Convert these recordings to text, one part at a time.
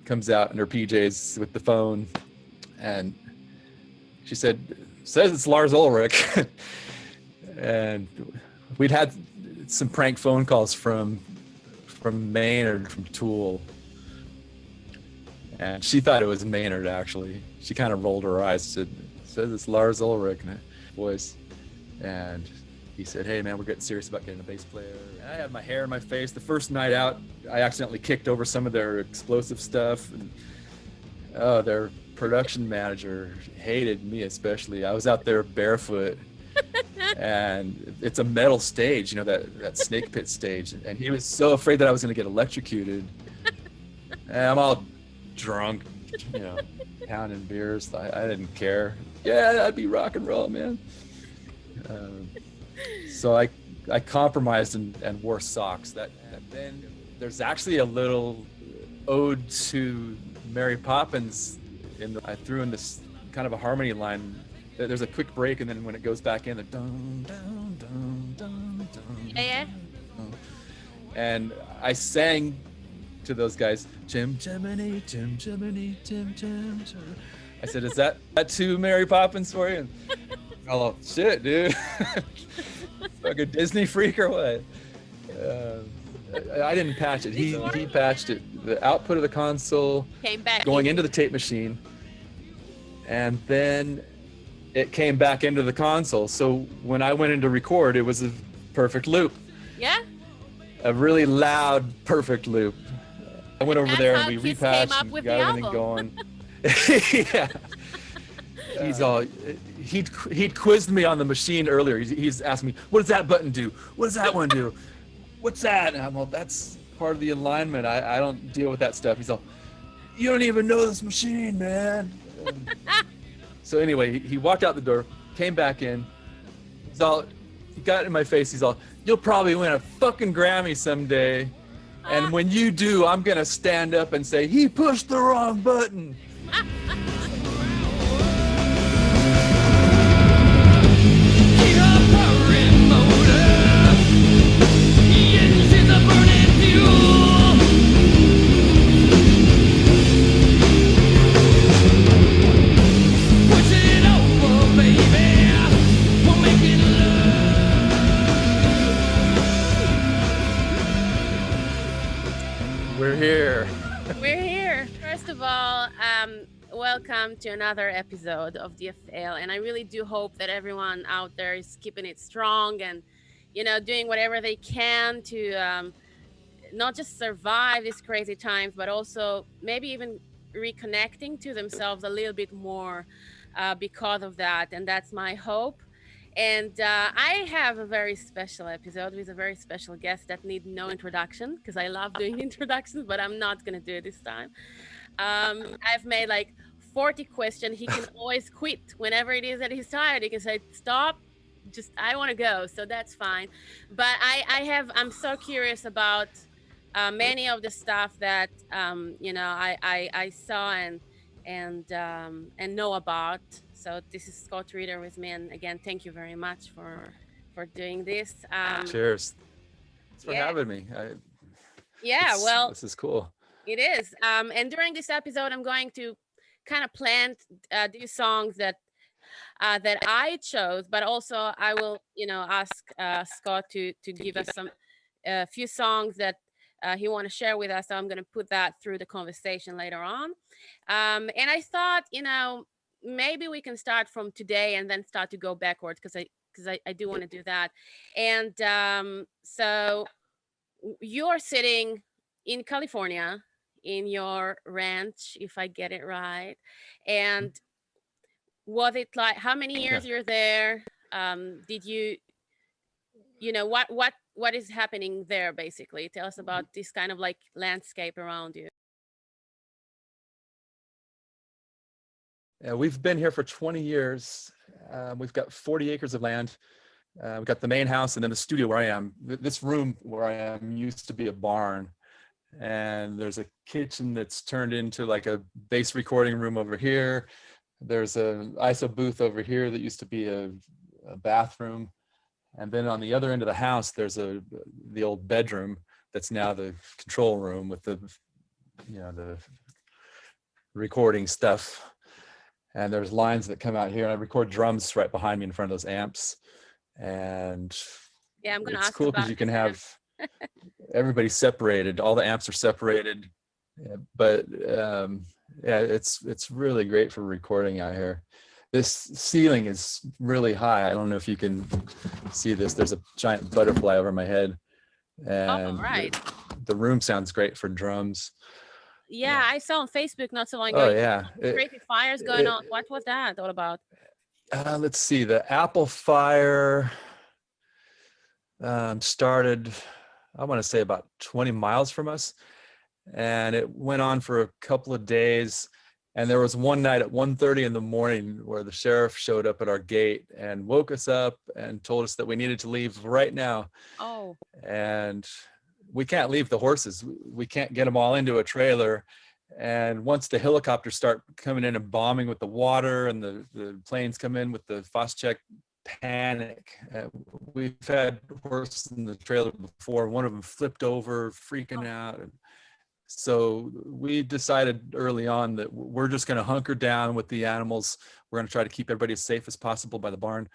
comes out in her PJs with the phone, and she says it's Lars Ulrich. And we'd had some prank phone calls from Maynard from Tool, and she thought it was Maynard. Actually, she kind of rolled her eyes, says it's Lars Ulrich in a voice, and he said, "Hey man, we're getting serious about getting a bass player." And I had my hair in my face. The first night out, I accidentally kicked over some of their explosive stuff, and their production manager hated me especially. I was out there barefoot, and it's a metal stage, that snake pit stage, and he was so afraid that I was going to get electrocuted. And I'm all drunk, pounding beers. I didn't care. Yeah, that'd be rock and roll, man. So I compromised and wore socks. And then there's actually a little ode to Mary Poppins I threw in this kind of a harmony line. There's a quick break, and then when it goes back in, the dun dun dun dun dun. Yeah. And I sang to those guys, Jim Jiminy, Jim Jiminy, Jim Jim Jim. I said, "Is that too Mary Poppins for you?" And, oh shit, dude. Like a Disney freak or what? I didn't patch it. He patched it. The output of the console came back going into the tape machine, and then it came back into the console. So when I went in to record, it was a perfect loop. Yeah. A really loud, perfect loop. I went over there and we repatched and got everything going. Yeah. He's all, he'd quizzed me on the machine earlier. He's asked me, "What does that button do? What does that one do? What's that?" And I'm all, "That's part of the alignment. I don't deal with that stuff." He's all, "You don't even know this machine, man." So anyway, he walked out the door, came back in. He got in my face. He's all, "You'll probably win a fucking Grammy someday. And when you do, I'm going to stand up and say, he pushed the wrong button." We're here. We're here. First of all, welcome to another episode of D.F.L. And I really do hope that everyone out there is keeping it strong and, doing whatever they can to not just survive these crazy times, but also maybe even reconnecting to themselves a little bit more because of that. And that's my hope. And I have a very special episode with a very special guest that need no introduction because I love doing introductions, but I'm not going to do it this time. I've made like 40 questions. He can always quit whenever it is that he's tired. He can say, "Stop, just I want to go." So that's fine. But I'm so curious about many of the stuff that I saw and know about. So this is Scott Reader with me, and again, thank you very much for doing this. Cheers. Thanks for having me. This is cool. It is. And during this episode, I'm going to kind of plant these songs that I chose, but also I will, ask Scott to give us some few songs that he want to share with us. So I'm going to put that through the conversation later on. And I thought, maybe we can start from today and then start to go backwards because I do want to do that. And so you're sitting in California in your ranch, if I get it right. And was it like, how many years you're there? Did you, what is happening there basically? Tell us about this kind of like landscape around you. Yeah, we've been here for 20 years. We've got 40 acres of land. We've got the main house and then the studio where I am. This room where I am used to be a barn. And there's a kitchen that's turned into like a bass recording room over here. There's an ISO booth over here that used to be a bathroom. And then on the other end of the house, there's the old bedroom that's now the control room with the the recording stuff, and there's lines that come out here, and I record drums right behind me in front of those amps. And yeah, I'm gonna it's ask cool because you can have everybody separated, all the amps are separated. But yeah, it's really great for recording out here. This ceiling is really high. I don't know if you can see this. There's a giant butterfly over my head, and right. The room sounds great for drums. Yeah, I saw on Facebook not so long ago. Oh yeah, crazy fires going on. What was that all about? Let's see. The Apple fire started, I want to say, about 20 miles from us, and it went on for a couple of days. And there was one night at 1:30 in the morning where the sheriff showed up at our gate and woke us up and told us that we needed to leave right now. Oh. And we can't leave the horses. We can't get them all into a trailer. And once the helicopters start coming in and bombing with the water, and the planes come in with the Phos-Chek, panic. We've had horses in the trailer before. One of them flipped over, freaking out. So we decided early on that we're just going to hunker down with the animals. We're going to try to keep everybody as safe as possible by the barn.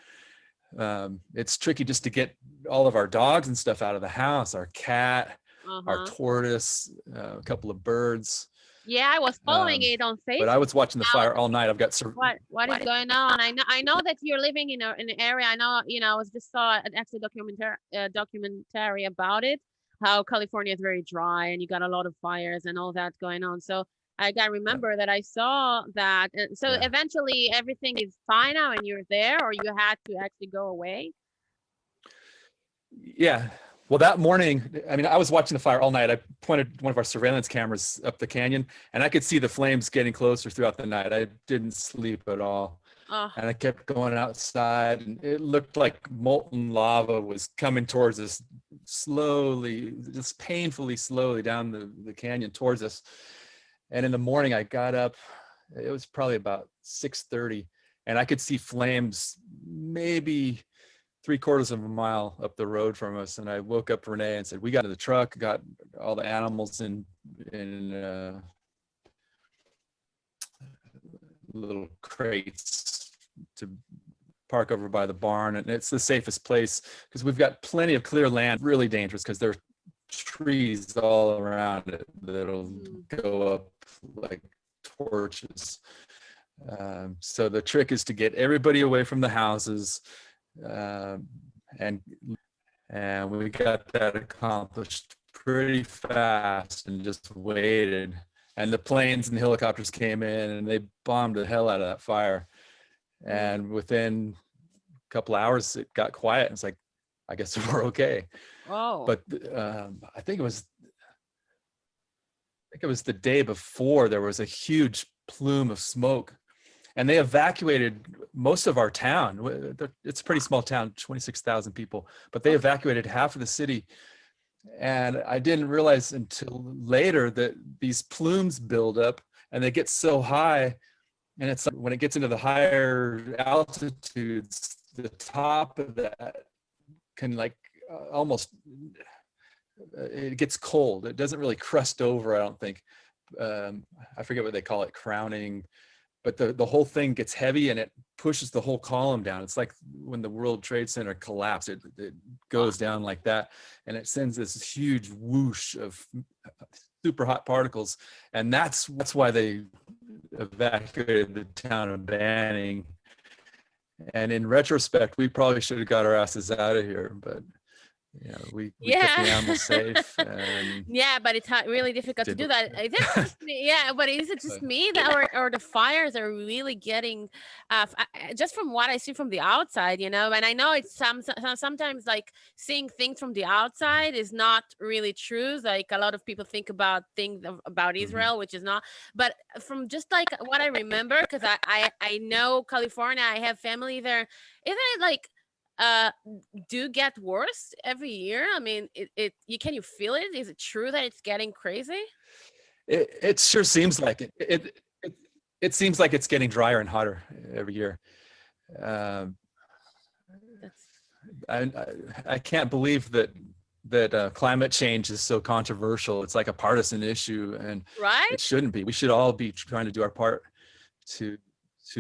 It's tricky just to get all of our dogs and stuff out of the house, our cat, our tortoise, a couple of birds. Yeah, I was following it on Facebook. But I was watching the fire all night. I've got what is going on? I know that you're living in an area. I know, I was just saw an actual documentary about it, how California is very dry and you got a lot of fires and all that going on. So I got to remember that I saw that. So eventually everything is fine now and you're there, or you had to actually go away? Yeah. Well, that morning, I mean, I was watching the fire all night. I pointed one of our surveillance cameras up the canyon, and I could see the flames getting closer throughout the night. I didn't sleep at all. And I kept going outside, and it looked like molten lava was coming towards us slowly, just painfully slowly down the canyon towards us. And in the morning, I got up. It was probably about 6:30, and I could see flames maybe 3/4 of a mile up the road from us. And I woke up Renee and said, we got to the truck, got all the animals in little crates to park over by the barn. And it's the safest place because we've got plenty of clear land. Really dangerous because there are trees all around it that'll go up like torches. So the trick is to get everybody away from the houses. And we got that accomplished pretty fast and just waited. And the planes and the helicopters came in and they bombed the hell out of that fire. And within a couple hours, it got quiet. It's like, I guess we're okay. Oh. But I think it was the day before, there was a huge plume of smoke. And they evacuated most of our town. It's a pretty small town, 26,000 people, but they evacuated half of the city. And I didn't realize until later that these plumes build up and they get so high. And it's when it gets into the higher altitudes, the top of that can almost, it gets cold. It doesn't really crust over, I don't think. I forget what they call it, crowning. But the whole thing gets heavy and it pushes the whole column down. It's like when the World Trade Center collapsed, it goes down like that. And it sends this huge whoosh of super hot particles. And that's why they evacuated the town of Banning. And in retrospect, we probably should have got our asses out of here. But we kept the animals safe. And but it's really difficult to do that. But is it just me that, or the fires are really getting, just from what I see from the outside, and I know it's sometimes like seeing things from the outside is not really true. Like a lot of people think about things about Israel, which is not. But from just like what I remember, because I know California, I have family there. Isn't it like do get worse every year? I mean, can you feel it? Is it true that it's getting crazy? It sure seems like it. It seems like it's getting drier and hotter every year. I can't believe that that climate change is so controversial. It's like a partisan issue, and right? it shouldn't be. We should all be trying to do our part to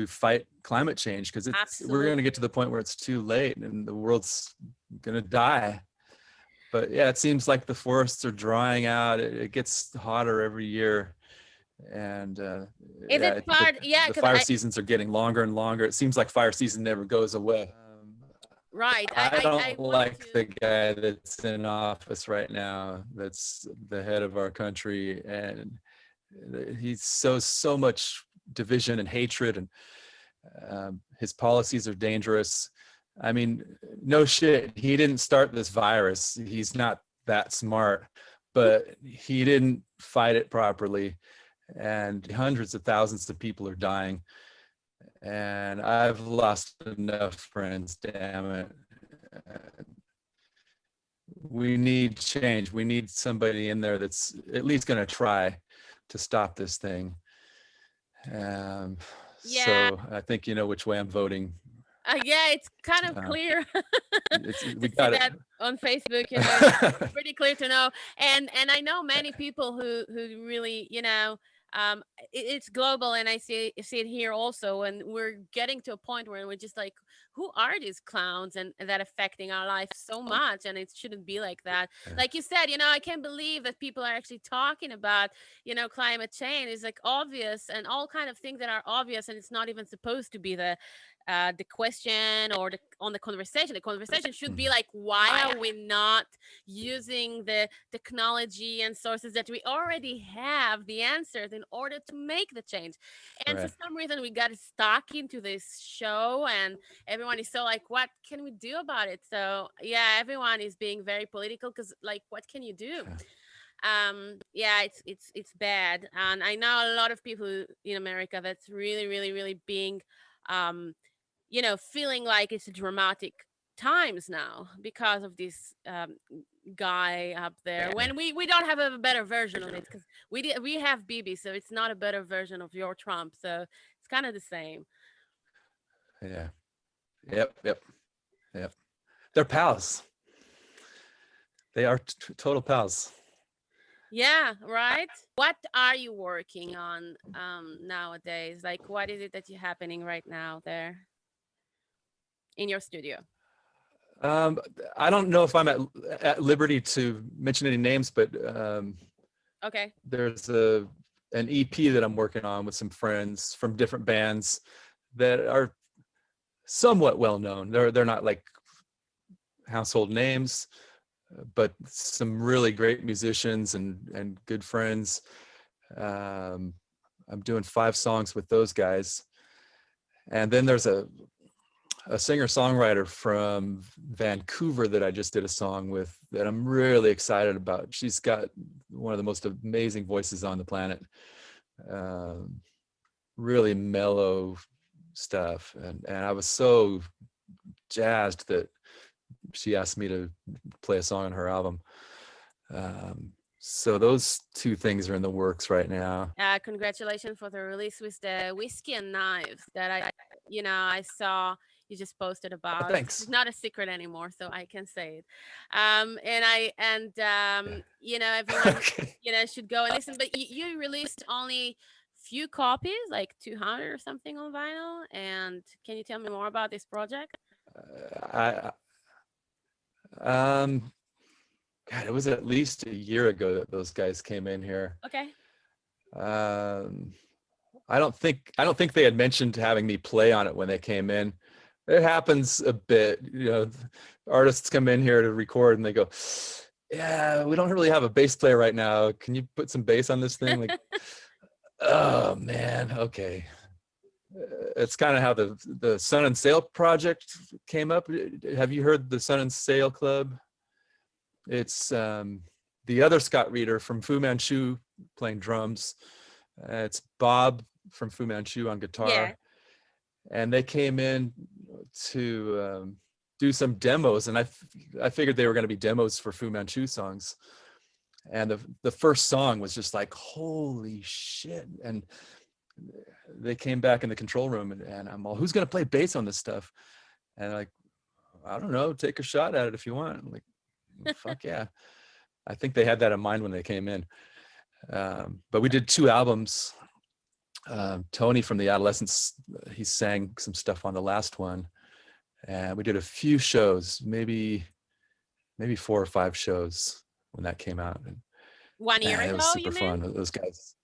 fight climate change, because we're going to get to the point where it's too late and the world's going to die. But yeah, it seems like the forests are drying out. It gets hotter every year, and the fire seasons are getting longer and longer. It seems like fire season never goes away. Right. I don't like the guy that's in office right now, that's the head of our country, and he's so much division and hatred, and his policies are dangerous. I mean, no shit, he didn't start this virus. He's not that smart, but he didn't fight it properly, and hundreds of thousands of people are dying. And I've lost enough friends, damn it. We need change. We need somebody in there that's at least going to try to stop this thing. So I think you know which way I'm voting. Yeah, it's kind of clear. We got that on Facebook. You know, it's pretty clear to know. And I know many people who really, you know, it's global, and I see it here also. And we're getting to a point where we're just like, who are these clowns, and that affecting our life so much? And it shouldn't be like that. Like you said, you know, I can't believe that people are actually talking about, you know, climate change is like obvious, and all kind of things that are obvious, and it's not even supposed to be the question or on the conversation. The conversation should be like, why are we not using the technology and sources that we already have the answers in order to make the change? And for some reason we got stuck into this show, and everyone is so like, what can we do about it? So yeah, everyone is being very political, because like, what can you do? It's bad. And I know a lot of people in America that's really being you know, feeling like it's dramatic times now because of this guy up there. When we don't have a better version of it, because we have Bibi, so it's not a better version of your Trump. So it's kind of the same. Yeah. Yep. They're pals. They are total pals. Yeah, right. What are you working on nowadays? Like, what is it that you're happening right now there in your studio? I don't know if I'm at liberty to mention any names, but okay. There's an EP that I'm working on with some friends from different bands that are somewhat well known. They're not like household names, but some really great musicians and good friends. I'm doing 5 songs with those guys, and then there's a singer-songwriter from Vancouver that I just did a song with that I'm really excited about. She's got one of the most amazing voices on the planet. Really mellow stuff. And I was so jazzed that she asked me to play a song on her album. So those 2 things are in the works right now. Congratulations for the release with the Whiskey and Knives that I saw you just posted about. Thanks. It's not a secret anymore, so I can say it. You know, everyone should go and listen. But you released only few copies, like 200 or something on vinyl. And can you tell me more about this project? God, it was at least a year ago that those guys came in here. Okay. I don't think they had mentioned having me play on it when they came in. It happens a bit, you know, artists come in here to record and they go, yeah, we don't really have a bass player right now. Can you put some bass on this thing? Like, oh man, okay. It's kind of how the Sun and Sail project came up. Have you heard the Sun and Sail Club? It's the other Scott Reeder from Fu Manchu playing drums. It's Bob from Fu Manchu on guitar. Yeah. And they came in to do some demos, and I figured they were going to be demos for Fu Manchu songs. And the first song was just like, holy shit. And they came back in the control room, and I'm all, who's going to play bass on this stuff? And like, I don't know, take a shot at it if you want. I'm like, Fuck yeah. I think they had that in mind when they came in. But we did 2 albums. Tony from the Adolescents, he sang some stuff on the last one. And we did a few shows, maybe 4 or 5 shows when that came out. And 1 year ago, it was super you fun. mean? Those guys.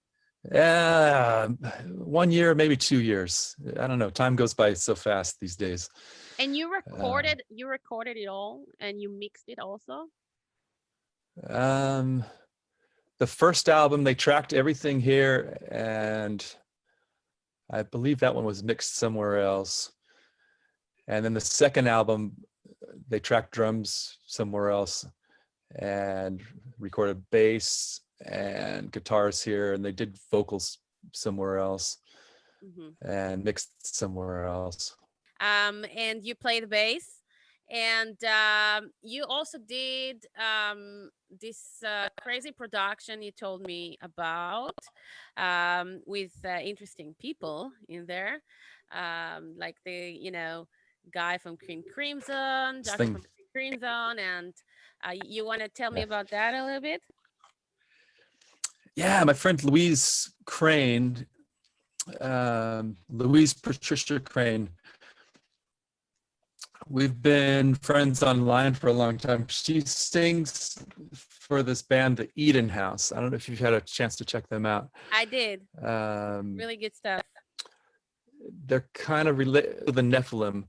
Yeah, 1 year, maybe 2 years. I don't know. Time goes by so fast these days. And you recorded it all, and you mixed it also? The first album, they tracked everything here, and I believe that one was mixed somewhere else. And then the second album, they tracked drums somewhere else and recorded bass and guitars here, and they did vocals somewhere else and mixed somewhere else. And you play the bass, and you also did this crazy production you told me about, with interesting people in there, like the guy from Cream Crimson, Doctor from Cream Crimson, and you want to tell me about that a little bit? Yeah, my friend Louise Crane, Louise Patricia Crane. We've been friends online for a long time. She sings for this band, the Eden House. I don't know if you've had a chance to check them out. I did. Really good stuff. They're kind of related to the Nephilim.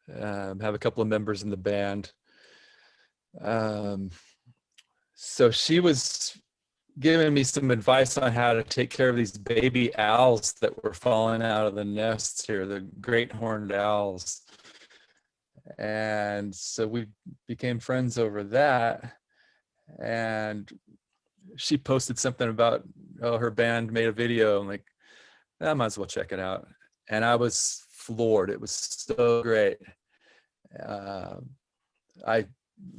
Have a couple of members in the band. So she was giving me some advice on how to take care of these baby owls that were falling out of the nests here, the great horned owls. And so we became friends over that. And she posted something about, her band made a video. I'm like, I might as well check it out. And I was floored. It was so great. I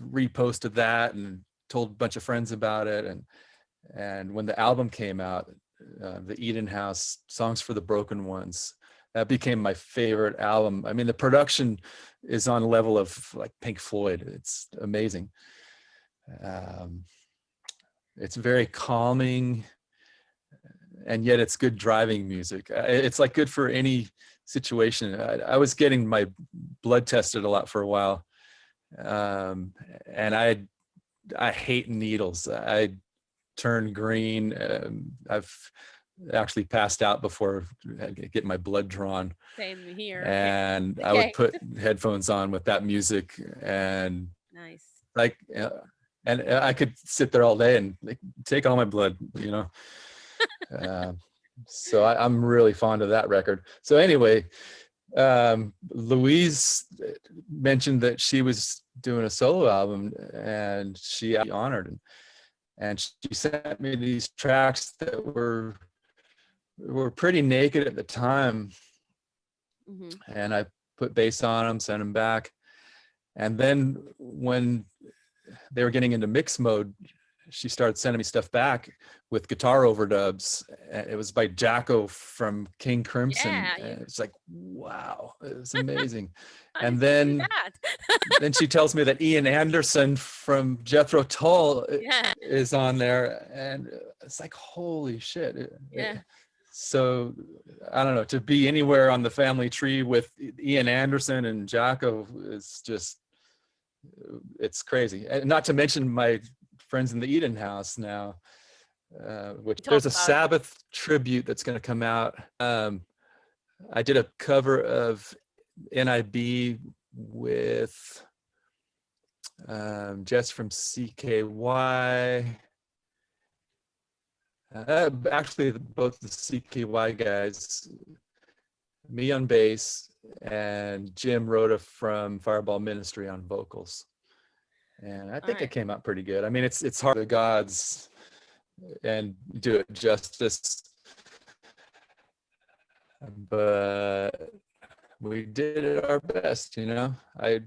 reposted that and told a bunch of friends about it. And when the album came out, the Eden House, Songs for the Broken Ones, that became my favorite album. I mean, the production is on the level of like Pink Floyd. It's amazing. It's very calming, and yet it's good driving music. It's like good for any situation. I was getting my blood tested a lot for a while, and I hate needles. I turn green. I've actually passed out before I get my blood drawn. Same here. And I would put headphones on with that music, and nice. Like, and I could sit there all day and like, take all my blood, So I'm really fond of that record. So anyway, Louise mentioned that she was doing a solo album, and she honored, and she sent me these tracks that were pretty naked at the time. And I put bass on them, sent them back. And then when they were getting into mix mode, she started sending me stuff back with guitar overdubs. It was by Jacko from King Crimson. It's like, wow, it was amazing. And then then she tells me that Ian Anderson from Jethro Tull is on there, and it's like, holy shit. So I don't know, to be anywhere on the family tree with Ian Anderson and Jacko is just, it's crazy. And not to mention my friends in the Eden House now, which there's a Sabbath tribute that's going to come out. I did a cover of NIB with Jess from CKY. Actually, both the CKY guys, me on bass, and Jim Rhoda from Fireball Ministry on vocals. And I think it came out pretty good. I mean, it's hard to gods and do it justice, but we did it our best, I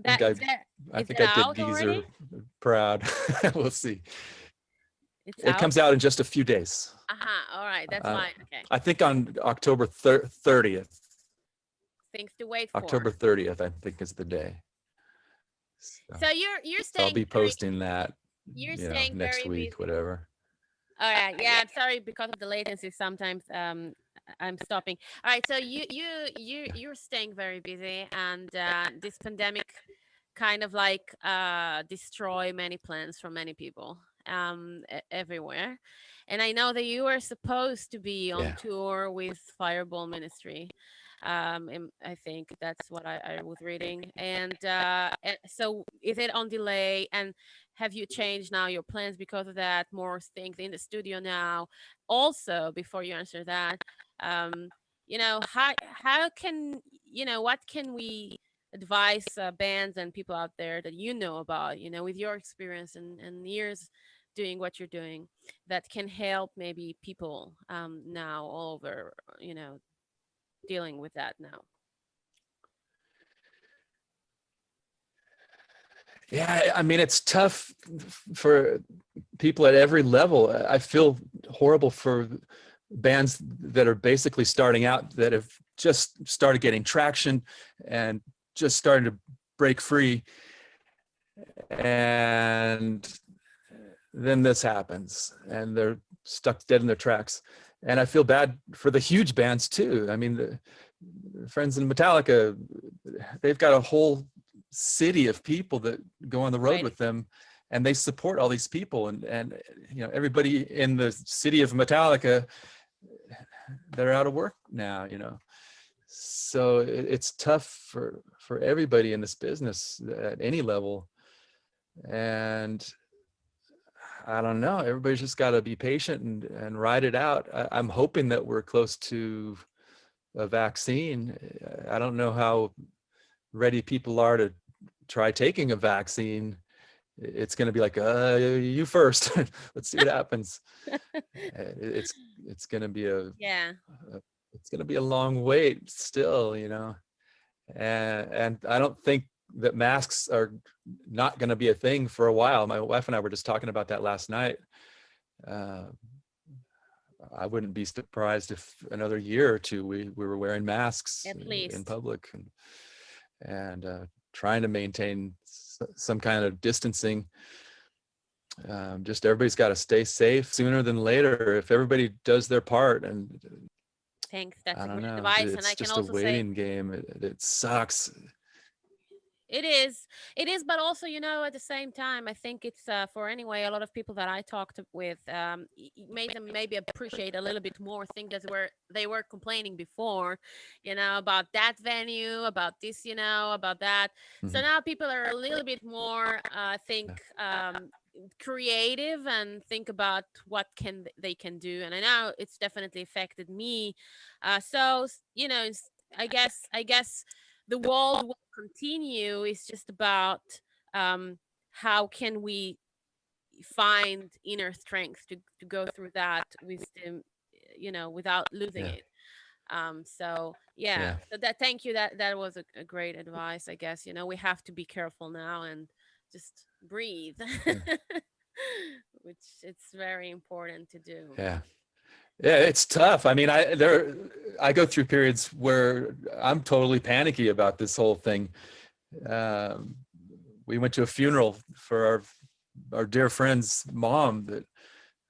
think I did Geezer proud. We'll see. It comes out in just a few days. All right, that's fine. Okay. I think on October 30th. Things to wait for. October 30th, I think, is the day. So you're So I'll staying be posting that, you're staying next very week, busy. whatever. All right. Yeah, I'm sorry because of the latency. Sometimes I'm stopping. All right. So you're staying very busy, and this pandemic kind of like destroy many plans for many people everywhere. And I know that you were supposed to be on Yeah. tour with Fireball Ministry. And I think that's what I was reading. And so is it on delay? And have you changed now your plans because of that? More things in the studio now. Also, before you answer that, um, how can what can we advise bands and people out there that you know about, with your experience and years doing what you're doing, that can help maybe people now all over, dealing with that now? Yeah, I mean, it's tough for people at every level. I feel horrible for bands that are basically starting out, that have just started getting traction and just starting to break free. And then this happens and they're stuck dead in their tracks. And I feel bad for the huge bands too. I mean, the friends in Metallica, they've got a whole city of people that go on the road Right. with them, and they support all these people, and everybody in the city of Metallica, they're out of work now, so it's tough for everybody in this business at any level. And I don't know, everybody's just got to be patient and ride it out. I'm hoping that we're close to a vaccine. I don't know how ready people are to try taking a vaccine. It's going to be like, you first. Let's see what happens. It's going to be Yeah. it's going to be a long wait still, and I don't think that masks are not going to be a thing for a while. My wife and I were just talking about that last night. I wouldn't be surprised if another year or two we were wearing masks At least. in public and trying to maintain some kind of distancing. Just everybody's got to stay safe sooner than later. If everybody does their part, and Thanks. That's I a don't great know, advice. And I it's can just a also say waiting game. It sucks. it is. It is, but also, at the same time, I think it's for anyway, a lot of people that I talked with, made them maybe appreciate a little bit more things that they were complaining before, about that venue, about this, about that. So Mm-hmm. now people are a little bit more, I think, creative and think about what they can do. And I know it's definitely affected me. So I guess the world will continue. It's just about how can we find inner strength to go through that with the, without losing Yeah. it. So yeah, Yeah. so that, thank you, that was a great advice. I guess we have to be careful now and just breathe. Yeah. Which it's very important to do. Yeah. Yeah, it's tough. I mean, I go through periods where I'm totally panicky about this whole thing. Um, we went to a funeral for our dear friend's mom that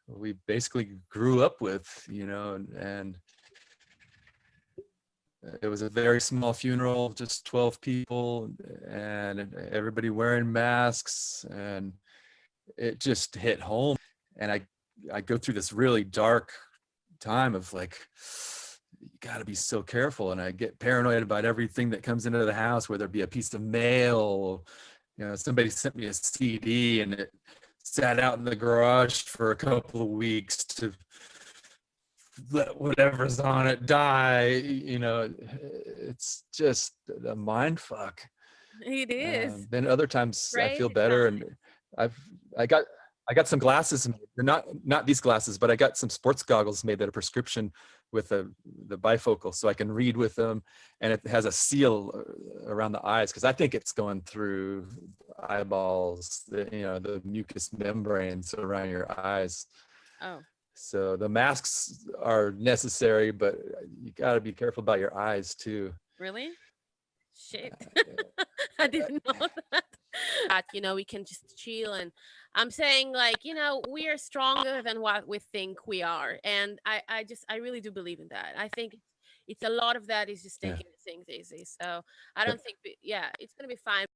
we basically grew up with, and it was a very small funeral, just 12 people, and everybody wearing masks, and it just hit home. And I go through this really dark time of like, you got to be so careful, and I get paranoid about everything that comes into the house, whether it be a piece of mail, somebody sent me a CD and it sat out in the garage for a couple of weeks to let whatever's on it die. It's just a mind fuck. It is Then other times I feel crazy better, time. and I got some glasses made. They're not these glasses, but I got some sports goggles made that are prescription with the bifocal, so I can read with them, and it has a seal around the eyes because I think it's going through eyeballs, the mucous membranes around your eyes. Oh, So the masks are necessary, but you got to be careful about your eyes too. really? Shit. I didn't know that. that, we can just chill. And I'm saying, like, we are stronger than what we think we are. And I really do believe in that. I think it's a lot of that is just Yeah. taking things easy. So I don't think, yeah, it's going to be fine.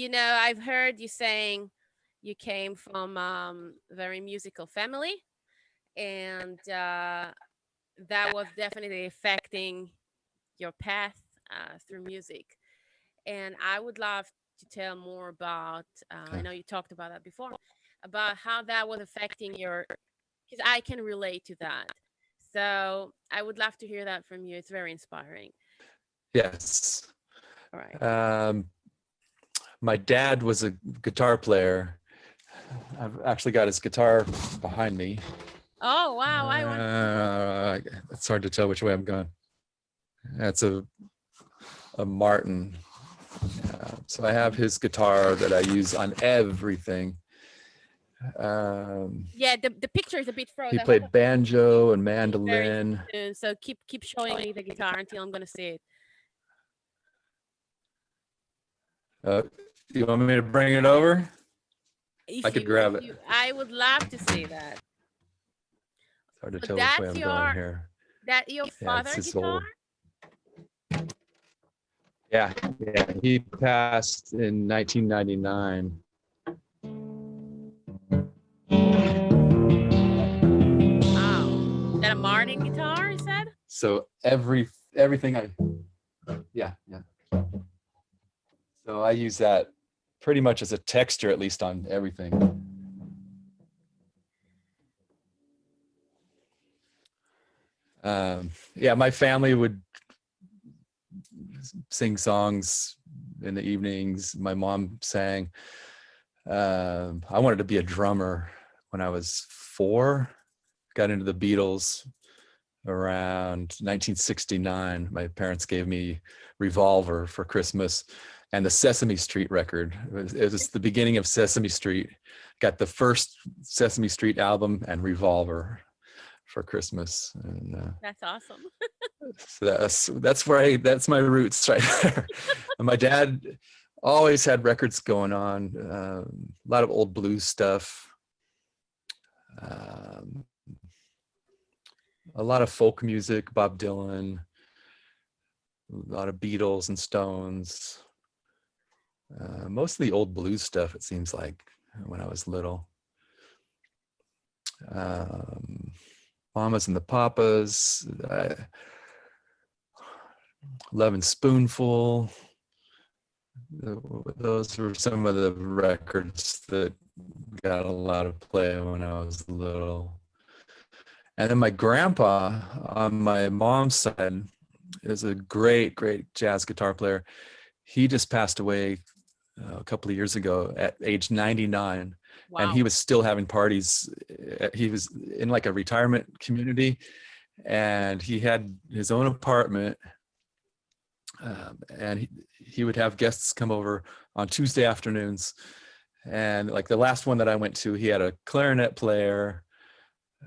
And I've heard you saying you came from very musical family, and that was definitely affecting your path through music. And I would love to tell more about. I know you talked about that before, about how that was affecting your, because I can relate to that. So I would love to hear that from you. It's very inspiring. Yes. All right. My dad was a guitar player, I've actually got his guitar behind me. Oh wow! I want. It's hard to tell which way I'm going. That's a Martin. So I have his guitar that I use on everything. Yeah, the picture is a bit frozen. He played banjo and mandolin. So keep showing me the guitar until I'm gonna see it. You want me to bring it over? I could grab it. I would love to see that. It's hard to tell which way I'm going here. That your father's guitar? Yeah, he passed in 1999. Wow. Is that a Martin guitar, you said? So everything yeah. So I use that pretty much as a texture, at least on everything. Yeah, my family would sing songs in the evenings. My mom sang. I wanted to be a drummer when I was 4. Got into the Beatles around 1969. My parents gave me Revolver for Christmas and the Sesame Street record. It was the beginning of Sesame Street. Got the first Sesame Street album and Revolver for Christmas. And that's awesome. So that's my roots right there. And my dad always had records going on, a lot of old blues stuff, a lot of folk music, Bob Dylan, a lot of Beatles and Stones, mostly old blues stuff, it seems like, when I was little. Mamas and the Papas, Love and Spoonful. Those were some of the records that got a lot of play when I was little. And then my grandpa on my mom's side is a great jazz guitar player. He just passed away a couple of years ago at age 99. Wow. And he was still having parties. He was in like a retirement community, and he had his own apartment. And he would have guests come over on Tuesday afternoons. And like the last one that I went to, he had a clarinet player,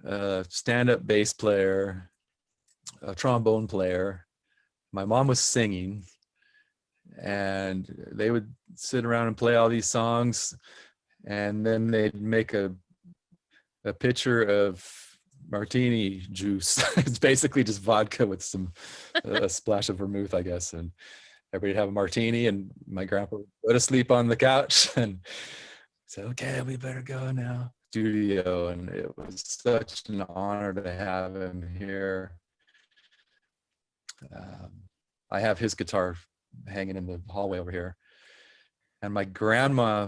a stand-up bass player, a trombone player. My mom was singing, and they would sit around and play all these songs. And then they'd make a pitcher of martini juice. It's basically just vodka with some a splash of vermouth, I guess. And everybody'd have a martini, and my grandpa would go to sleep on the couch and say, "Okay, we better go now." Studio, and it was such an honor to have him here. I have his guitar hanging in the hallway over here. And my grandma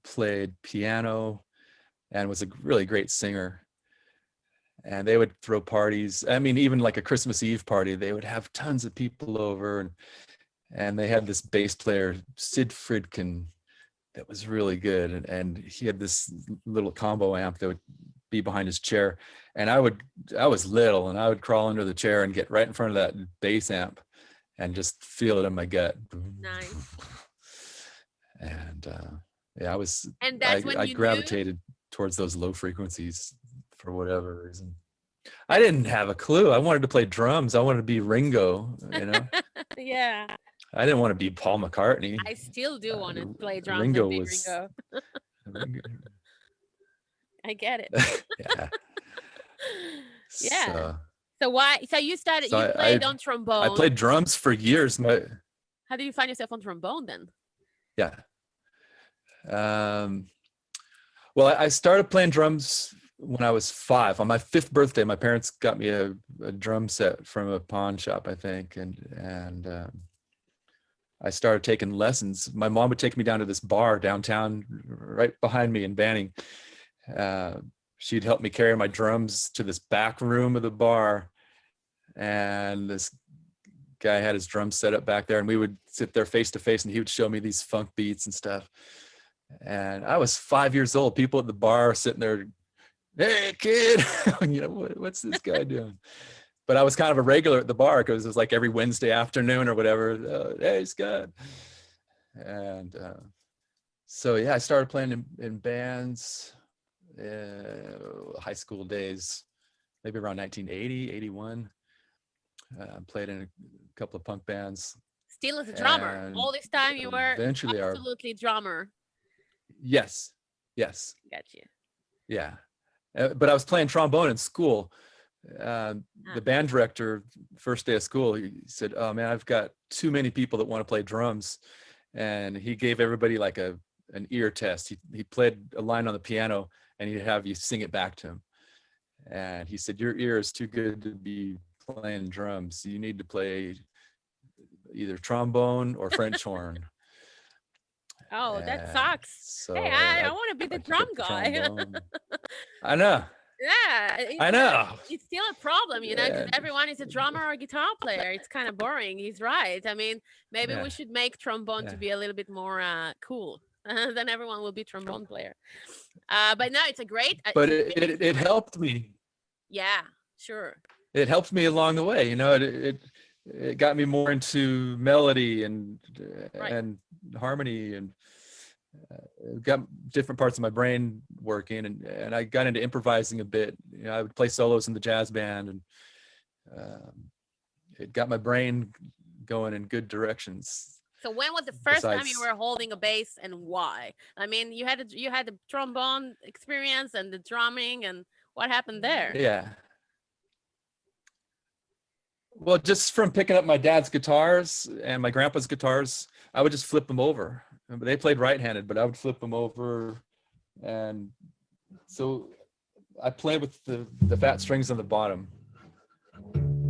played piano and was a really great singer. And they would throw parties. I mean, even like a Christmas Eve party, they would have tons of people over. And they had this bass player, Sid Fridkin, that was really good. And he had this little combo amp that would be behind his chair. And I was little, and I would crawl under the chair and get right in front of that bass amp and just feel it in my gut. Nice. And yeah, I gravitated towards those low frequencies for whatever reason. I didn't have a clue. I wanted to play drums. I wanted to be Ringo, you know? Yeah. I didn't want to be Paul McCartney. I still do want to play drums. Ringo and be was Ringo. I get it. Yeah. Yeah. So why? So you started. You played on trombone. I played drums for years. How did you find yourself on trombone then? Yeah. Well, I started playing drums when I was 5. On my 5th birthday, my parents got me a drum set from a pawn shop, I think, and I started taking lessons. My mom would take me down to this bar downtown, right behind me in Banning. She'd help me carry my drums to this back room of the bar, and this guy had his drums set up back there, and we would sit there face to face, and he would show me these funk beats and stuff. And I was 5 years old. People at the bar sitting there, hey kid, what's this guy doing? But I was kind of a regular at the bar because it was like every Wednesday afternoon or whatever. Hey, Scott. And so, yeah, I started playing in bands, high school days, maybe around 1980, 81. Played in a couple of punk bands. Still as a drummer. All this time you were absolutely drummer. Yes. Got you. Yeah. But I was playing trombone in school. The band director, first day of school, he said, oh man, I've got too many people that want to play drums. And he gave everybody like an ear test. He played a line on the piano and he'd have you sing it back to him. And he said, your ear is too good to be playing drums. You need to play either trombone or French horn. Oh, that sucks. So hey, I want to be the drum guy. I know. Yeah, I know. It's still a problem, because everyone is a drummer or a guitar player. It's kind of boring. He's right. I mean, maybe we should make trombone to be a little bit more cool. Then everyone will be trombone player. But no, it's a great. But it helped me. Yeah, sure. It helped me along the way. It got me more into melody and harmony, and got different parts of my brain working, and I got into improvising a bit. I would play solos in the jazz band, and it got my brain going in good directions. So when was the first time you were holding a bass, and why? I mean, you had the trombone experience and the drumming, and what happened there? Yeah. Well, just from picking up my dad's guitars and my grandpa's guitars, I would just flip them over. They played right-handed, but I would flip them over. And so I played with the fat strings on the bottom.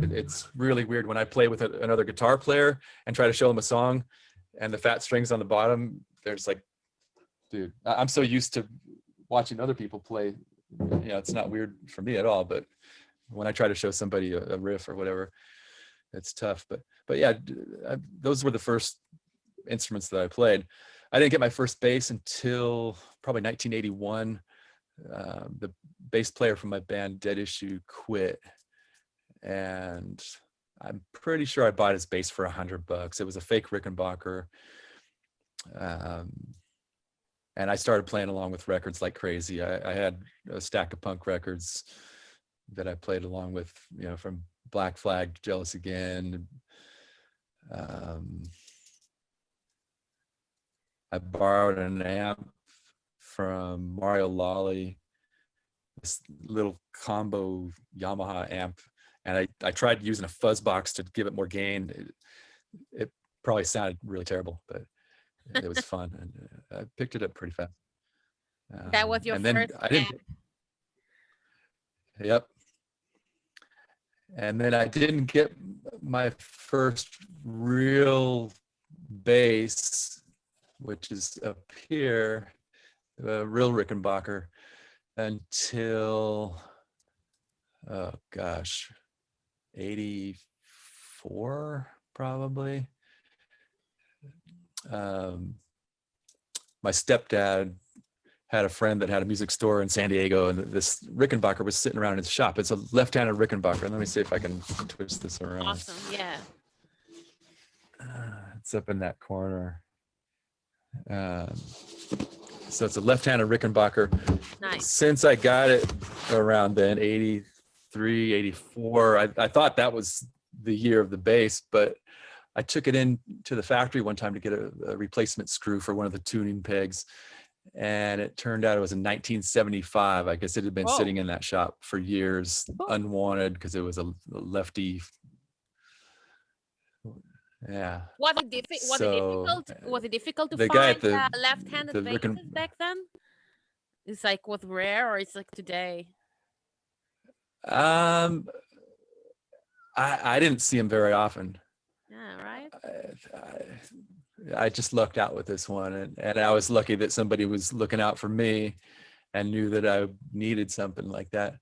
It's really weird when I play with another guitar player and try to show them a song, and the fat strings on the bottom, there's like, dude, I'm so used to watching other people play. It's not weird for me at all, but when I try to show somebody a riff or whatever, it's tough. But yeah, those were the first instruments that I played. I didn't get my first bass until probably 1981. The bass player from my band Dead Issue quit, and I'm pretty sure I bought his bass for $100. It was a fake Rickenbacker. And I started playing along with records like crazy. I had a stack of punk records that I played along with, from Black Flag, Jealous Again. I borrowed an amp from Mario Lolly, this little combo Yamaha amp, and I tried using a fuzz box to give it more gain. It probably sounded really terrible, but it was fun, and I picked it up pretty fast. That was your first amp. Yep. And then I didn't get my first real bass, which is up here, a real Rickenbacker, until, 84 probably. My stepdad had a friend that had a music store in San Diego, and this Rickenbacker was sitting around in his shop. It's a left-handed Rickenbacker. Let me see if I can twist this around. Awesome, yeah. It's up in that corner. So it's a left-handed Rickenbacker. Nice. Since I got it around then, 83, 84, I thought that was the year of the bass, but I took it in to the factory one time to get a replacement screw for one of the tuning pegs. And it turned out it was in 1975. I guess it had been sitting in that shop for years, unwanted, because it was a lefty. Yeah. Was it difficult to find left-handed basses back then? It's like was rare, or it's like today? I didn't see them very often. Yeah, right. I just lucked out with this one, and I was lucky that somebody was looking out for me and knew that I needed something like that.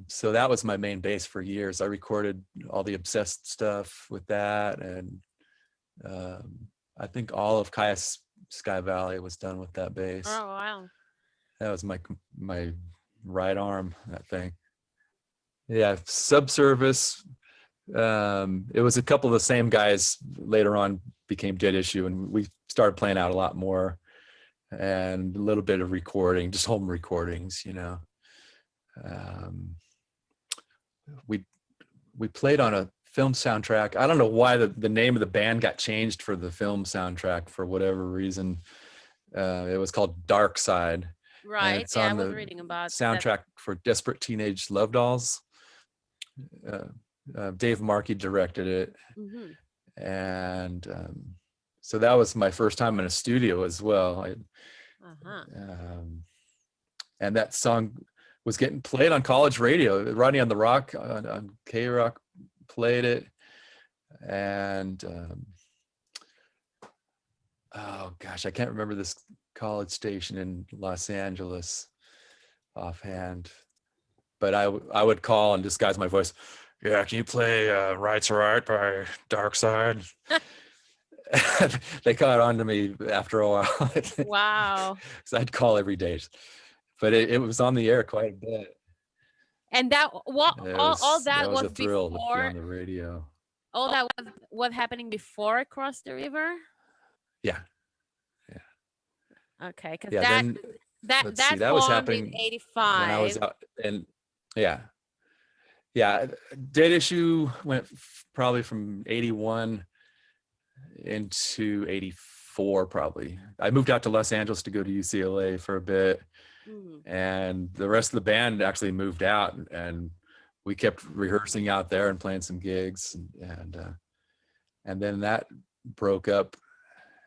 So that was my main bass for years. I recorded all the Obsessed stuff with that, and I think all of Kyuss Sky Valley was done with that bass. Oh wow. That was my right arm, that thing. Yeah, Subservice. It was a couple of the same guys later on became Dead Issue, and we started playing out a lot more, and a little bit of recording, just home recordings, you know. We played on a film soundtrack. I don't know why the name of the band got changed for the film soundtrack for whatever reason. It was called Dark Side. Right. It's yeah, on I was the reading about soundtrack for Desperate Teenage Love Dolls. Dave Markey directed it. Mm-hmm. And so that was my first time in a studio as well. And that song was getting played on college radio. Rodney on the Rock on K-Rock played it. And oh gosh, I can't remember this college station in Los Angeles offhand, but I would call and disguise my voice. Yeah, can you play Right's Right by Dark Side? They caught on to me after a while. Wow. So I'd call every day, but it was on the air quite a bit. And that all that was a thrill before, to be on the radio. all that was happening before Across the River. Yeah. Okay, because yeah, that was formed happening in 85. when I was out, and yeah, Dead Issue went probably from 81 into 84 probably. I moved out to Los Angeles to go to UCLA for a bit, and the rest of the band actually moved out, and we kept rehearsing out there and playing some gigs, and then that broke up,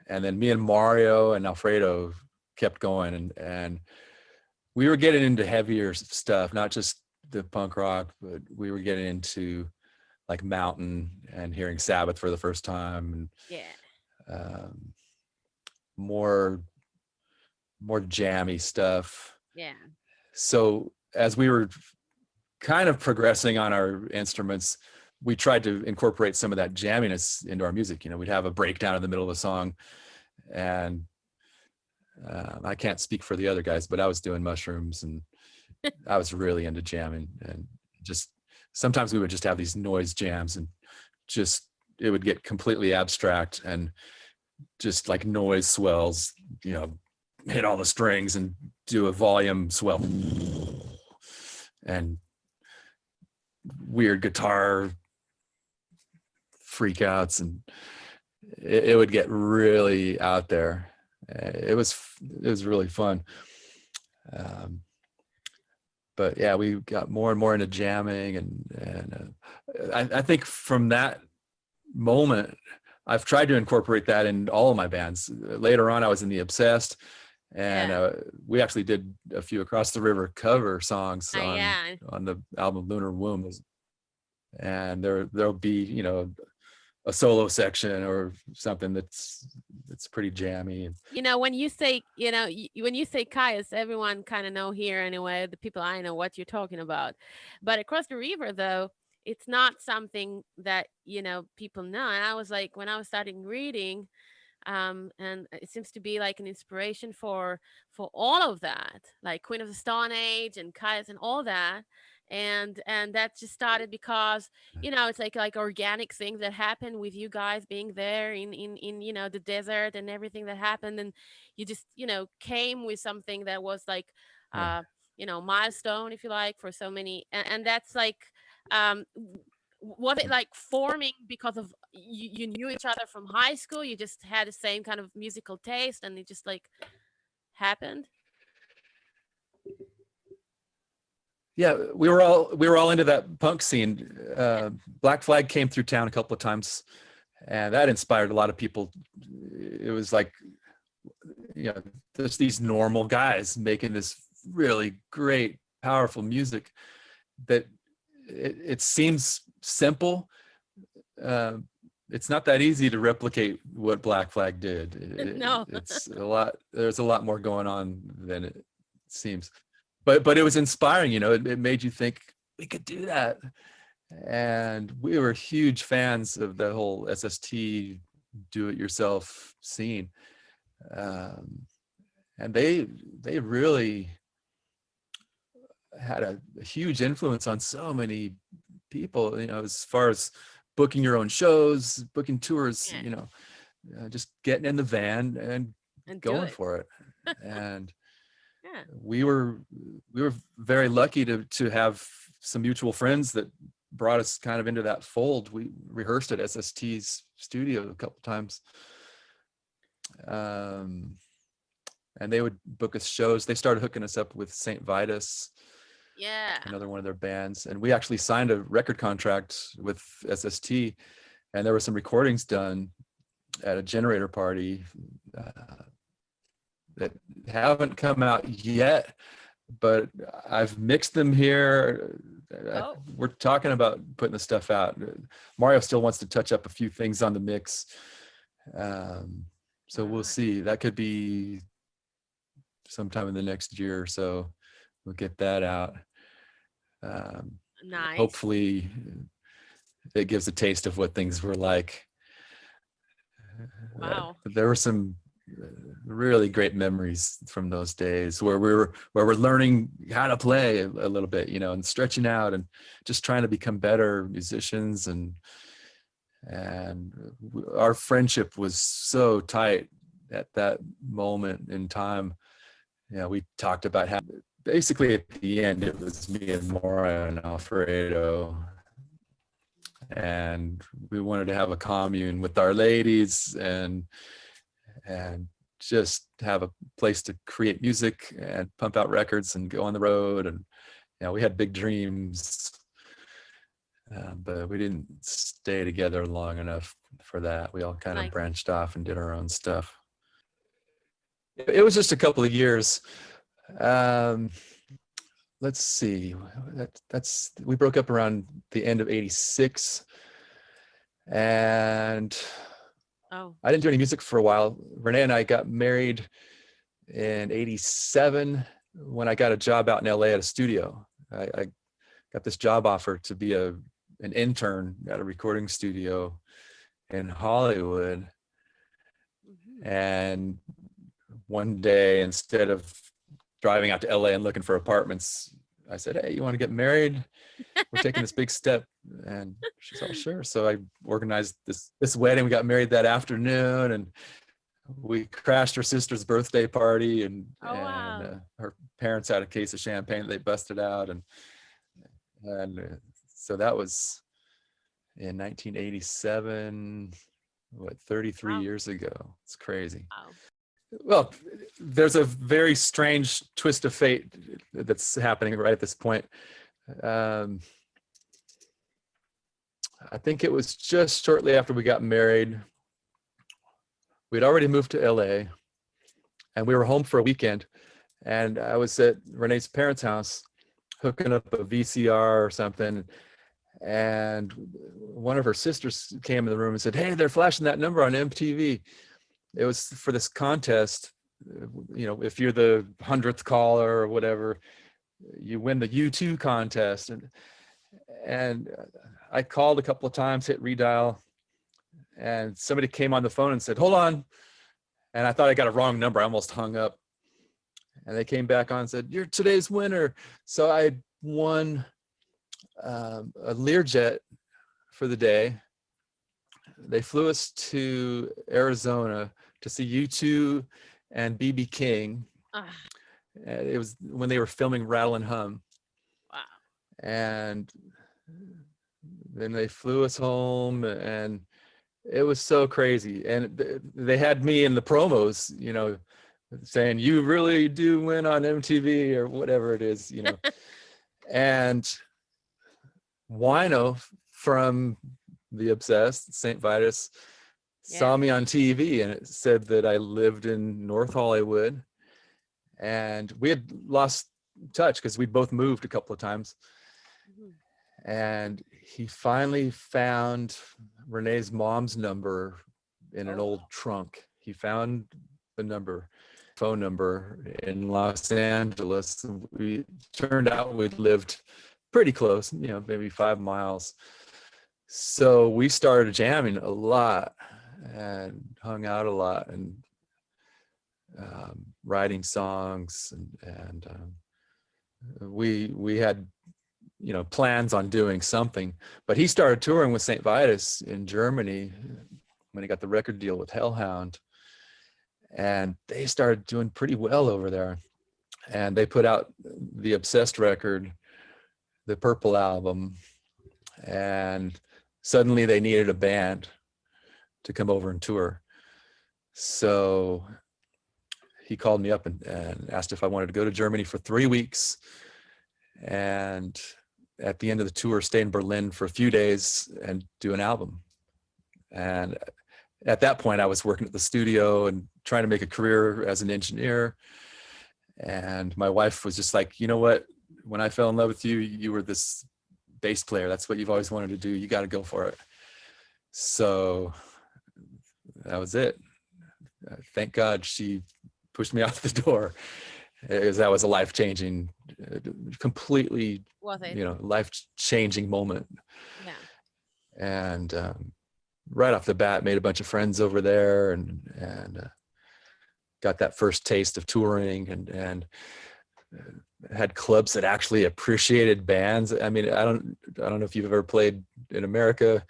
and then me and Mario and Alfredo kept going, and we were getting into heavier stuff, not just the punk rock, but we were getting into like Mountain and hearing Sabbath for the first time, and more jammy stuff. Yeah. So as we were kind of progressing on our instruments, we tried to incorporate some of that jamminess into our music. You know, we'd have a breakdown in the middle of a song, and I can't speak for the other guys, but I was doing mushrooms and I was really into jamming, and just sometimes we would just have these noise jams, and just it would get completely abstract, and just like noise swells, you know, hit all the strings and do a volume swell, and weird guitar freakouts, and it would get really out there. It was really fun. But yeah, we got more and more into jamming, and I think from that moment, I've tried to incorporate that in all of my bands. Later on, I was in The Obsessed, and we actually did a few Across the River cover songs on the album Lunar Womb, and there'll be, you know, a solo section or something that's pretty jammy. You know, when you say Kyuss, everyone kind of know here anyway, the people I know what you're talking about. But Across the River, though, it's not something that, you know, people know. And I was like, when I was starting reading, and it seems to be like an inspiration for all of that, like Queen of the Stone Age and Kyuss and all that. And that just started because, you know, it's like organic things that happen with you guys being there in you know, the desert and everything that happened, and you just, you know, came with something that was like you know, milestone, if you like, for so many, and that's like was it like forming because of you knew each other from high school, you just had the same kind of musical taste and it just like happened? Yeah, we were all into that punk scene. Black Flag came through town a couple of times, and that inspired a lot of people. It was like, you know, there's these normal guys making this really great, powerful music that it seems simple. It's not that easy to replicate what Black Flag did. No. It's a lot. There's a lot more going on than it seems. But it was inspiring, you know. It made you think we could do that, and we were huge fans of the whole SST do-it-yourself scene. And they really had a huge influence on so many people, as far as booking your own shows, booking tours, just getting in the van and going for it. And we were very lucky to have some mutual friends that brought us kind of into that fold. We rehearsed at SST's studio a couple times. And they would book us shows. They started hooking us up with St. Vitus, another one of their bands. And we actually signed a record contract with SST, and there were some recordings done at a Generator party that haven't come out yet, but I've mixed them here. We're talking about putting the stuff out. Mario still wants to touch up a few things on the mix. So we'll see. That could be sometime in the next year or so. We'll get that out. Nice. Hopefully it gives a taste of what things were like. Wow. There were some really great memories from those days where we're learning how to play a little bit, and stretching out and just trying to become better musicians. And our friendship was so tight at that moment in time. We talked about how basically at the end it was me and Maura and Alfredo, and we wanted to have a commune with our ladies and just have a place to create music and pump out records and go on the road. And we had big dreams, but we didn't stay together long enough for that. We all kind of branched off and did our own stuff. It was just a couple of years. Let's see, we broke up around the end of '86, and I didn't do any music for a while. Renee and I got married in '87 when I got a job out in LA at a studio. I got this job offer to be an intern at a recording studio in Hollywood. And one day, instead of driving out to LA and looking for apartments, I said, "Hey, you want to get married? We're taking this big step." And she's all, "Sure." So I organized this wedding. We got married that afternoon, and we crashed her sister's birthday party, and her parents had a case of champagne that they busted out, and so that was in 1987, 33 years ago. It's crazy. Wow. Well, there's a very strange twist of fate that's happening right at this point. I think it was just shortly after we got married. We'd already moved to LA, and we were home for a weekend. And I was at Renee's parents' house hooking up a VCR or something. And one of her sisters came in the room and said, "Hey, they're flashing that number on MTV." It was for this contest. If you're the 100th caller or whatever, you win the U2 contest. And I called a couple of times, hit redial, and somebody came on the phone and said, "Hold on." And I thought I got a wrong number. I almost hung up. And they came back on and said, "You're today's winner." So I won a Learjet for the day. They flew us to Arizona to see U2 and BB King. It was when they were filming Rattle and Hum. Wow. And then they flew us home, and it was so crazy. And they had me in the promos, saying, "You really do win on MTV," or whatever it is, And Wino from The Obsessed, St. Vitus, saw me on TV, and it said that I lived in North Hollywood. And we had lost touch because we'd both moved a couple of times. And he finally found Renee's mom's number in an old trunk. He found the phone number in Los Angeles. We turned out we'd lived pretty close, maybe 5 miles. So we started jamming a lot and hung out a lot. And writing songs, and we had, you know, plans on doing something. But he started touring with St. Vitus in Germany when he got the record deal with Hellhound, and they started doing pretty well over there. And they put out the Obsessed record, the Purple album, and suddenly they needed a band to come over and tour. So he called me up and asked if I wanted to go to Germany for 3 weeks, and at the end of the tour stay in Berlin for a few days and do an album. And at that point I was working at the studio and trying to make a career as an engineer. And my wife was just like, you know what, when I fell in love with you, you were this bass player. That's what you've always wanted to do. You got to go for it. So that was it. Thank God she pushed me out the door, because that was a life-changing, completely, you know, life-changing moment. Yeah. And right off the bat, made a bunch of friends over there, and got that first taste of touring, and had clubs that actually appreciated bands. I mean, I don't know if you've ever played in America.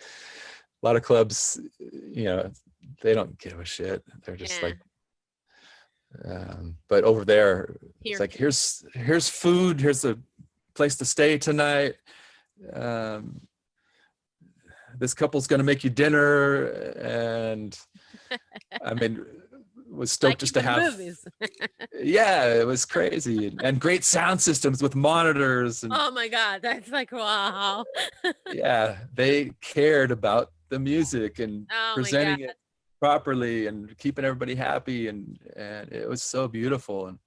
A lot of clubs, you know, they don't give a shit. They're just like, but over there, it's like, here's food, here's a place to stay tonight. This couple's going to make you dinner. And I mean, was stoked like just to have movies. Yeah, it was crazy. And great sound systems with monitors, and oh my God, that's like, wow. Yeah, they cared about the music and presenting it properly and keeping everybody happy, and it was so beautiful. And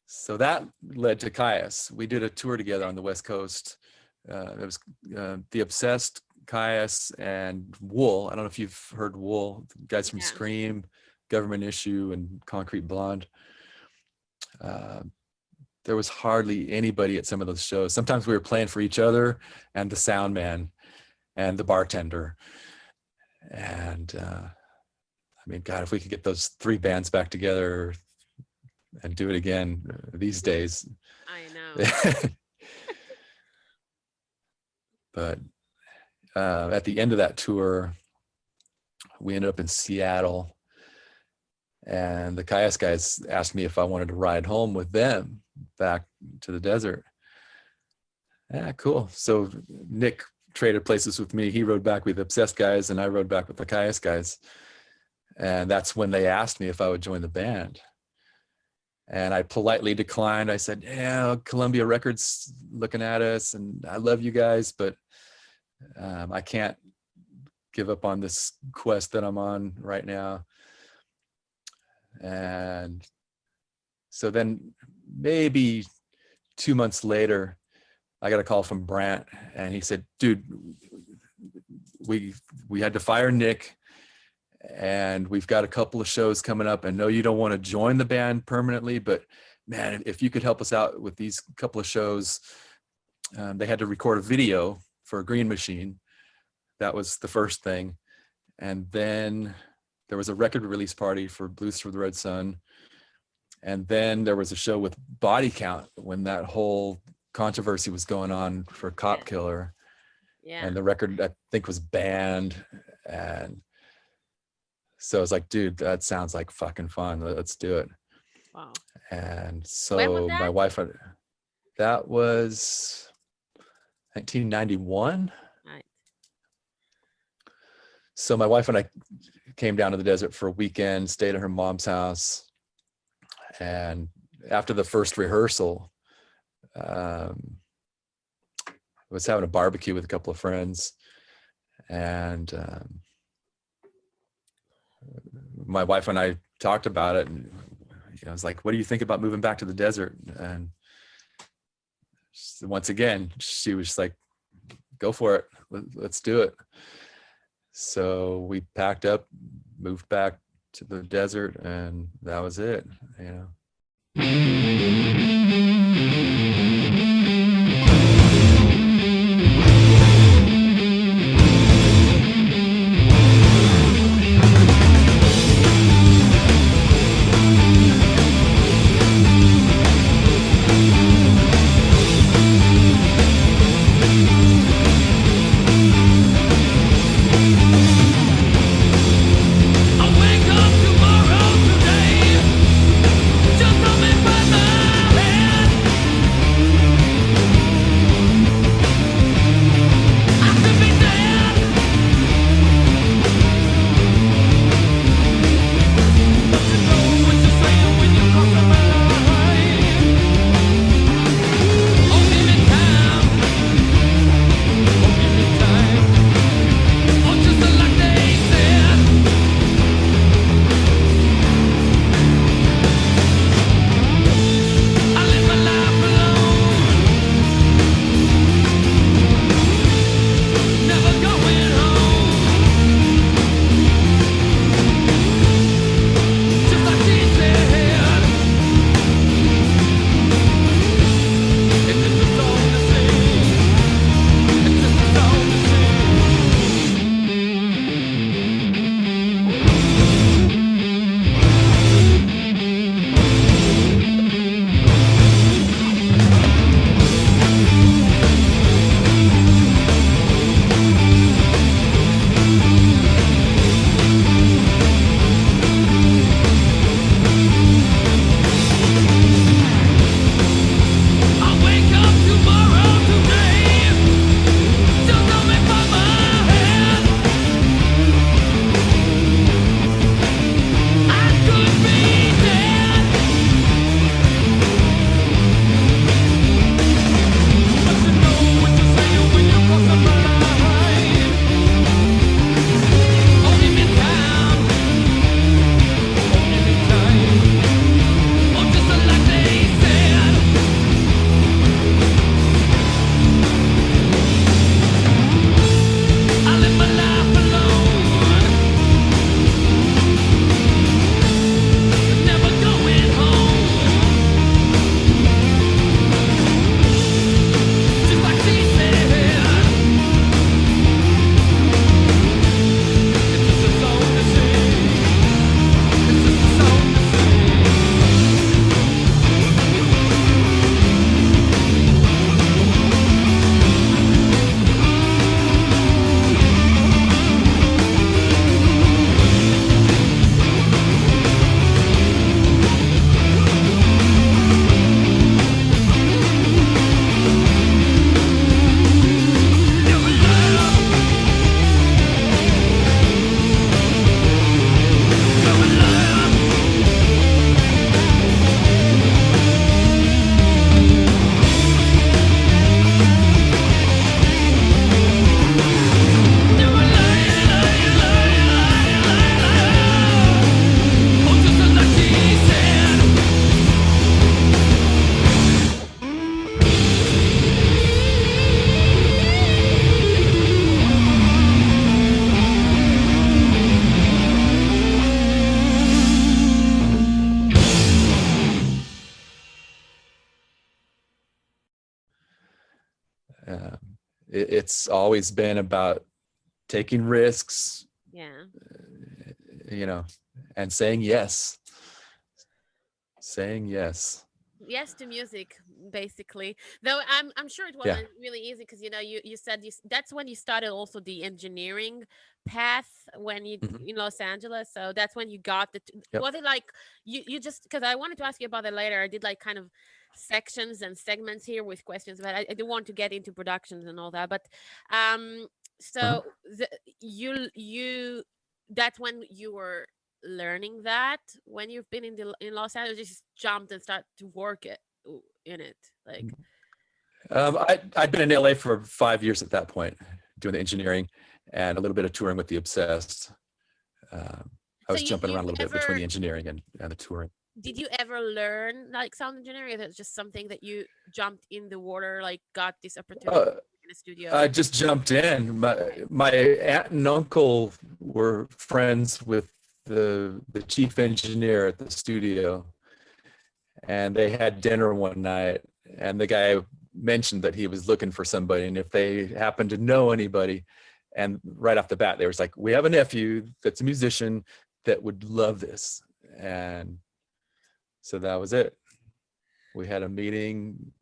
so that led to Kyuss. We did a tour together on the West Coast. It was The Obsessed, Kyuss, and Wool. I don't know if you've heard Wool, the guys from Scream, Government Issue, and Concrete Blonde. There was hardly anybody at some of those shows. Sometimes we were playing for each other and the sound man and the bartender. And I mean, God, if we could get those 3 bands back together and do it again these days. I know. But at the end of that tour, we ended up in Seattle. And the Kyuss guys asked me if I wanted to ride home with them back to the desert. Yeah, cool. So Nick traded places with me. He rode back with the Obsessed guys, and I rode back with the Kyuss guys. And that's when they asked me if I would join the band. And I politely declined. I said, yeah, Columbia Records looking at us, and I love you guys, but I can't give up on this quest that I'm on right now. And so then maybe 2 months later, I got a call from Brant, and he said, dude, we had to fire Nick, and we've got a couple of shows coming up. I know you don't want to join the band permanently, but man, if you could help us out with these couple of shows. They had to record a video for Green Machine. That was the first thing. And then there was a record release party for Blues for the Red Sun. And then there was a show with Body Count when that whole controversy was going on for Cop Killer. Yeah. And the record, I think, was banned. And so I was like, dude, that sounds like fucking fun. Let's do it. Wow. And so my wife, that was 1991. Right. So my wife and I came down to the desert for a weekend, stayed at her mom's house. And after the first rehearsal, I was having a barbecue with a couple of friends. And my wife and I talked about it, and I was like, what do you think about moving back to the desert? And once again, she was just like, go for it. Let's do it. So we packed up, moved back to the desert, and that was it, you know. it's always been about taking risks, and saying yes. Yes to music, basically. Though I'm sure it wasn't really easy, because you said that's when you started also the engineering path when you in Los Angeles. So that's when you got was it like you just, because I wanted to ask you about that later. I did like kind of sections and segments here with questions, but I do want to get into productions and all that. But so you that's when you were learning that, when you've been in Los Angeles, just jumped and start to work in it, like I'd been in LA for 5 years at that point, doing the engineering and a little bit of touring with The Obsessed. I was jumping around a little bit between the engineering and the touring. Did you ever learn like sound engineering, or that's just something that you jumped in the water, like got this opportunity in a studio? I just jumped in. My aunt and uncle were friends with the chief engineer at the studio, and they had dinner one night, and the guy mentioned that he was looking for somebody, and if they happened to know anybody. And right off the bat, they was like, we have a nephew that's a musician that would love this. And so that was it. We had a meeting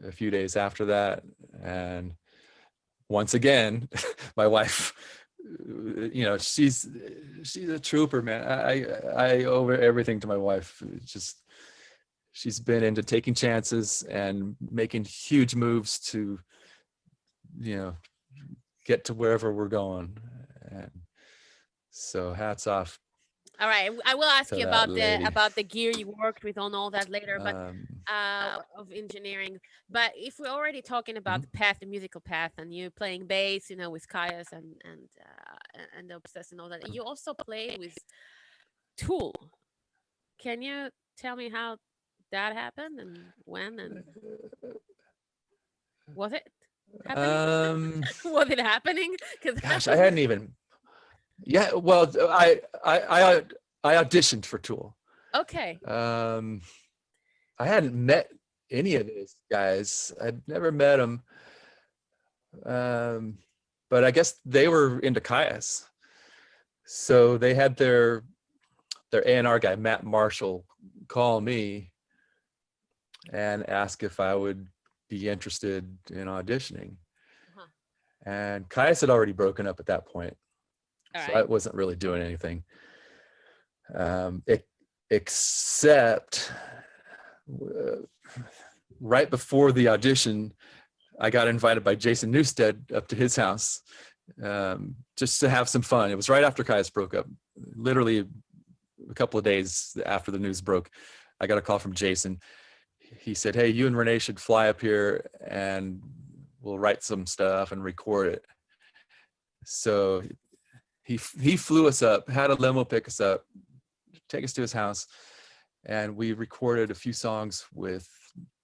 a few days after that, and once again, my wife, she's a trooper, man. I owe everything to my wife. She's been into taking chances and making huge moves to, get to wherever we're going. And so hats off. All right, I will ask you about the gear you worked with on all that later, but of engineering. But if we're already talking about the path, the musical path, and you playing bass, with Kyuss and The Obsessed and all that, you also play with Tool. Can you tell me how that happened and when, and was it happening? Was it happening? Gosh, I hadn't even. Yeah, well, I auditioned for Tool. Okay. I hadn't met any of these guys. I'd never met them. But I guess they were into Kyuss. So they had their A&R guy, Matt Marshall, call me and ask if I would be interested in auditioning. And Kyuss had already broken up at that point. So I wasn't really doing anything. Except right before the audition, I got invited by Jason Newsted up to his house just to have some fun. It was right after Kyuss broke up. Literally a couple of days after the news broke, I got a call from Jason. He said, hey, you and Renee should fly up here and we'll write some stuff and record it. So he flew us up, had a limo pick us up, take us to his house, and we recorded a few songs with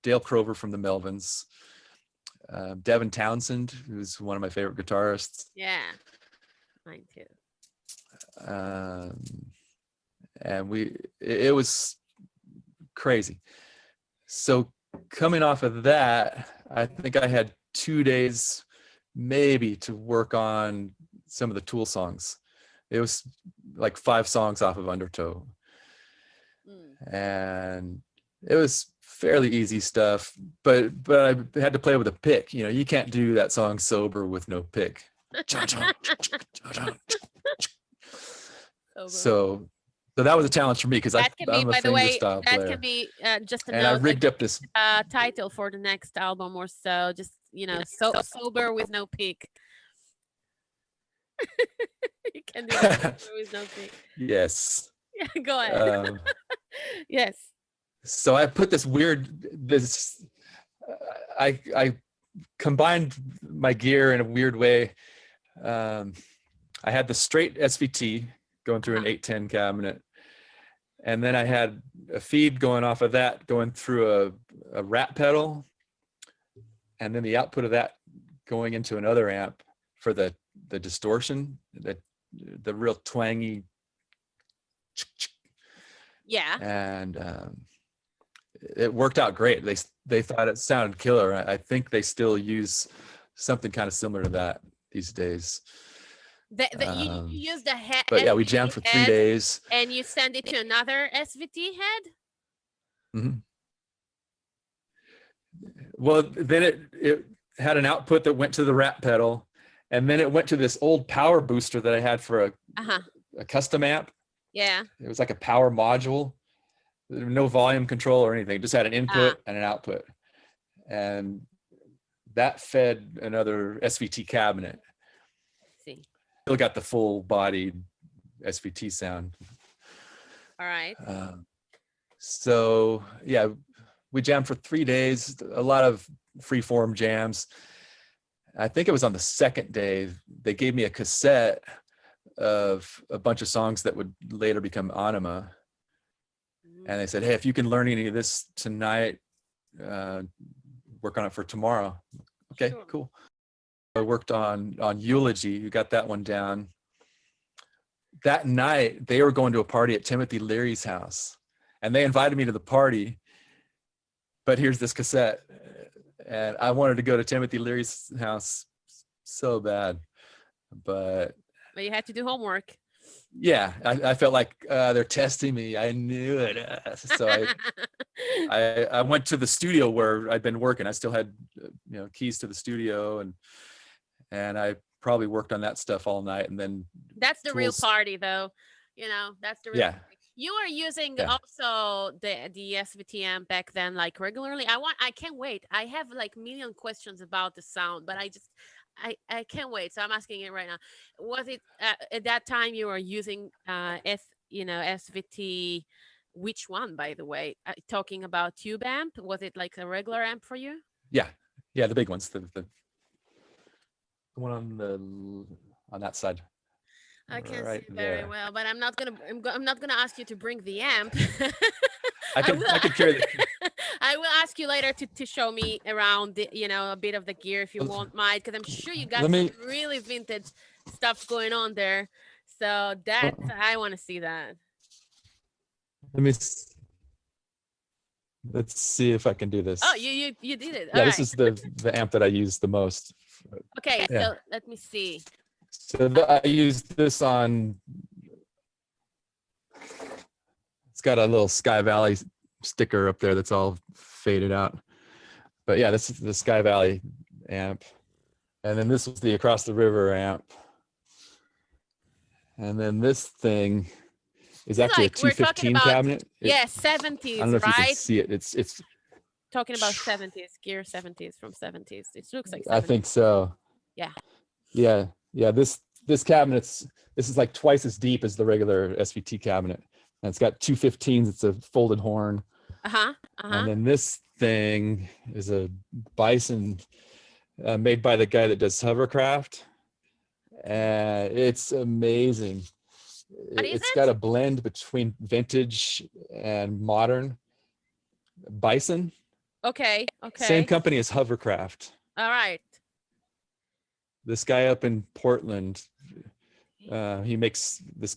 Dale Crover from the Melvins, Devin Townsend, who's one of my favorite guitarists. Yeah, mine too. And it was crazy. So coming off of that, I think I had 2 days maybe to work on some of the Tool songs. It was like 5 songs off of Undertow. And it was fairly easy stuff, but I had to play with a pick. You can't do that song sober with no pick. So that was a challenge for me, because I'm a fingerstyle player. That can be just and I rigged up this title for the next album or so. Just sober with no pick. You can do that with no pick. Yes. Yeah, go ahead. Yes. So I put I combined my gear in a weird way. I had the straight SVT going through an 810 cabinet. And then I had a feed going off of that, going through a rat pedal. And then the output of that going into another amp for the distortion, the real twangy. Yeah. And it worked out great. They thought it sounded killer. I think they still use something kind of similar to that these days. You use the head. But yeah, we jammed for 3 days. And you send it to another SVT head? Mm-hmm. Well, then it had an output that went to the rat pedal, and then it went to this old power booster that I had for a custom amp. Yeah. It was like a power module. No volume control or anything. It just had an input and an output. And that fed another SVT cabinet. See. Still got the full bodied SVT sound. All right. So yeah, we jammed for 3 days, a lot of freeform jams. I think it was on the second day, they gave me a cassette of a bunch of songs that would later become Anima. And they said, hey, if you can learn any of this tonight, work on it for tomorrow. Okay, sure. Cool. I worked on Eulogy. You got that one down. That night, they were going to a party at Timothy Leary's house. And they invited me to the party. But here's this cassette. And I wanted to go to Timothy Leary's house so bad. But you had to do homework. Yeah, I felt like they're testing me. I knew it. So I went to the studio where I'd been working. I still had keys to the studio, and I probably worked on that stuff all night. And then that's the real party, though. That's the real party. You were using also the SVT amp back then, like regularly. I can't wait. I have like million questions about the sound, but I can't wait. So I'm asking it right now. Was it at that time you were using SVT? Which one, by the way? Talking about tube amp, was it like a regular amp for you? Yeah, the big ones. The one on that side. I can't see very well, but I'm not gonna ask you to bring the amp. I could carry the. I will ask you later to show me around a bit of the gear if you won't mind, because I'm sure you got some really vintage stuff going on there. So I want to see that. Let's see if I can do this. Oh, you did it. Yeah, this is the amp that I use the most. Okay, so let me see. So I use this on. It's got a little Sky Valley sticker up there that's all faded out. But yeah, this is the Sky Valley amp. And then this was the Across the River amp. And then this thing is actually a 215 cabinet. 70s, I don't know if you right? can see it. It's talking about 70s, gear 70s from 70s. It looks like 70s. I think so. Yeah. Yeah. This cabinet's, this is like twice as deep as the regular SVT cabinet. And it's got 215s. It's a folded horn. And then this thing is a Bison made by the guy that does hovercraft. And it's amazing. It's got a blend between vintage and modern. Bison. Okay. Same company as hovercraft. All right. This guy up in Portland, he makes this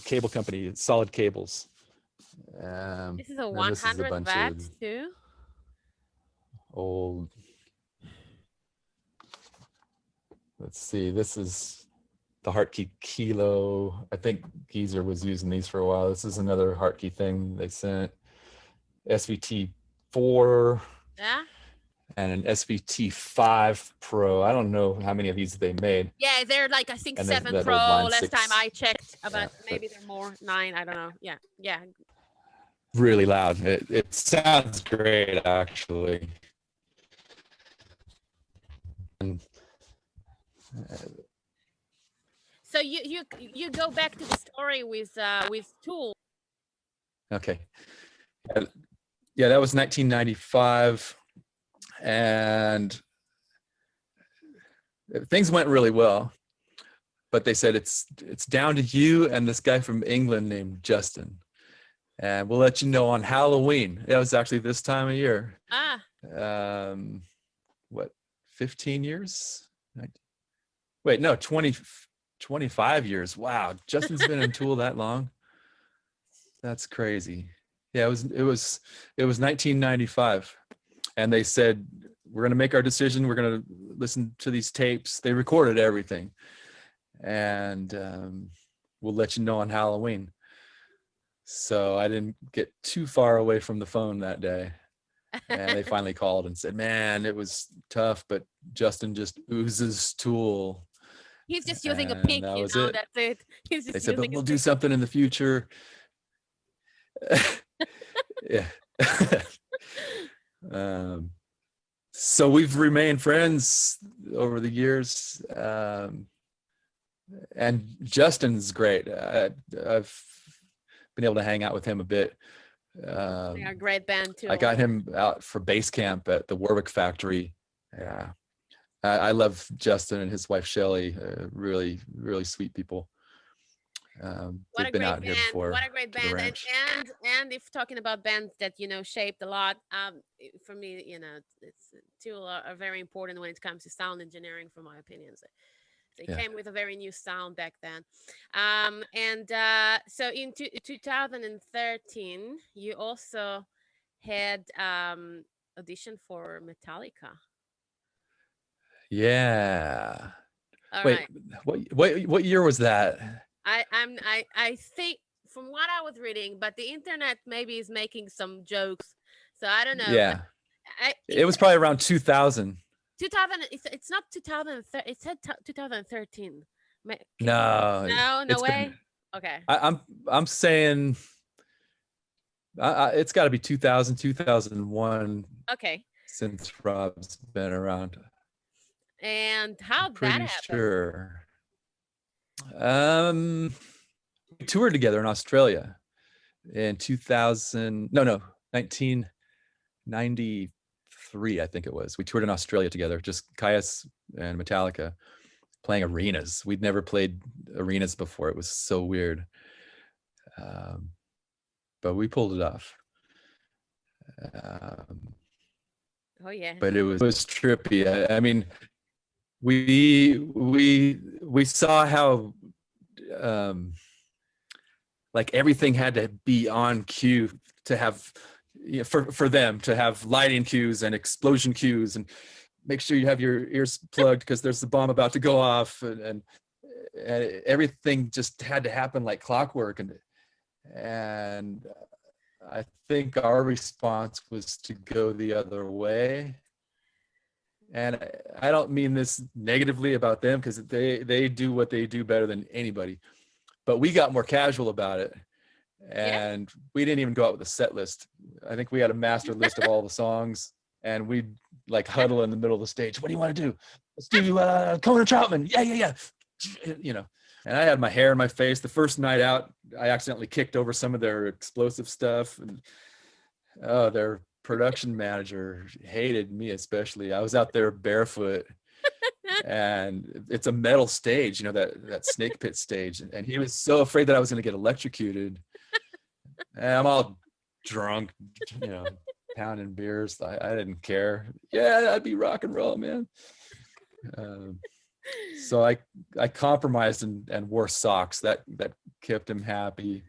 cable company, Solid Cables. This is a 100 watts too. Old. Let's see. This is the Hartkey Kilo. I think Geezer was using these for a while. This is another Hartkey thing they sent. SVT 4. Yeah. And an SVT 5 Pro. I don't know how many of these they made. Yeah, they're like, I think 7 Pro last time I checked, but maybe they're more 9. I don't know. Yeah. Really loud. It sounds great, actually. And, so you go back to the story with Tool. Okay. Yeah, that was 1995. And things went really well, but they said it's down to you and this guy from England named Justin, and we'll let you know on Halloween. It was actually this time of year. 15 years? Wait, no, 25 years. Wow, Justin's been in Tool that long. That's crazy. Yeah, it was 1995. And they said, we're going to make our decision. We're going to listen to these tapes. They recorded everything, and we'll let you know on Halloween. So I didn't get too far away from the phone that day. And they finally called and said, man, it was tough, but Justin just oozes Tool. He's just using a pick, that was it. That's it. He's just they said, but we'll do something in the future. Yeah. So we've remained friends over the years. And Justin's great. I've been able to hang out with him a bit. They're a great band too. I got him out for base camp at the Warwick factory. Yeah. I love Justin and his wife, Shelly, really, really sweet people. They've been out here before. What a great band. And if talking about bands that, shaped a lot, for me, it's two are very important when it comes to sound engineering, from my opinion. So they came with a very new sound back then. So in 2013, you also had audition for Metallica. Yeah. Wait, right. What year was that? I think from what I was reading, but the internet maybe is making some jokes, so I don't know. Yeah, it was probably around 2000. 2000. It's not 2013. It said 2013. No way. Okay. I'm saying it's got to be 2000, 2001. Okay. Since Rob's been around. And how'd that happen? Sure. We toured together in Australia in 1993, I think it was. We toured in Australia together, just Kyuss and Metallica, playing arenas. We'd never played arenas before. It was so weird. But we pulled it off. Oh yeah. But it was trippy. I mean, we saw how like everything had to be on cue to have, for them to have lighting cues and explosion cues, and make sure you have your ears plugged because there's the bomb about to go off, and everything just had to happen like clockwork. And I think our response was to go the other way. And I don't mean this negatively about them, because they do what they do better than anybody. But we got more casual about it. And we didn't even go out with a set list. I think we had a master list of all the songs, and we'd like huddle in the middle of the stage. What do you want to do? Let's do Conan Troutman. Yeah. And I had my hair in my face. The first night out, I accidentally kicked over some of their explosive stuff. And their production manager hated me especially. I was out there barefoot, and it's a metal stage, that snake pit stage. And he was so afraid that I was going to get electrocuted. And I'm all drunk, pounding beers. I didn't care. Yeah, I'd be rock and roll, man. So I compromised and wore socks. That kept him happy.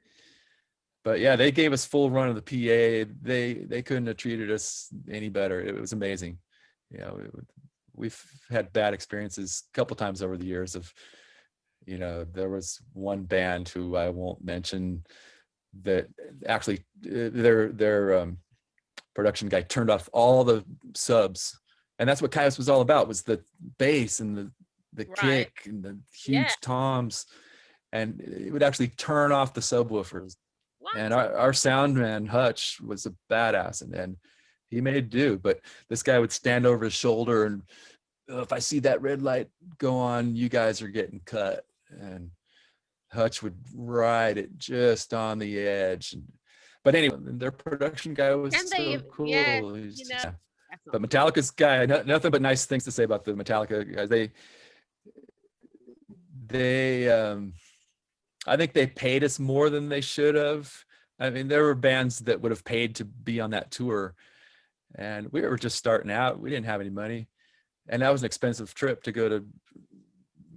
But yeah, they gave us full run of the PA. They couldn't have treated us any better. It was amazing. We've had bad experiences a couple times over the years of, there was one band who I won't mention that actually their production guy turned off all the subs. And that's what Kyuss was all about, was the bass and the kick and the huge toms. And it would actually turn off the subwoofers. What? And our sound man, Hutch, was a badass, and he made do. But this guy would stand over his shoulder and, if I see that red light go on, you guys are getting cut. And Hutch would ride it just on the edge. But anyway, their production guy was so cool. But Metallica's guy, nothing but nice things to say about the Metallica guys. They I think they paid us more than they should have. I mean, there were bands that would have paid to be on that tour, and we were just starting out. We didn't have any money, and that was an expensive trip to go to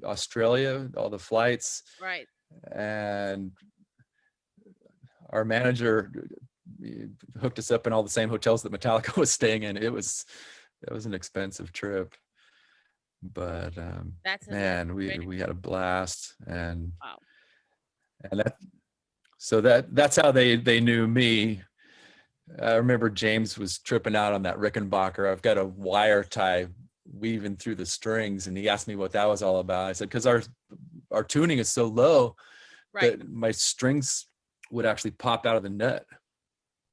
Australia, all the flights. Right. And our manager hooked us up in all the same hotels that Metallica was staying in. It was It was an expensive trip, but That's man, we had a blast, and wow. That's how they knew me. I remember James was tripping out on that Rickenbacker. I've got a wire tie weaving through the strings, and he asked me what that was all about. I said, because our tuning is so low that my strings would actually pop out of the nut.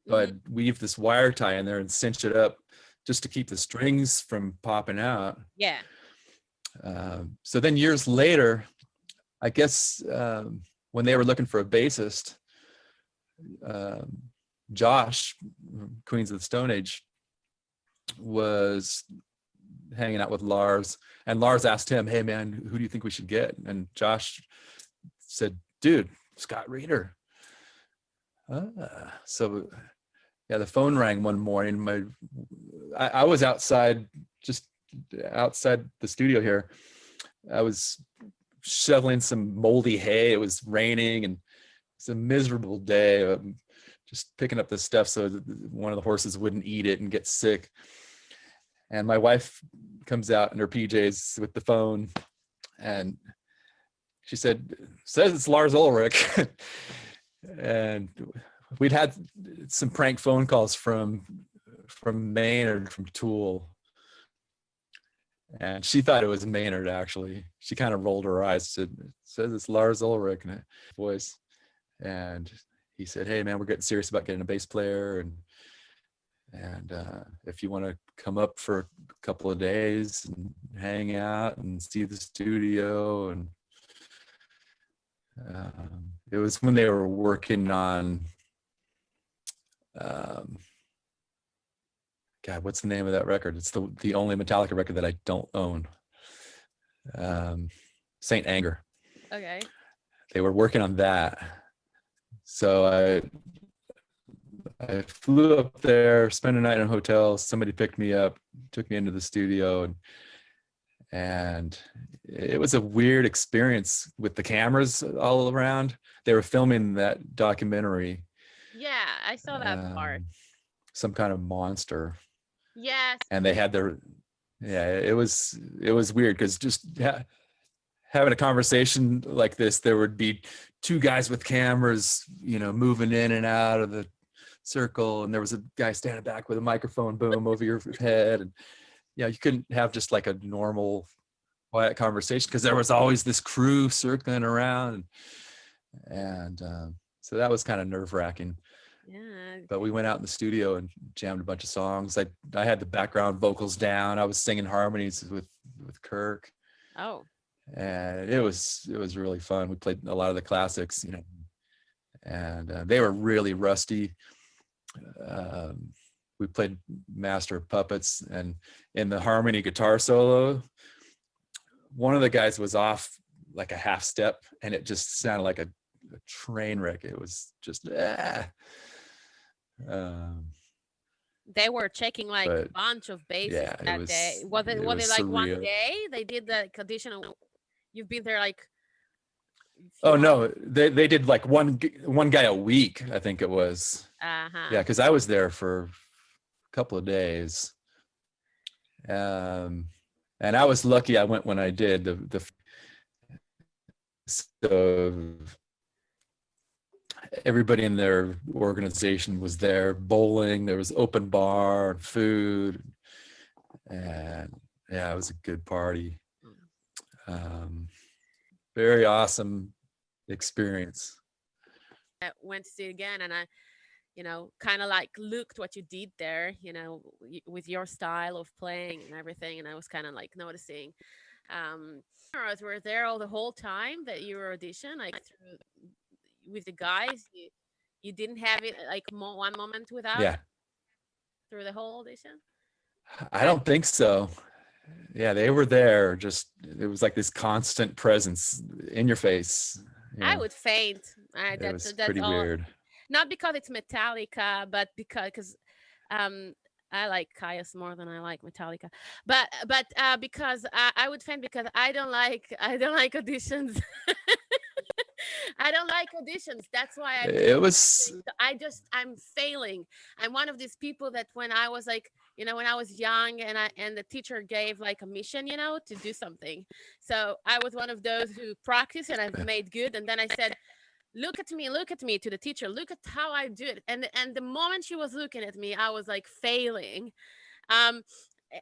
So I'd weave this wire tie in there and cinch it up just to keep the strings from popping out. Yeah. So then years later, I guess when they were looking for a bassist, Josh, Queens of the Stone Age, was hanging out with Lars, and Lars asked him, "Hey man, who do you think we should get?" And Josh said, "Dude, Scott Reeder." So yeah, the phone rang one morning. I was outside, just outside the studio here. I was shoveling some moldy hay. It was raining, and it's a miserable day. Just picking up this stuff so one of the horses wouldn't eat it and get sick. And my wife comes out in her PJs with the phone, and she said, "Says it's Lars Ulrich." And we'd had some prank phone calls from Maynard from Tool, and she thought it was Maynard. Actually, she kind of rolled her eyes, said, "Says it's Lars Ulrich," in a voice. And he said, "Hey man, we're getting serious about getting a bass player, and if you want to come up for a couple of days and hang out and see the studio." And it was when they were working on God, what's the name of that record? It's the only Metallica record that I don't own. Saint Anger. Okay. They were working on that. So I flew up there, spent a night in a hotel. Somebody picked me up, took me into the studio, and it was a weird experience with the cameras all around. They were filming that documentary. Yeah, I saw that part. Some kind of monster. Yes. And they had it was weird because just having a conversation like this, there would be two guys with cameras, moving in and out of the circle, and there was a guy standing back with a microphone boom over your head, and you couldn't have just like a normal quiet conversation because there was always this crew circling around, and so that was kind of nerve-wracking. Yeah. But we went out in the studio and jammed a bunch of songs. I had the background vocals down. I was singing harmonies with Kirk. Oh. And it was really fun. We played a lot of the classics, and they were really rusty. We played Master of Puppets, and in the harmony guitar solo, one of the guys was off like a half step, and it just sounded like a train wreck. It was just they were checking like a bunch of basses that day. Was it like surreal. One day they did the audition? You've been there like. Oh no, they did like one guy a week, I think it was. Uh-huh. Yeah, because I was there for a couple of days, and I was lucky. I went when I did. So everybody in their organization was there. Bowling, there was open bar, food, and yeah, it was a good party. Very awesome experience. I went to see it again, and I kind of like looked what you did there, with your style of playing and everything, and I was kind of like noticing were there all the whole time that you were audition, like with the guys. You didn't have it like one moment without through the whole audition? I don't think so. Yeah, they were there. Just it was like this constant presence in your face. I would faint. It was pretty weird. Not because it's Metallica, but because I like Kyuss more than I like Metallica. But because I would faint because I don't like auditions. I don't like auditions. That's why I'm failing. I'm one of these people that when I was like when I was young, and the teacher gave like a mission, to do something. So I was one of those who practiced and I've made good. And then I said, look at me, to the teacher, look at how I do it. And the moment she was looking at me, I was like failing. Um,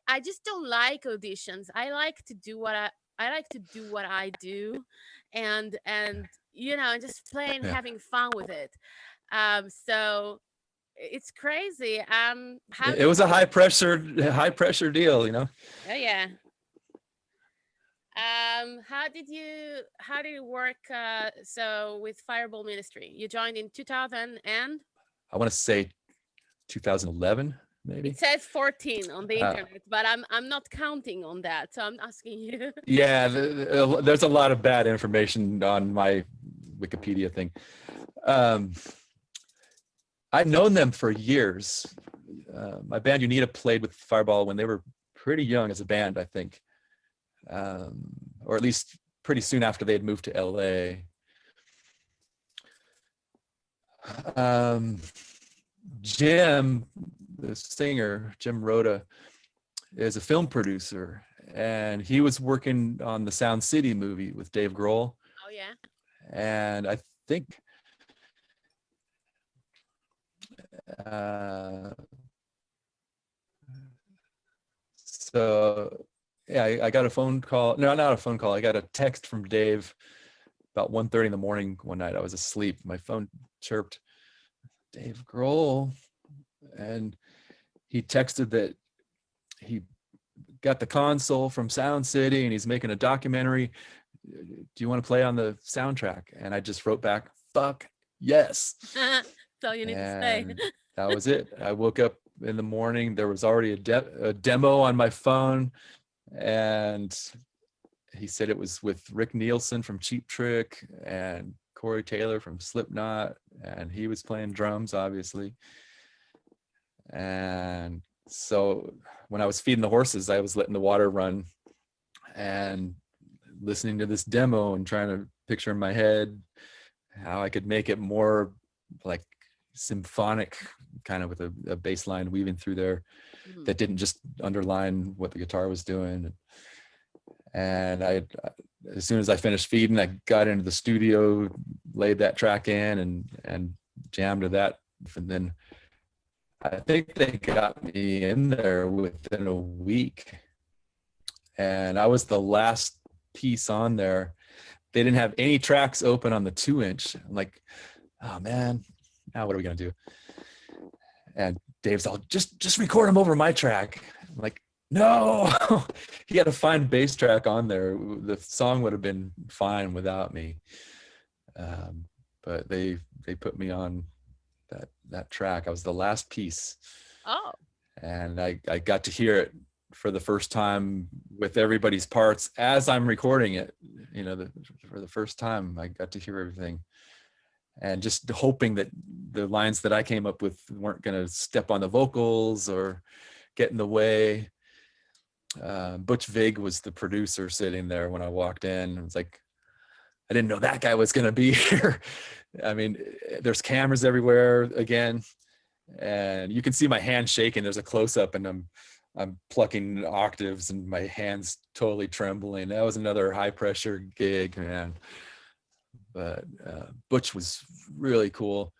I just don't like auditions. I like to do I like to do what I do, and and just playing, Yeah. having fun with it. So it's crazy. How It did was a you? high pressure deal, you know. Oh yeah. How did you work? So with Fireball Ministry, you joined in 2000, and I want to say 2011, it maybe. says 14 on the internet, but I'm not counting on that, so I'm asking you. Yeah, there's a lot of bad information on my Wikipedia thing. I've known them for years. My band Unita played with Fireball when they were pretty young as a band, I think, or at least pretty soon after they had moved to LA. Jim, the singer, Jim Rhoda, is a film producer, and he was working on the Sound City movie with Dave Grohl. Oh yeah. And I think so yeah, I got a phone call. No, not a phone call. I got a text from Dave about 1:30 in the morning one night. I was asleep. My phone chirped, Dave Grohl. And he texted that he got the console from Sound City and he's making a documentary. Do you want to play on the soundtrack? And I just wrote back, fuck yes. That's all you need to say. That was it. I woke up in the morning. There was already a demo on my phone. And he said it was with Rick Nielsen from Cheap Trick and Corey Taylor from Slipknot. And he was playing drums, obviously. And so when I was feeding the horses, I was letting the water run and listening to this demo and trying to picture in my head how I could make it more like symphonic, kind of with a bass line weaving through there that didn't just underline what the guitar was doing. And as soon as I finished feeding, I got into the studio, laid that track in and jammed to that. And then I think they got me in there within a week. And I was the last piece on there. They didn't have any tracks open on the 2-inch. I'm like, oh man, now what are we gonna do? And Dave's all, just record them over my track. I'm like, no. He had a fine bass track on there. The song would have been fine without me. But they put me on that track. I was the last piece. Oh. And I got to hear it for the first time with everybody's parts as I'm recording it. For the first time, I got to hear everything. And just hoping that the lines that I came up with weren't going to step on the vocals or get in the way. Butch Vig was the producer sitting there when I walked in. It was like, I didn't know that guy was going to be here. I mean, there's cameras everywhere again, and you can see my hand shaking. There's a close up and I'm plucking octaves and my hands totally trembling. That was another high pressure gig, man. But Butch was really cool.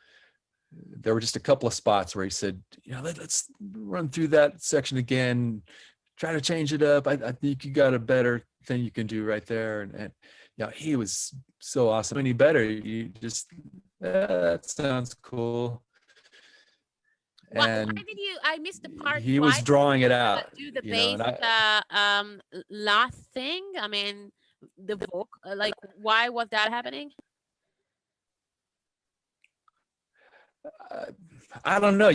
There were just a couple of spots where he said, let's run through that section again, try to change it up. I think you got a better thing you can do right there. And he was so awesome. Any better, you just, that sounds cool. Why did you? I missed the part. He was drawing it out. Do the bass last thing? I mean, the vocal. Like, why was that happening? I don't know.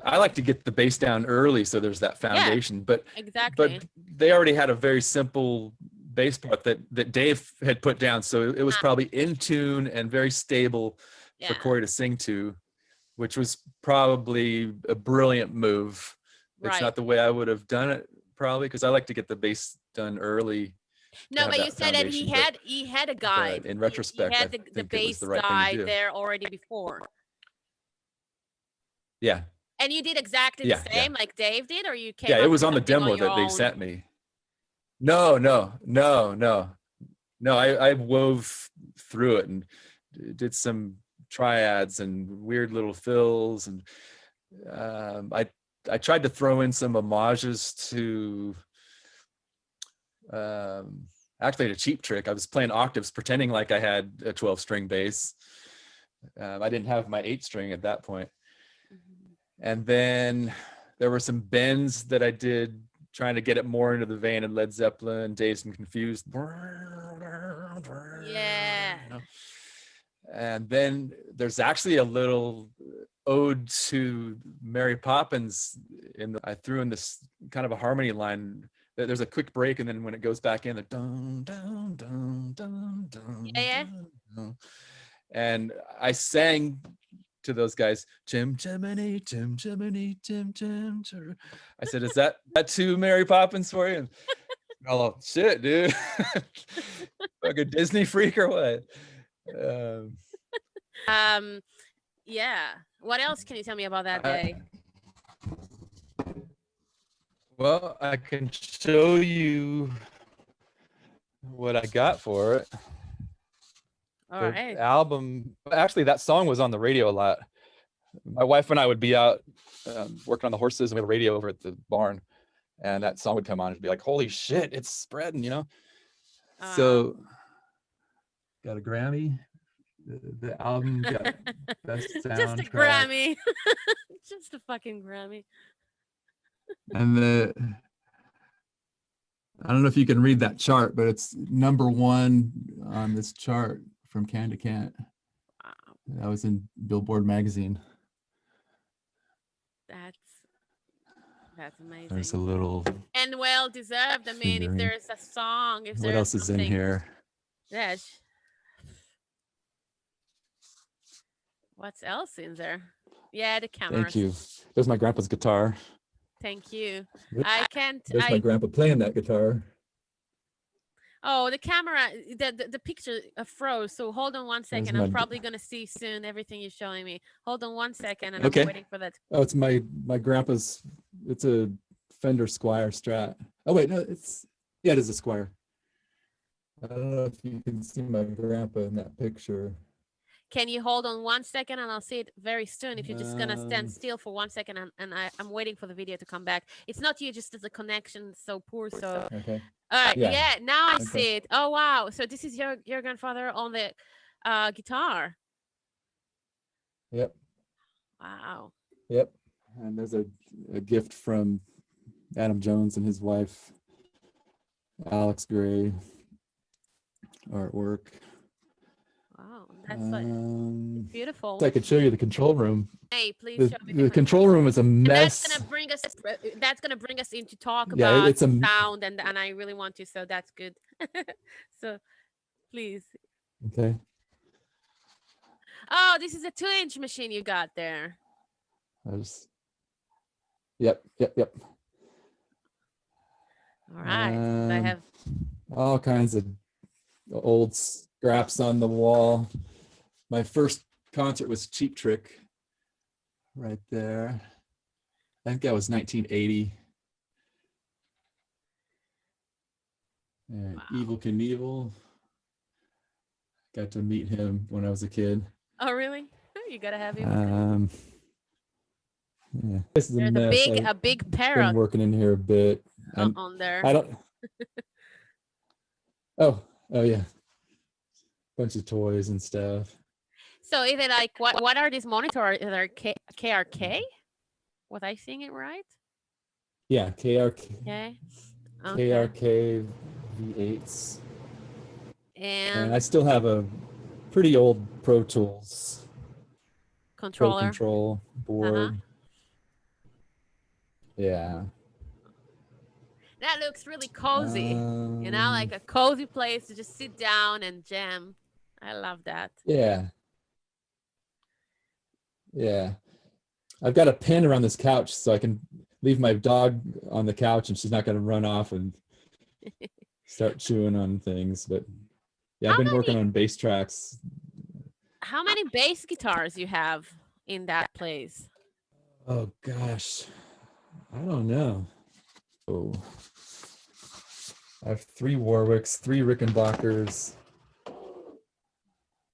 I like to get the bass down early, so there's that foundation. Yeah, but exactly. But they already had a very simple bass part that Dave had put down, so it was probably in tune and very stable for Corey to sing to, which was probably a brilliant move. It's not the way I would have done it, probably, because I like to get the bass done early. No, but you said that he had a guy. In retrospect, he had the bass guy there already before. Yeah. And you did exactly the same like Dave did, or you came Yeah, up it was with on the something demo your that they own? sent me. No, I wove through it and did some triads and weird little fills, and I tried to throw in some homages to actually a Cheap Trick. I was playing octaves pretending like I had a 12-string bass. I didn't have my 8-string at that point. And then there were some bends that I did trying to get it more into the vein of Led Zeppelin, Dazed and Confused. Yeah. And then there's actually a little ode to Mary Poppins I threw in this kind of a harmony line. There's a quick break, and then when it goes back in, the dun dun dun dun dun. Yeah. Dun. And I sang to those guys, Jim Jiminy, Jim Jiminy, Jim Jim. I said, "Is that too Mary Poppins for you?" And, oh shit, dude! Like a Disney freak or what? Yeah. What else can you tell me about that day? Well, I can show you what I got for it. All right. Album, actually, that song was on the radio a lot. My wife and I would be out working on the horses, and we had a radio over at the barn, and that song would come on and be like, "Holy shit, it's spreading," you know. So, got a Grammy. The album got best soundtrack. Just a Grammy. Just a fucking Grammy. And I don't know if you can read that chart, but it's #1 on this chart from can to can't. Wow. That was in Billboard magazine. That's amazing. There's a little and well deserved. I mean, if there's a song, if what else is in here? Yeah. What's else in there? Yeah, the camera. Thank you. There's my grandpa's guitar. Thank you. I can't. There's my grandpa playing that guitar. Oh, the camera, the picture froze. So hold on one second. I'm probably gonna see soon everything you're showing me. Hold on one second, and I'm waiting for that. Oh, it's my grandpa's. It's a Fender Squier Strat. Oh wait, no, it is a Squier. I don't know if you can see my grandpa in that picture. Can you hold on one second, and I'll see it very soon. If you're just gonna stand still for 1 second, and I'm waiting for the video to come back. It's not you, just the connection so poor. So okay. All right. Yeah. Now I see it. Oh wow. So this is your grandfather on the guitar. Yep. Wow. Yep. And there's a gift from Adam Jones and his wife, Alex Gray, artwork. Wow, that's like beautiful. So I could show you the control room. Hey, please show me the control room is a mess. And that's gonna bring us into talk about it's sound, and I really want to, so that's good. So please. Okay. Oh, this is a 2-inch machine you got there. Yep. All right. I have all kinds of old scraps on the wall. My first concert was Cheap Trick right there. I think that was 1980. And wow. Evel Knievel. Got to meet him when I was a kid. Oh, really? You gotta have him. Yeah. This is a big parrot. Been working in here a bit. On there. I don't. Oh yeah. Bunch of toys and stuff. So is it like what are these monitors? Is there KRK? Was I seeing it right? Yeah, KRK. Okay. KRK V8s. And I still have a pretty old Pro Tools controller. Pro Control board. Yeah. That looks really cozy. You know, like a cozy place to just sit down and jam. I love that. Yeah. I've got a pin around this couch so I can leave my dog on the couch and she's not going to run off and start chewing on things. But yeah, I've been working on bass tracks. How many bass guitars you have in that place? Oh gosh, I don't know. Oh, I have 3 Warwicks, 3 Rickenbackers.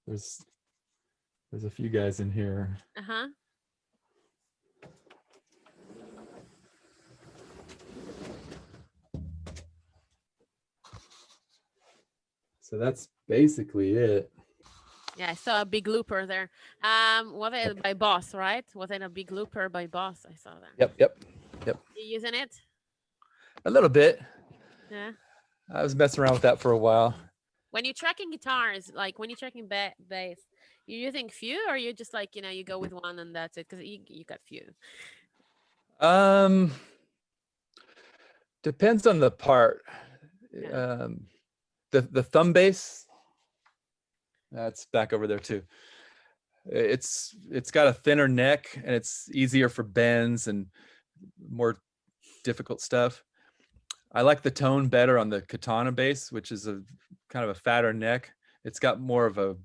There's a few guys in here. Uh-huh. So that's basically it. Yeah, I saw a big looper there. Was it by Boss, right? Was it a big looper by Boss? I saw that. Yep. You using it? A little bit. Yeah. I was messing around with that for a while. When you're tracking guitars, like when you're tracking bass, you're using few, or you just like, you go with one and that's it? Because you got few. Um, depends on the part. Yeah. The thumb bass, that's back over there too. It's got a thinner neck and it's easier for bends and more difficult stuff. I like the tone better on the katana bass, which is a kind of a fatter neck. It's got more of a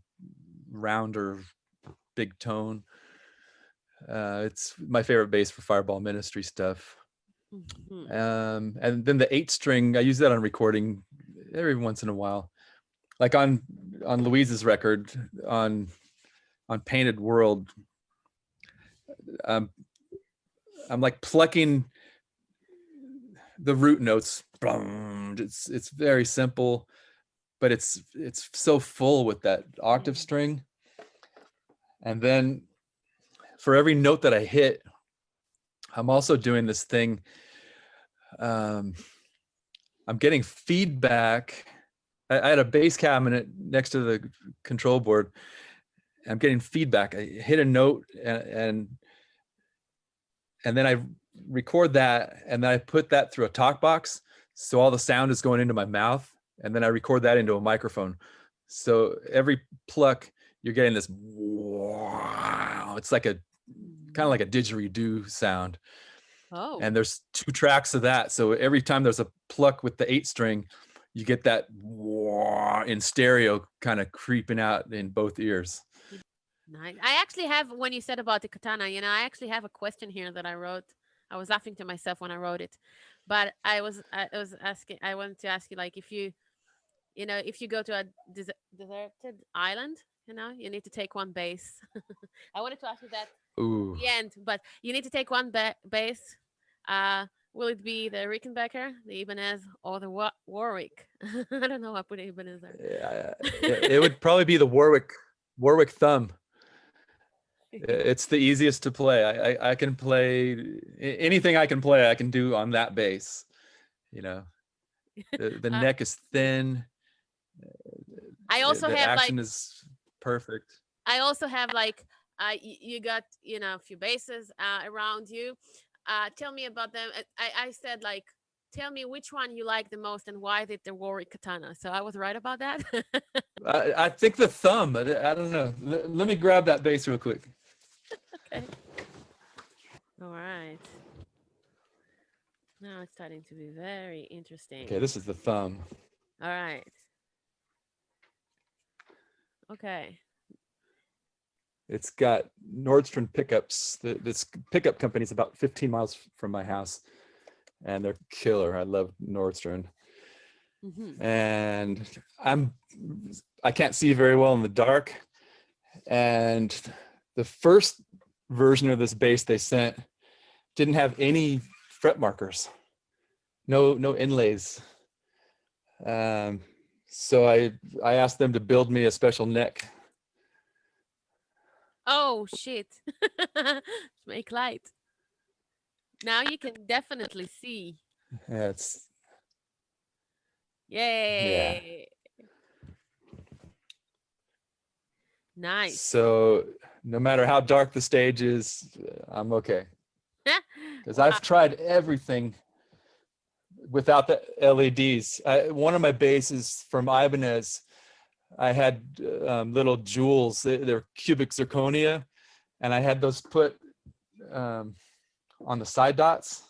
rounder, big tone. It's my favorite bass for Fireball Ministry stuff. Mm-hmm. And then the 8-string, I use that on recording every once in a while. Like on Louise's record on Painted World, I'm like plucking the root notes. It's very simple, but it's so full with that octave string. And then for every note that I hit, I'm also doing this thing. I'm getting feedback. I had a bass cabinet next to the control board. I'm getting feedback. I hit a note and then I record that, and then I put that through a talk box, so all the sound is going into my mouth, and then I record that into a microphone. So every pluck, you're getting this wow. It's like a kind of like a didgeridoo sound. Oh. And there's 2 tracks of that. So every time there's a pluck with the 8-string, you get that wah in stereo kind of creeping out in both ears. Nice. I actually have, when you said about the katana, I actually have a question here that I wrote. I was laughing to myself when I wrote it, but I wanted to ask you, like, if you go to a deserted island, you need to take one bass. I wanted to ask you that Ooh. at the end, but you need to take one bass. Will it be the Rickenbacker, the Ibanez, or the Warwick? I don't know. I put Ibanez there. Yeah, it would probably be the Warwick thumb. It's the easiest to play. I can play anything I can play. I can do on that bass. The neck is thin. I also the have action is perfect. I also have you got a few basses around you. Tell me about them. I said, like, tell me which one you like the most and why did the Warwick katana. So I was right about that. I think the thumb. I don't know. Let me grab that bass real quick. Okay. All right. Now it's starting to be very interesting. Okay, this is the thumb. All right. Okay. It's got Nordstrom pickups. This pickup company is about 15 miles from my house, and they're killer. I love Nordstrom. Mm-hmm. And I can't see very well in the dark. And the first version of this bass they sent didn't have any fret markers, no inlays. So I asked them to build me a special neck. Oh shit. Make light. Now you can definitely see. Yeah, Yay. Yeah. Nice. So no matter how dark the stage is, I'm okay. Because I've tried everything without the LEDs. One of my basses from Ibanez, I had little jewels. They're cubic zirconia, and I had those put on the side dots,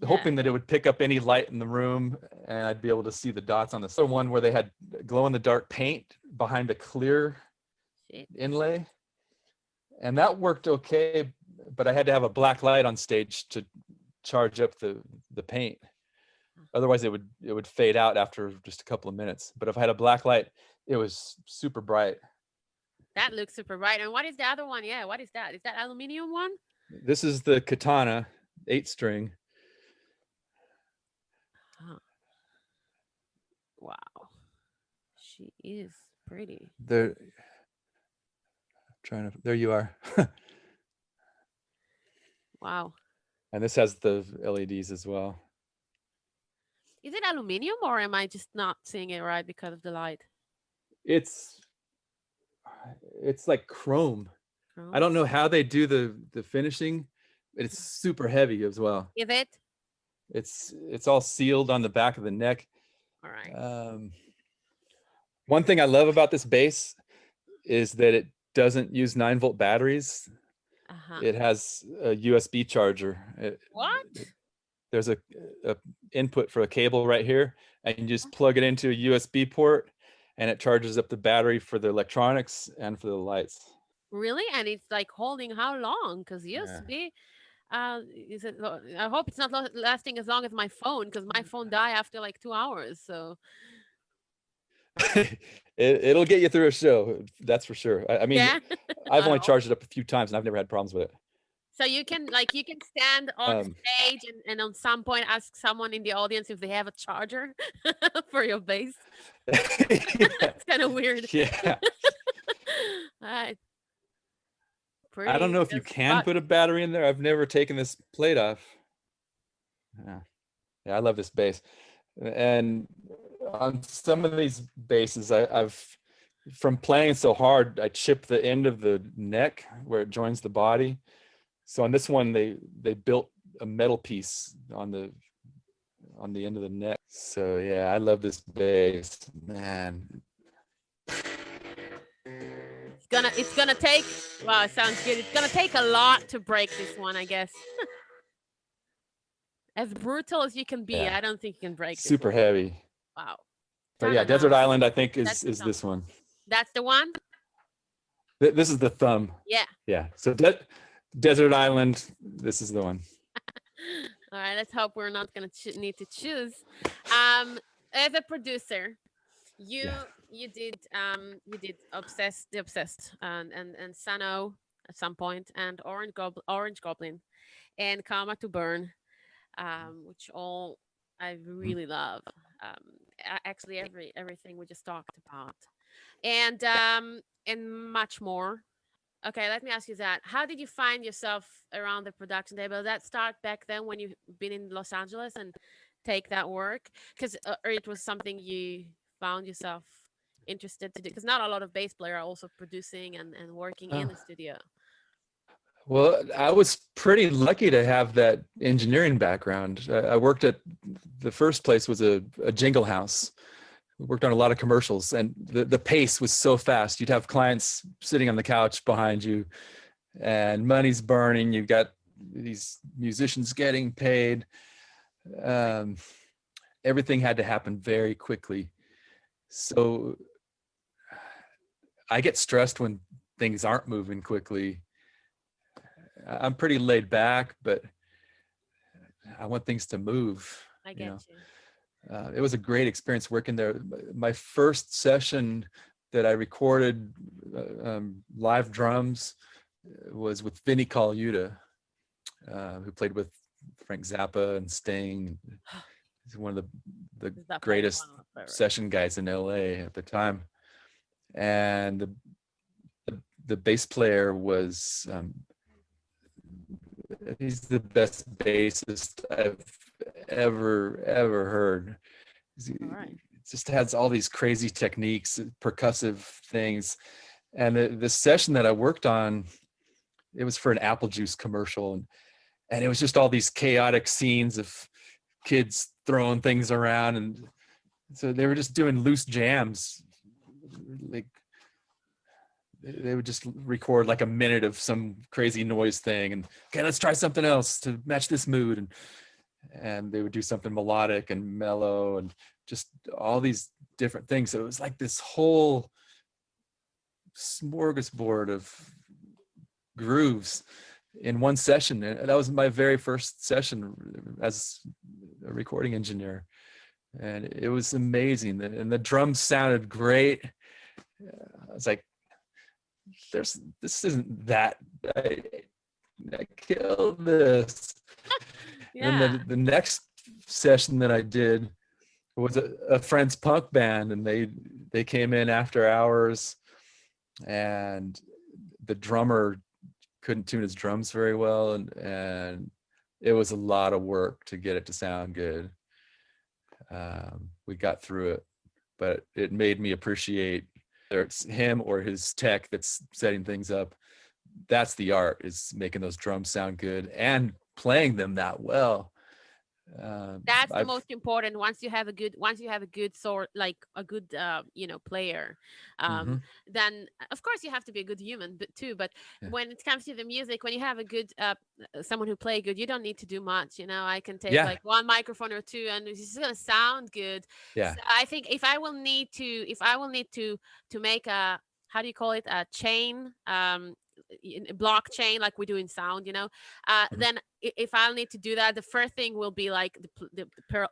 hoping that it would pick up any light in the room, and I'd be able to see the dots on the other one where they had glow-in-the-dark paint behind a clear inlay, and that worked okay. but I had to have a black light on stage to charge up the paint. Otherwise it would fade out after just a couple of minutes. But if I had a black light, it was super bright. That looks super bright. And what is the other one? Yeah, what is that? Is that aluminum one? This is the Katana 8-string. Huh. Wow. She is pretty. There you are. Wow. And this has the LEDs as well. Is it aluminum, or am I just not seeing it right because of the light? It's like chrome. I don't know how they do the finishing, but it's super heavy as well. Is it? It's all sealed on the back of the neck. All right. One thing I love about this bass is that it doesn't use 9-volt batteries. It has a USB charger. There's a input for a cable right here, and you just plug it into a USB port, and it charges up the battery for the electronics and for the lights. Really? And it's like holding how long? Because USB, is it? I hope it's not lasting as long as my phone, because my phone died after like 2 hours. So it'll get you through a show, that's for sure. I mean, yeah. I've only charged it up a few times, and I've never had problems with it. So you can stand on stage and on some point ask someone in the audience if they have a charger for your bass. It's kind of weird. Yeah. Right. I don't know if you can put a battery in there. I've never taken this plate off. Yeah, I love this bass. And on some of these basses, I've from playing so hard, I chipped the end of the neck where it joins the body. So on this one, they built a metal piece on the end of the neck. So yeah, I love this bass, man. It's gonna take. Wow, it sounds good. It's gonna take a lot to break this one, I guess. As brutal as you can be, I don't think you can break. Super heavy. Wow. But yeah, Desert Island, I think is this one. That's the one. This is the thumb. Yeah. Yeah. So Desert Island, this is the one. All right, let's hope we're not going to need to choose. As a producer, you did The Obsessed and Sano at some point, and Orange Goblin and Karma to Burn, which all I really love. Actually everything we just talked about, and much more. Okay, let me ask you that. How did you find yourself around the production table? Did that start back then when you've been in Los Angeles and take that work? Because or it was something you found yourself interested to do? Because not a lot of bass players are also producing and working in the studio. Well, I was pretty lucky to have that engineering background. I worked at, the first place was a jingle house. We worked on a lot of commercials, and the pace was so fast. You'd have clients sitting on the couch behind you, and money's burning. You've got these musicians getting paid. Everything had to happen very quickly. So I get stressed when things aren't moving quickly. I'm pretty laid back, but I want things to move. I get you. It was a great experience working there. My first session that I recorded live drums was with Vinnie Colaiuta, who played with Frank Zappa and Sting. He's one of the greatest session guys in LA at the time. And the bass player was, he's the best bassist I've ever heard. It just has all these crazy techniques, percussive things. And the session that I worked on, it was for an apple juice commercial, and it was just all these chaotic scenes of kids throwing things around, and so they were just doing loose jams. Like they would just record like a minute of some crazy noise thing, and okay, let's try something else to match this mood, and they would do something melodic and mellow and just all these different things. So it was like this whole smorgasbord of grooves, in one session. And that was my very first session as a recording engineer. And it was amazing. And the drums sounded great. I was like, this isn't that, I killed this. Yeah. And the next session that I did was a friend's punk band, and they came in after hours, and the drummer couldn't tune his drums very well, and it was a lot of work to get it to sound good. We got through it, but it made me appreciate whether it's him or his tech that's setting things up. That's the art, is making those drums sound good and playing them that well. That's the most important. Once you have a good sort, like a good player, mm-hmm. then of course you have to be a good human but Yeah. when it comes to the music, when you have a good someone who play good, you don't need to do much. I can take Yeah. like one microphone or two and it's just gonna sound good. Yeah. So I think if I will need to make a, how do you call it, a chain, blockchain, like we do in sound, Mm-hmm. then if I'll need to do that, the first thing will be like the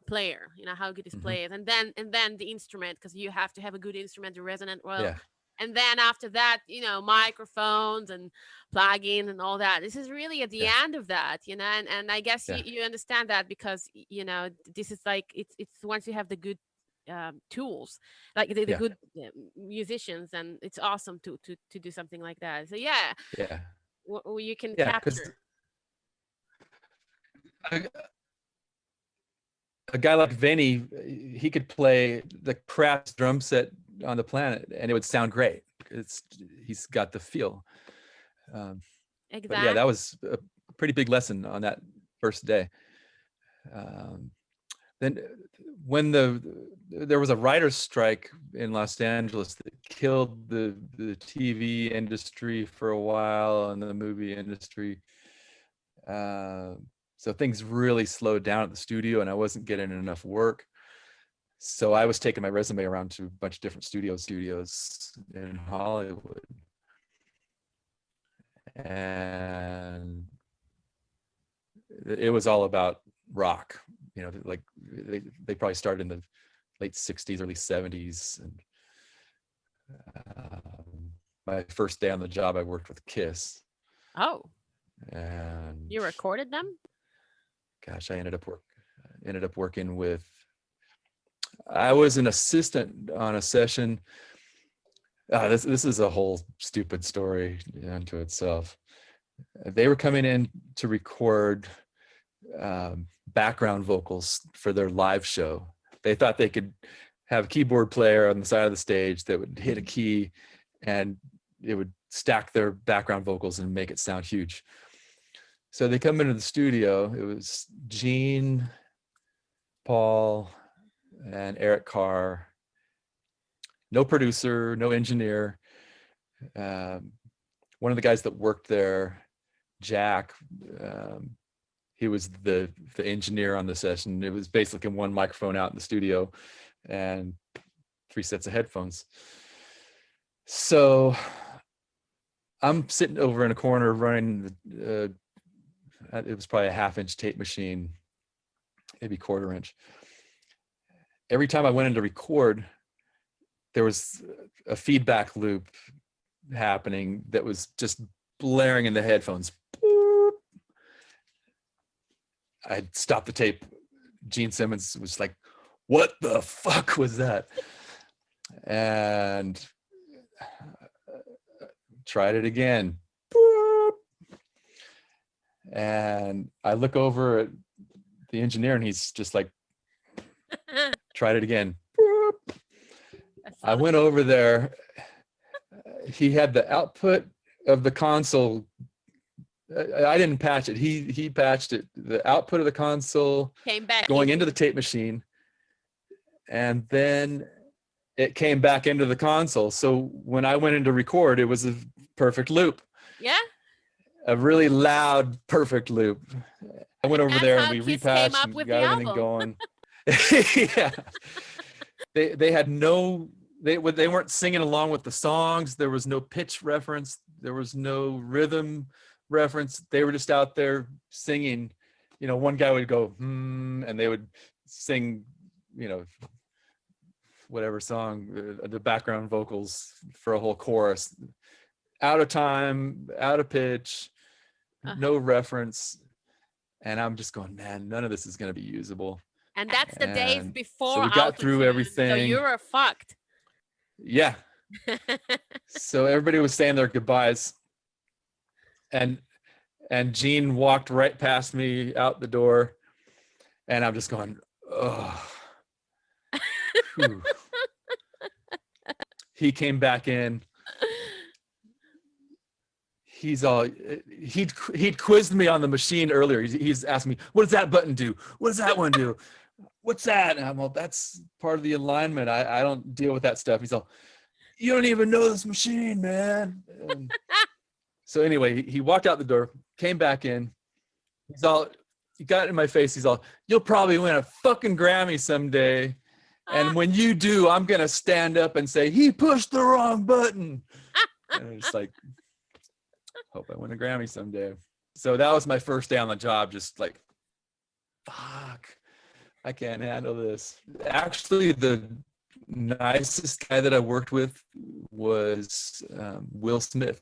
player, how good his Mm-hmm. play is, and then the instrument, because you have to have a good instrument to resonate well. Yeah. And then after that, microphones and plugin and all that. This is really at the end of that, and I guess you understand that, because this is like it's once you have the good tools, like the good musicians, and it's awesome to do something like that. So you can capture. A guy like Vinny, he could play the crappiest drum set on the planet and it would sound great. He's got the feel. Exactly. But yeah, that was a pretty big lesson on that first day. Then when there was a writer's strike in Los Angeles that killed the TV industry for a while and the movie industry. So things really slowed down at the studio and I wasn't getting enough work. So I was taking my resume around to a bunch of different studios in Hollywood. And it was all about rock. Like they probably started in the late 60s, early 70s. And my first day on the job, I worked with Kyuss. Oh. And you recorded them? Gosh, I ended up working with, I was an assistant on a session. This is a whole stupid story unto itself. They were coming in to record background vocals for their live show. They thought they could have a keyboard player on the side of the stage that would hit a key and it would stack their background vocals and make it sound huge. So they come into the studio. It was Gene, Paul, and Eric Carr. No producer, no engineer. One of the guys that worked there, Jack, he was the engineer on the session. It was basically one microphone out in the studio and 3 sets of headphones. So I'm sitting over in a corner running it was probably a 1/2-inch tape machine, maybe 1/4 inch. Every time I went in to record, there was a feedback loop happening that was just blaring in the headphones. Boop. I'd stop the tape. Gene Simmons was like, "What the fuck was that?" And tried it again. Boop. And I look over at the engineer and he's just like, tried it again. Boop. I went over there. He had the output of the console. I didn't patch it. He patched it. The output of the console came back going into the tape machine, and then it came back into the console. So when I went in to record, it was a perfect loop. Yeah. A really loud, perfect loop. I went over there and we repatched and got everything going. Yeah. They had no, they weren't singing along with the songs. There was no pitch reference. There was no rhythm reference. They were just out there singing. You know, one guy would go, and they would sing, you know, whatever song, the background vocals for a whole chorus, out of time, out of pitch, no reference. And I'm just going, man, none of this is going to be usable. And that's the days before. So we got through everything. So you were fucked. Yeah. So everybody was saying their goodbyes. And Gene walked right past me out the door. And I'm just going, oh. He came back in. He'd quizzed me on the machine earlier. He's asking me, what does that button do? What does that one do? What's that? And I'm all, that's part of the alignment. I don't deal with that stuff. He's all, you don't even know this machine, man. So anyway, he walked out the door, came back in. He got in my face. He's all, you'll probably win a fucking Grammy someday. And when you do, I'm going to stand up and say, he pushed the wrong button. And it's like, hope I win a Grammy someday. So that was my first day on the job. Just like, fuck, I can't handle this. Actually, the nicest guy that I worked with was Will Smith.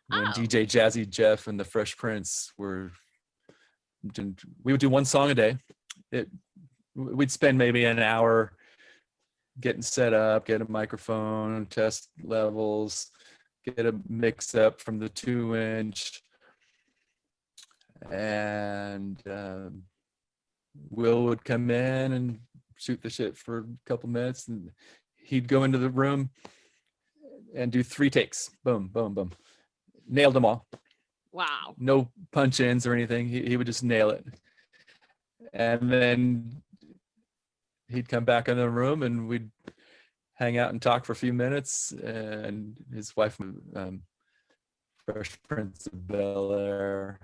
When DJ Jazzy Jeff and the Fresh Prince we would do one song a day. We'd spend maybe an hour getting set up, get a microphone, test levels, get a mix up from the 2-inch. And Will would come in and shoot the shit for a couple minutes, and he'd go into the room and do 3 takes. Boom, boom, boom. Nailed them all. Wow. No punch-ins or anything. He would just nail it. And then he'd come back in the room and we'd hang out and talk for a few minutes. And his wife, Fresh Prince of Bel-Air,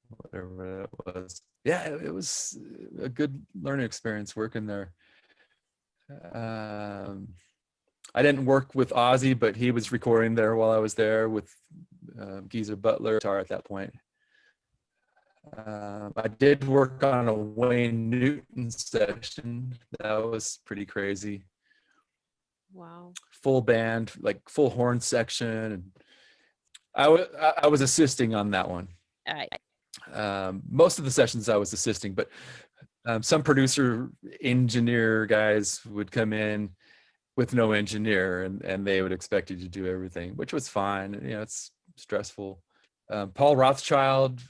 whatever it was. Yeah, it was a good learning experience working there. I didn't work with Ozzy, but he was recording there while I was there with Geezer Butler guitar at that point. I did work on a Wayne Newton session. That was pretty crazy. Wow. Full band, like full horn section. And I was assisting on that one. All right. Most of the sessions I was assisting, but some producer engineer guys would come in with no engineer, and they would expect you to do everything, which was fine. You know, it's stressful. Paul Rothschild,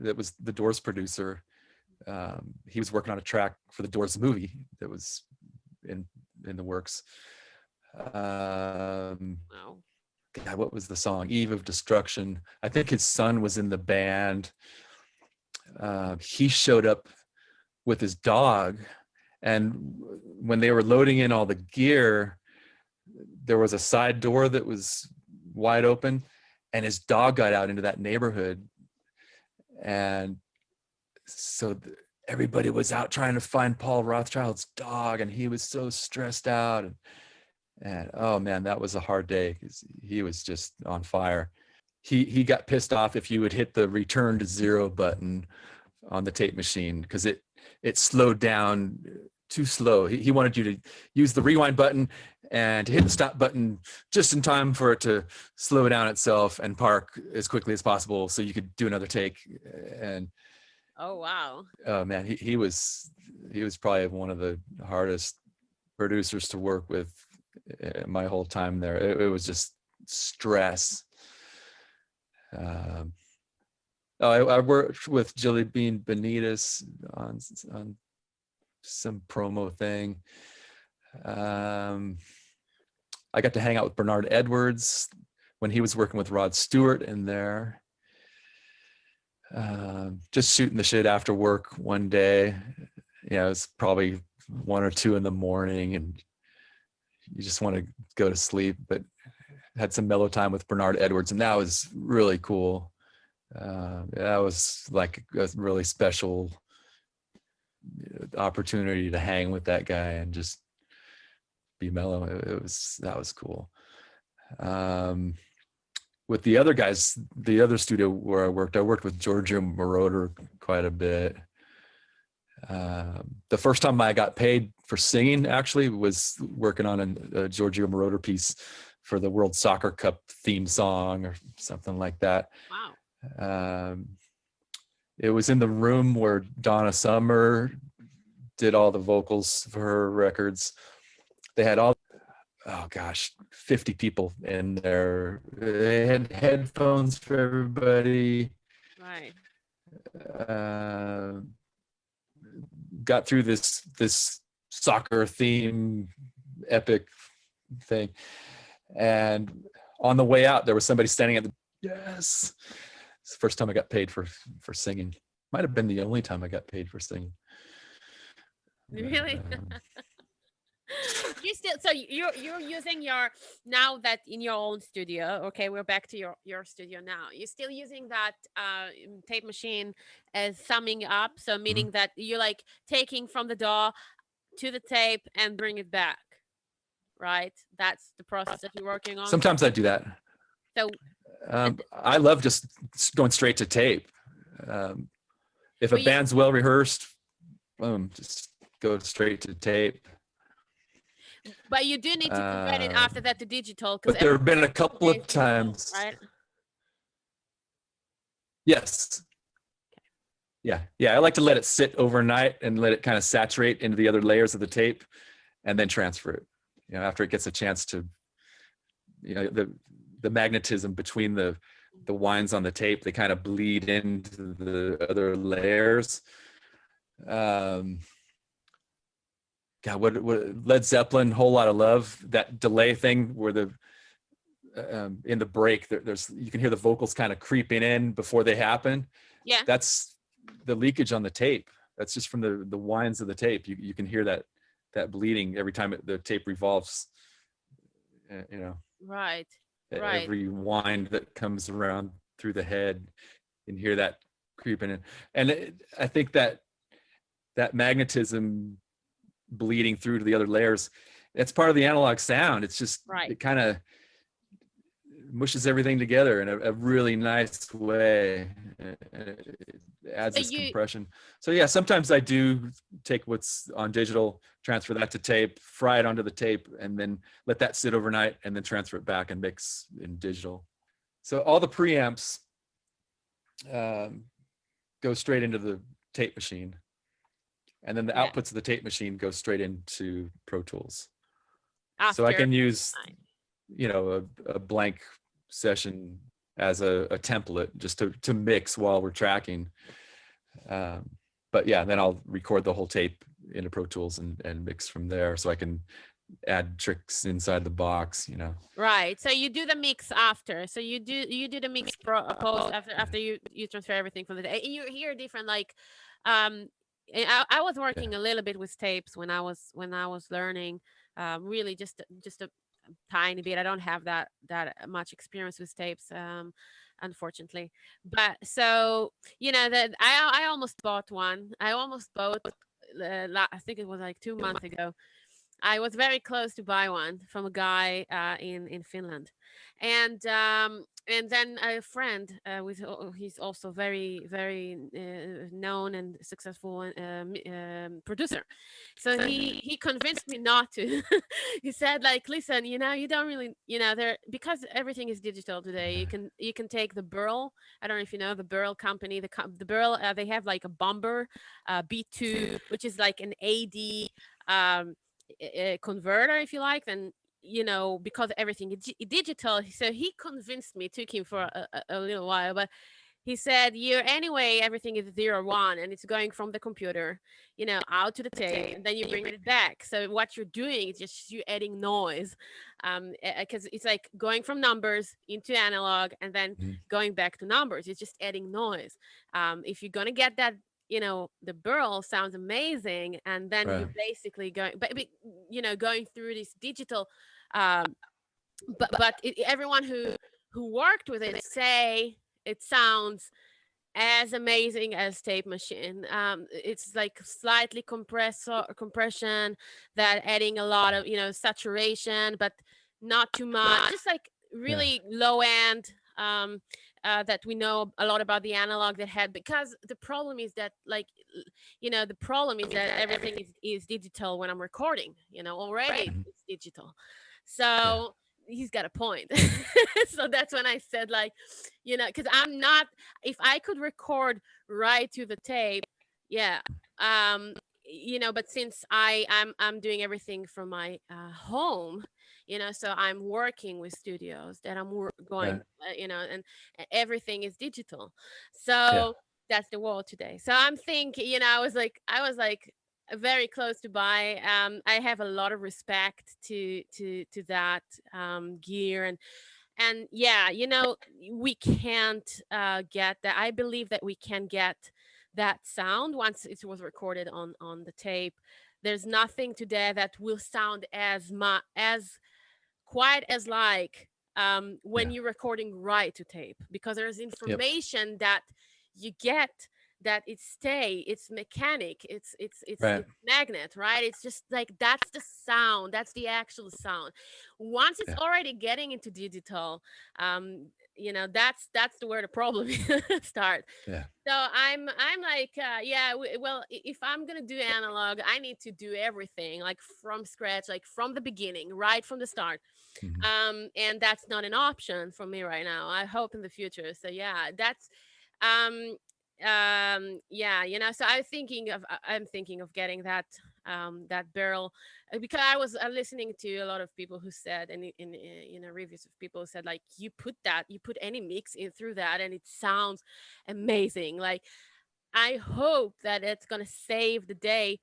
that was the Doors producer. He was working on a track for the Doors movie that was in the works. Wow. God, what was the song? Eve of Destruction. I think his son was in the band. He showed up with his dog, and when they were loading in all the gear, there was a side door that was wide open, and his dog got out into that neighborhood. And so everybody was out trying to find Paul Rothschild's dog, and he was so stressed out. And oh man, that was a hard day because he was just on fire. He got pissed off if you would hit the return to 0 button on the tape machine, because it slowed down too slow. He wanted you to use the rewind button and hit the stop button just in time for it to slow down itself and park as quickly as possible so you could do another take. And oh wow. Oh man, he was probably one of the hardest producers to work with my whole time there. It was just stress. I worked with Jilly Bean Benitez on some promo thing. I got to hang out with Bernard Edwards when he was working with Rod Stewart in there. Just shooting the shit after work one day. You know, it's probably 1 or 2 in the morning and you just want to go to sleep, but had some mellow time with Bernard Edwards, and that was really cool. That was like a really special opportunity to hang with that guy and just be mellow. That was cool. with the other guys, the other studio where I worked with Giorgio Moroder quite a bit. The first time I got paid for singing actually was working on a Giorgio Moroder piece for the World Soccer Cup theme song or something like that. Wow. It was in the room where Donna Summer did all the vocals for her records. They had 50 people in there. They had headphones for everybody. Right. Got through this soccer theme epic thing, and on the way out there was somebody standing at the yes. It's the first time I got paid for singing. Might have been the only time I got paid for singing. Really? You still, so you're using your, now that in your own studio, okay, we're back to your studio now, you're still using that tape machine as summing up, so meaning that you're like taking from the DAW to the tape and bring it back, right? That's the process that you're working on. Sometimes I do that. So I love just going straight to tape. If a band's well rehearsed, boom, just go straight to tape. But you do need to convert it after that to digital. But there have been a couple of times. Right? Yes. Yeah. I like to let it sit overnight and let it kind of saturate into the other layers of the tape, and then transfer it. After it gets a chance to, the magnetism between the winds on the tape, they kind of bleed into the other layers. What Led Zeppelin, Whole Lot of Love, that delay thing where the in the break there's you can hear the vocals kind of creeping in before they happen. Yeah, that's the leakage on the tape. That's just from the winds of the tape. You can hear that bleeding every time the tape revolves. Right. Every wind that comes around through the head, you can hear that creeping in. And I think that magnetism bleeding through to the other layers, it's part of the analog sound. It's just It kind of mushes everything together in a really nice way. It adds this compression. So yeah, sometimes I do take what's on digital, transfer that to tape, fry it onto the tape, and then let that sit overnight, and then transfer it back and mix in digital. So all the preamps go straight into the tape machine, and then the outputs of the tape machine go straight into Pro Tools. So I can use, a blank session as a template just to mix while we're tracking. But yeah, then I'll record the whole tape into Pro Tools and mix from there, so I can add tricks inside the box, Right. So you do the mix after. So you do the mix post after you transfer everything from the. You hear different, like, I was working a little bit with tapes when I was learning, really just a tiny bit. I don't have that much experience with tapes, unfortunately. But so that I almost bought one. I think it was like 2 months ago. I was very close to buy one from a guy in Finland, and then a friend he's also very known and successful producer. So he convinced me not to. He said, like, listen, you don't really, there, because everything is digital today. You can take the Burl. I don't know if you know the Burl company. The Burl, they have like a Bomber B2, which is like an AD. A converter, if you like, then because everything is digital. So he convinced me. It took him for a little while, but he said, anyway, everything is 0-1, and it's going from the computer out to the tape, and then you bring it back. So what you're doing is just you adding noise, because it's like going from numbers into analog and then going back to numbers. It's just adding noise. If you're gonna get that, the Burl sounds amazing, and then you basically going through this digital, but everyone who worked with it say it sounds as amazing as tape machine. It's like slightly compression, that adding a lot of saturation, but not too much, just like really low end that we know a lot about the analog that had, because the problem is that, like, the problem is that everything is digital when I'm recording, already Mhm. it's digital. Yeah. So he's got a point. So that's when I said, like, because I'm not, if I could record right to the tape, yeah. um but since I'm doing everything from my home, so I'm working with studios that I'm going, Right. and everything is digital. Yeah. So that's the world today. So I'm thinking, I was like very close to buy. I have a lot of respect to that gear, and yeah, we can't get that. I believe that we can get that sound once it was recorded on the tape. There's nothing today that will sound as quite as like when Yeah. you're recording right to tape, because there's Yep. information that you get, that it's mechanic, Right. it's magnet, right? It's just like, that's the sound, that's the actual sound. Once it's Yeah. already getting into digital, that's the where the problem start. Yeah. So I'm like, yeah, well, if I'm gonna do analog, I need to do everything like from scratch, like from the beginning, right from the start. Mhm. And that's not an option for me right now. I hope in the future. So yeah, that's um yeah, so I'm thinking of getting that barrel, because I was listening to a lot of people who said, and in reviews of people who said, like, you put any mix in through that and it sounds amazing. Like, I hope that it's gonna save the day,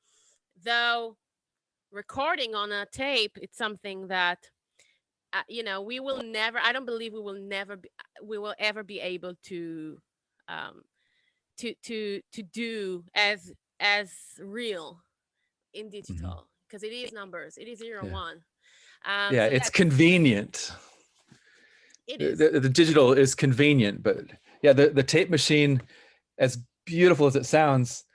though. Recording on a tape, it's something that we will never, I don't believe we will ever be able um to do as real in Mhm. digital, because it is numbers, it is zero Yeah. one. Yeah. So It's that's, convenient. it is. The digital is convenient, but yeah, the tape machine, as beautiful as it sounds,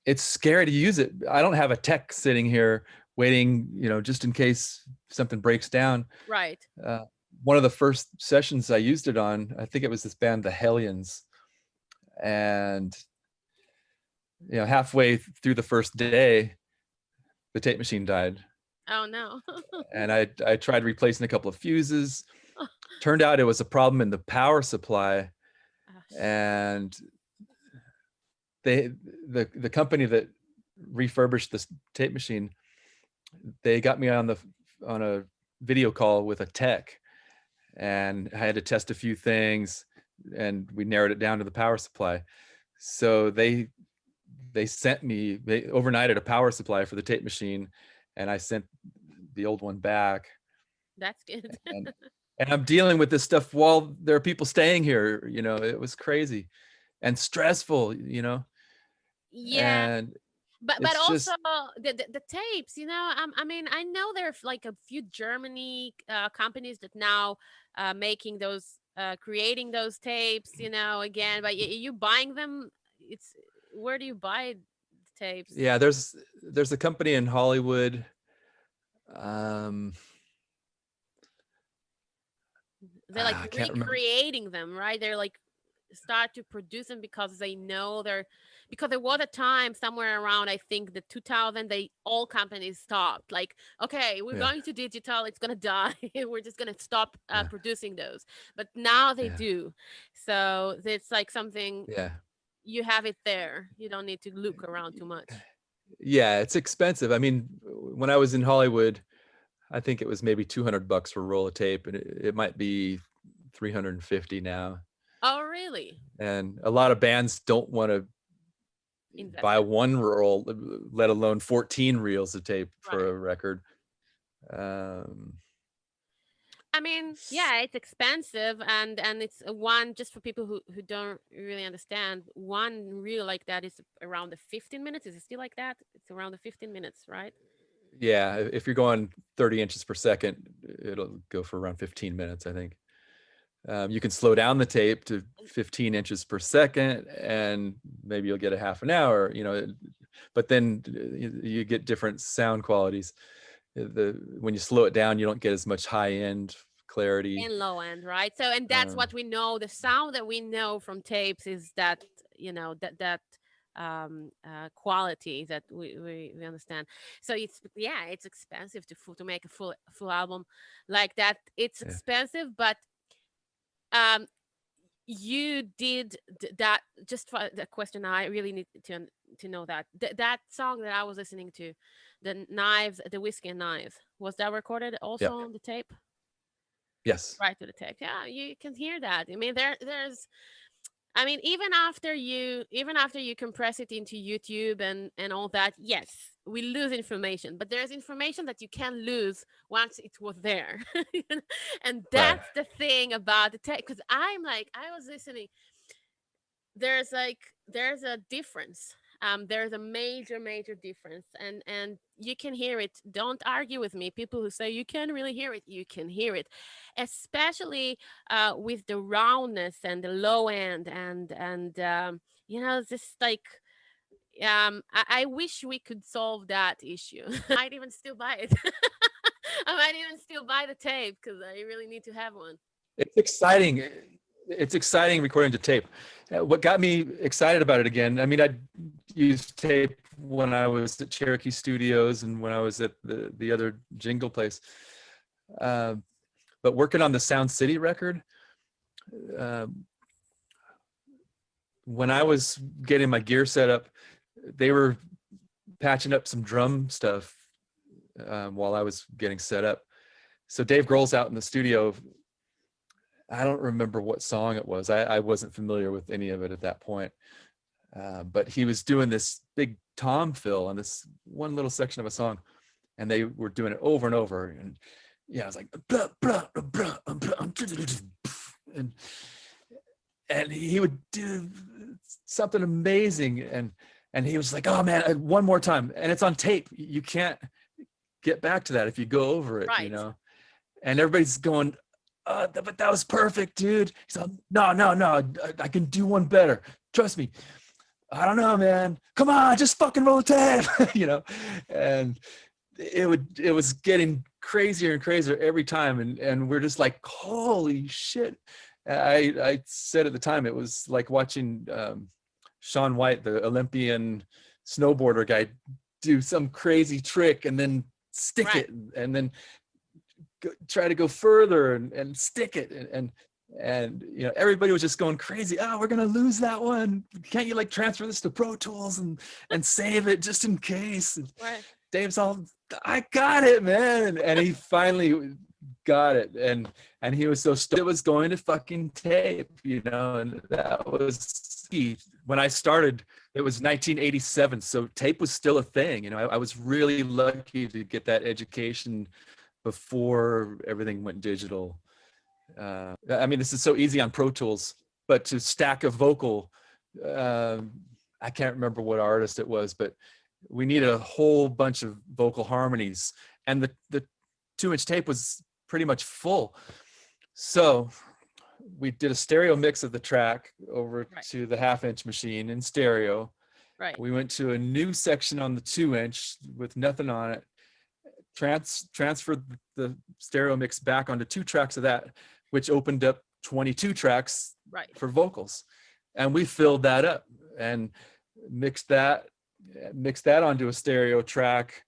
it's scary to use it. I don't have a tech sitting here waiting, just in case something breaks down. Right. Uh, One of the first sessions I used it on, I think it was this band, the Hellions, and halfway through the first day, the tape machine died, Oh no. and I tried replacing a couple of fuses. Turned out it was a problem in the power supply, Gosh. and they the company that refurbished this tape machine, they got me on a video call with a tech, and I had to test a few things, and we narrowed it down to the power supply. So they overnighted a power supply for the tape machine, and I sent the old one back. That's good. and and I'm dealing with this stuff while there are people staying here. It was crazy and stressful, Yeah, and but it's also just, the tapes, I mean, I know there are like a few Germany companies that now making those creating those tapes, again, but you buying them, it's, where do you buy the tapes? yeah, there's a company in Hollywood. um They're like I can't remember. recreating them, right? They're like start to produce them because they know they're, because there was a time somewhere around, I think the 2000, they all companies stopped, like, okay, we're Yeah. going to digital, it's gonna die. We're just gonna stop Yeah. producing those. But now they Yeah. do. So it's like something, Yeah. you have it there, you don't need to look around too much. Yeah, it's expensive. I mean, when I was in Hollywood, I think it was maybe $200 for a roll of tape, and it might be 350 now. Oh really? And a lot of bands don't want to buy Investment. one roll, let alone 14 reels of tape for Right. a record. Um, I mean, yeah, it's expensive, and it's one, just for people who don't really understand. One reel like that is around the 15 minutes. Is it still like that? It's around the 15 minutes, right? yeah, if you're going 30 inches per second, it'll go for around 15 minutes, I think. You can slow down the tape to 15 inches per second, and maybe you'll get a half an hour, but then you get different sound qualities. When you slow it down, you don't get as much high end clarity. And low end, right? So, and that's what we know. The sound that we know from tapes is that, quality that we understand. So it's expensive to make a full album like that. It's Yeah. expensive, but um you did that. Just for the question, I really need to know that that song that I was listening to, the Whiskey and Knives, was that recorded Yeah. also on the tape? Yes. Right to the tape. Yeah, you can hear that. I mean, there's I mean, even after you compress it into YouTube and all that, yes, we lose information, but there's information that you can lose once it was there. And Right. that's the thing about the tape, because I was listening. There's a difference. There's a major difference, and you can hear it. Don't argue with me, people who say you can't really hear it. You can hear it, especially with the roundness and the low end, and just like I wish we could solve that issue. I might even still buy it. I might even still buy the tape because I really need to have one. It's exciting. It's exciting recording to tape. What got me excited about it again, I mean, I used tape when I was at Cherokee Studios and when I was at the other jingle place. But working on the Sound City record, when I was getting my gear set up, they were patching up some drum stuff while I was getting set up. So Dave Grohl's out in the studio. I don't remember what song it was. I wasn't familiar with any of it at that point. But he was doing this big tom fill on this one little section of a song, and they were doing it over and over. And yeah, I was like, blah, blah, blah, and he would do something amazing. And he was like, oh man, one more time. And it's on tape. You can't get back to that if you go over it, Right. And everybody's going, but that was perfect, dude. He's like, no, I can do one better. Trust me. I don't know, man. Come on, just fucking roll the tape, And it was getting crazier and crazier every time, and we're just like, holy shit. I said at the time it was like watching Shaun White, the Olympian snowboarder guy, do some crazy trick and then stick it, and then try to go further and stick it, and everybody was just going crazy. Oh, we're gonna lose that one. Can't you like transfer this to Pro Tools and save it just in case? Right. Dave's all, I got it, man, and he finally got it, and he was so stoked it was going to fucking tape, and that was key. When I started, it was 1987, so tape was still a thing. I was really lucky to get that education before everything went digital. I mean, this is so easy on Pro Tools, but to stack a vocal, I can't remember what artist it was, but we needed a whole bunch of vocal harmonies, and the 2-inch tape was pretty much full. So we did a stereo mix of the track over to the 1/2-inch machine in stereo. Right. We went to a new section on the 2-inch with nothing on it, transferred the stereo mix back onto 2 tracks of that, which opened up 22 tracks for vocals. And we filled that up and mixed that onto a stereo track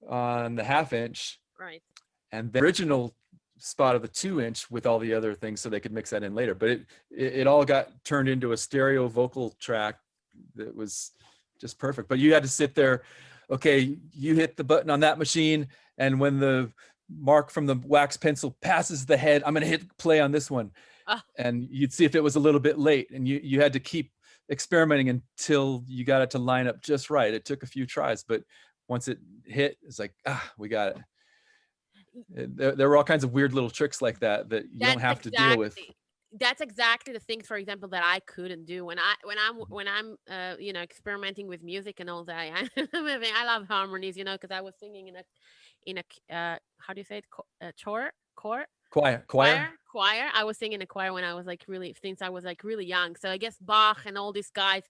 on the 1/2-inch. Right. And the original spot of the 2-inch with all the other things so they could mix that in later. But it all got turned into a stereo vocal track that was just perfect. But you had to sit there, okay, you hit the button on that machine, and when the mark from the wax pencil passes the head, I'm going to hit play on this one. And you'd see if it was a little bit late, and you had to keep experimenting until you got it to line up just right. It took a few tries, but once it hit, it's like, we got it. There were all kinds of weird little tricks like that you don't have to deal with. That's exactly the things, for example, that I couldn't do when I'm experimenting with music and all that. I love harmonies, because I was singing in a how do you say it, choir. I was singing in a choir when I was since I was really young. So I guess Bach and all these guys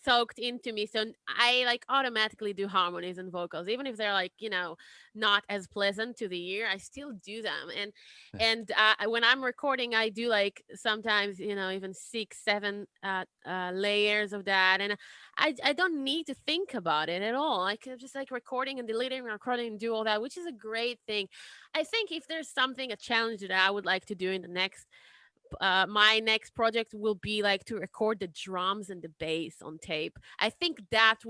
soaked into me. So I like automatically do harmonies and vocals, even if they're like, not as pleasant to the ear. I still do them. And when I'm recording, I do like sometimes, even 6 7 layers of that. And I don't need to think about it at all. I can just like recording and deleting, recording and do all that, which is a great thing. I think if there's something, a challenge that I would like to do in the next my next project will be like to record the drums and the bass on tape. I think that's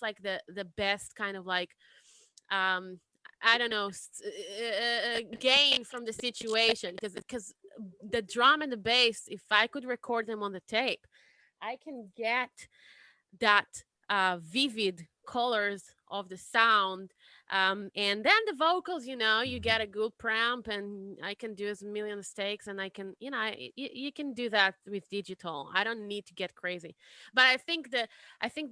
like the best kind of like um I don't know, gain from the situation, because the drum and the bass, if I could record them on the tape, I can get that vivid colors of the sound. And then the vocals, you get a good preamp, and I can do as a million mistakes, and I can, you can do that with digital. I don't need to get crazy. But I think the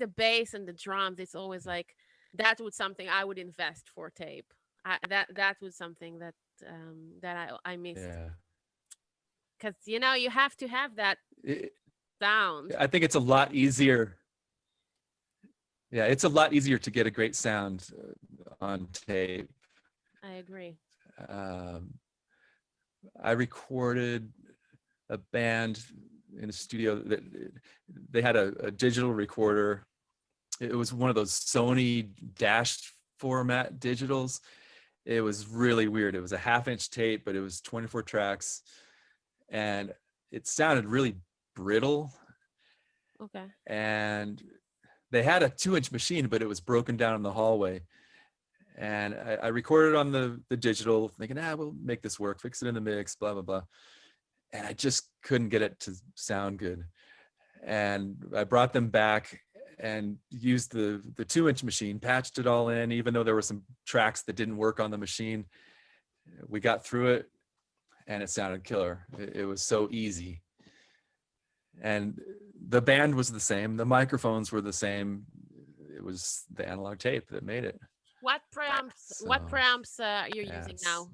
bass and the drums, it's always like that was something I would invest for tape. That was something that I missed, Yeah. because you have to have that It, sound. I think it's a lot easier. Yeah, it's a lot easier to get a great sound on tape. I agree. Um, I recorded a band in a studio that they had a digital recorder. It was one of those Sony dash format digitals. It was really weird. It was a 1/2-inch tape, but it was 24 tracks, and it sounded really brittle. Okay. And they had a 2-inch machine, but it was broken down in the hallway. And I recorded on the digital, thinking, we'll make this work, fix it in the mix, blah, blah, blah. And I just couldn't get it to sound good. And I brought them back and used the 2-inch machine, patched it all in, even though there were some tracks that didn't work on the machine. We got through it, and it sounded killer. It was so easy. And the band was the same. The microphones were the same. It was the analog tape that made it. What preamps? So, What preamps you're using now?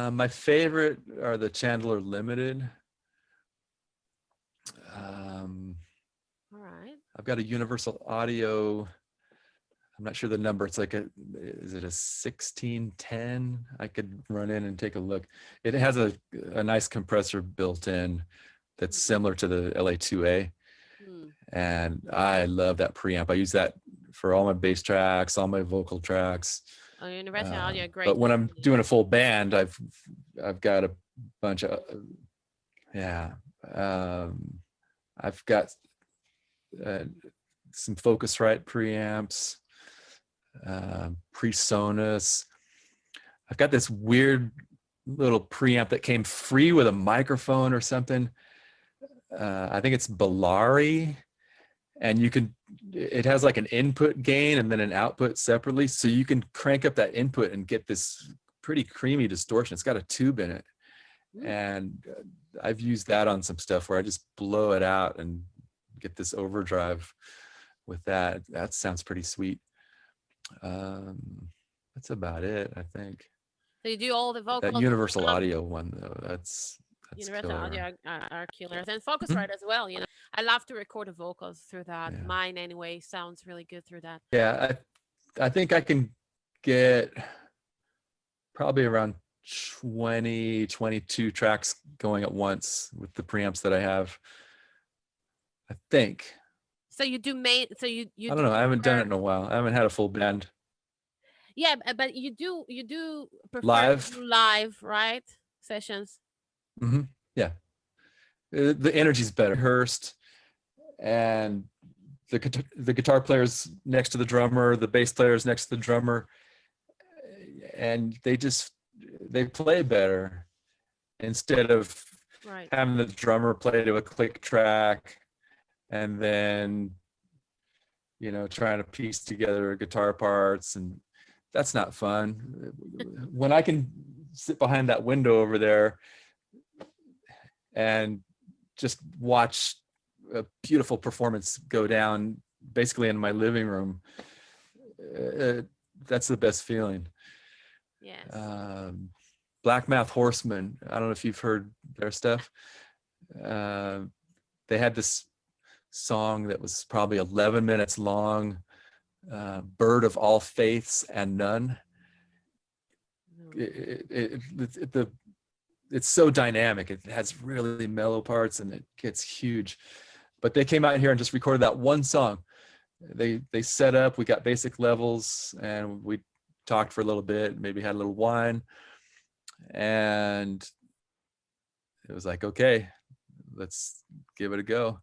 My favorite are the Chandler Limited. All right. I've got a Universal Audio. I'm not sure the number. It's like is it a 1610? I could run in and take a look. It has a nice compressor built in that's similar to the LA2A. And I love that preamp. I use that for all my bass tracks, all my vocal tracks. Oh, Universal Audio, great. But when I'm doing a full band, I've got a bunch of I've got some Focusrite preamps, PreSonus. I've got this weird little preamp that came free with a microphone or something. I think it's Bellari, and it has like an input gain and then an output separately. So you can crank up that input and get this pretty creamy distortion. It's got a tube in it. And I've used that on some stuff where I just blow it out and get this overdrive with that. That sounds pretty sweet. That's about it, I think. So you do all the vocals. That Universal Audio one, though, that's Universal killer. Audio are killers, and Focusrite as well. I love to record the vocals through that. Yeah. Mine anyway sounds really good through that. Yeah, I think I can get probably around 20, 22 tracks going at once with the preamps that I have, I think. So you do you I don't know. I haven't done it in a while. I haven't had a full band. Yeah, but you do prefer live, right? Sessions. Mm-hmm. Yeah. The energy's better. Rehearsed, and the guitar player's next to the drummer, the bass player's next to the drummer, and they play better instead of having the drummer play to a click track and then trying to piece together guitar parts, and that's not fun. When I can sit behind that window over there and just watch a beautiful performance go down basically in my living room, that's the best feeling. Yes. Black Mouth Horseman, I don't know if you've heard their stuff. They had this song that was probably 11 minutes long, Bird of All Faiths and None. It's so dynamic. It has really mellow parts and it gets huge. But they came out here and just recorded that one song. They set up, we got basic levels, and we talked for a little bit, maybe had a little wine, and it was like, okay, let's give it a go.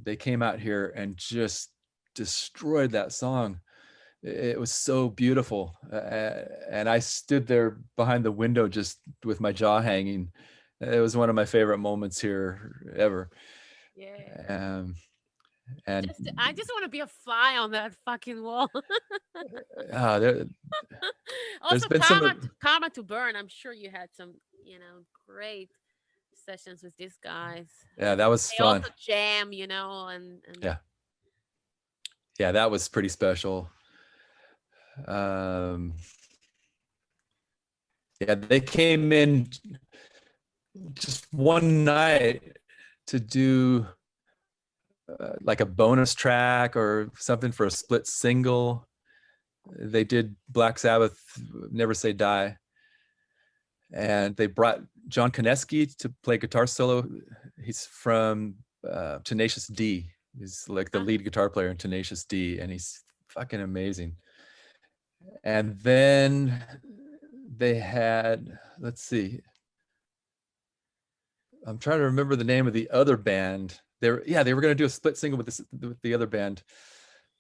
They came out here and just destroyed that song. It was so beautiful. And I stood there behind the window just with my jaw hanging. It was one of my favorite moments here ever. Yeah. And I just want to be a fly on that fucking wall. Also, Karma to Burn. I'm sure you had some, great sessions with these guys. Yeah, that was fun. Also jam, and yeah, that was pretty special. Yeah, they came in just one night to do like a bonus track or something for a split single. They did Black Sabbath, Never Say Die. And they brought John Koneski to play guitar solo. He's from Tenacious D. He's like the lead guitar player in Tenacious D, and he's fucking amazing. And then they had, let's see, I'm trying to remember the name of the other band. They were going to do a split single with the other band.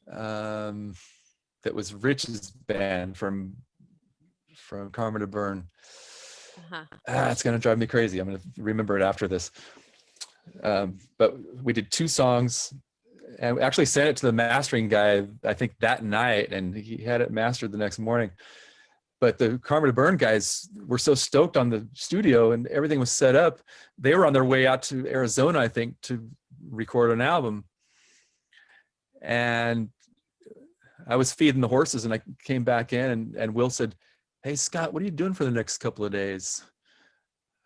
That was Rich's band from Karma to Burn. It's going to drive me crazy. I'm going to remember it after this. But we did 2 songs, and we actually sent it to the mastering guy, I think that night, and he had it mastered the next morning. But the Karma to Burn guys were so stoked on the studio and everything was set up. They were on their way out to Arizona, I think, to record an album. And I was feeding the horses, and I came back in, and Will said, "Hey, Scott, what are you doing for the next couple of days?"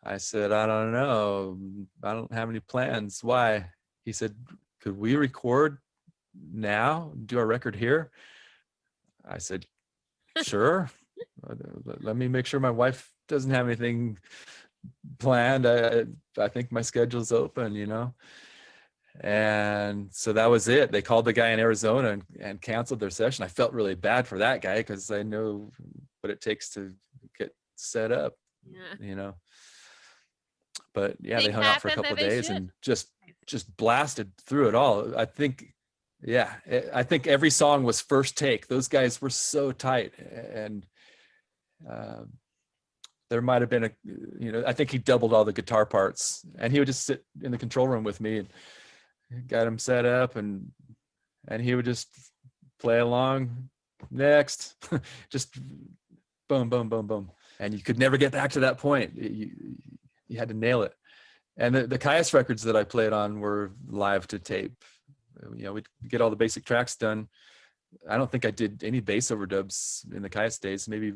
I said, "I don't know. I don't have any plans." "Why?" He said, "Could we record now, do our record here?" I said, "Sure." Let me make sure my wife doesn't have anything planned. I think my schedule's open, And so that was it. They called the guy in Arizona and canceled their session. I felt really bad for that guy because I know what it takes to get set up, But yeah, they hung out for a couple of days and just blasted through it all. I think every song was first take. Those guys were so tight, and there might have been I think he doubled all the guitar parts, and he would just sit in the control room with me and got him set up, and he would just play along. Next, just boom, boom, boom, boom, and you could never get back to that point. You had to nail it. And the Kyuss records that I played on were live to tape. We'd get all the basic tracks done. I don't think I did any bass overdubs in the Kyuss days. Maybe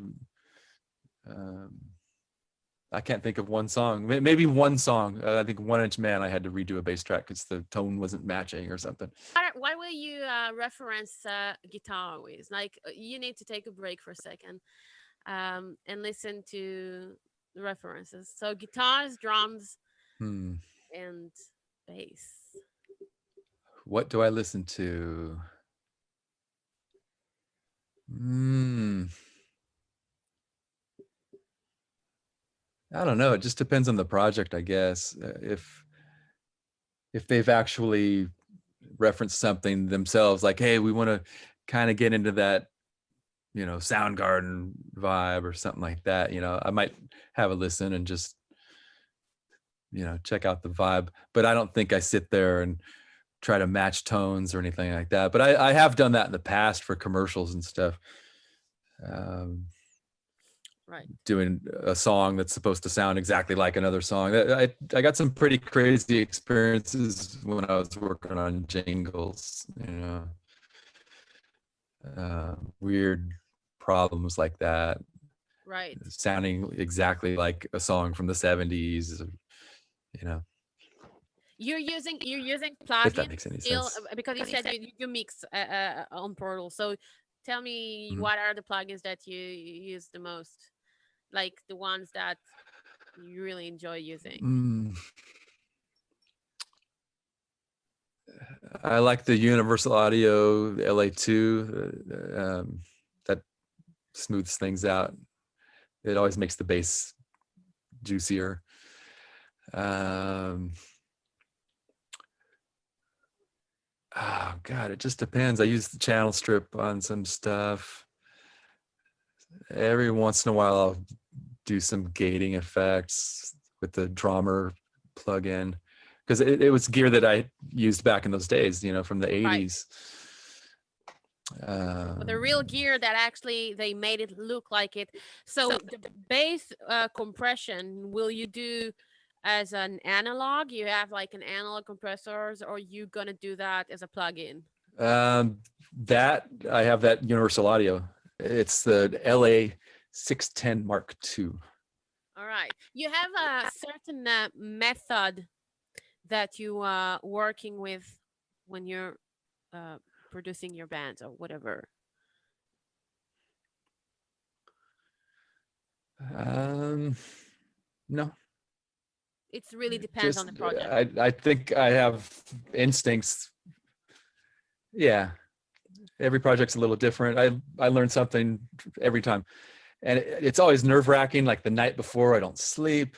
I can't think of one song. Maybe one song. I think 1 Inch Man, I had to redo a bass track because the tone wasn't matching or something. Why will you reference guitar always? Like, you need to take a break for a second and listen to the references. So guitars, drums, and bass. What do I listen to? I don't know. It just depends on the project, I guess. If they've actually referenced something themselves, like, hey, we want to kind of get into that, Soundgarden vibe or something like that, I might have a listen and just, check out the vibe. But I don't think I sit there and try to match tones or anything like that. But I have done that in the past for commercials and stuff. Right. Doing a song that's supposed to sound exactly like another song. I got some pretty crazy experiences when I was working on jingles, weird problems like that. Right. Sounding exactly like a song from the 70s, You're using if that plugins makes any still, sense. because you said you mix on Portal. So tell me, Mhm. what are the plugins that you use the most? Like the ones that you really enjoy using. Mm, I like the Universal Audio LA2. That smooths things out. It always makes the bass juicier. Um, oh God, it just depends. I use the channel strip on some stuff. Every once in a while, I'll do some gating effects with the Drummer plugin, because it was gear that I used back in those days, from the Right. 80s. The real gear that actually they made it look like it. So the bass compression, will you do as an analog? You have like an analog compressors, or you gonna do that as a plugin? That I have that Universal Audio. It's the LA 610 Mark II. All right. You have a certain method that you are working with when you're uh, producing your bands or whatever. No, It really depends on just the project. I think I have instincts. Yeah, every project's a little different. I learn something every time, and it's always nerve wracking. Like the night before, I don't sleep,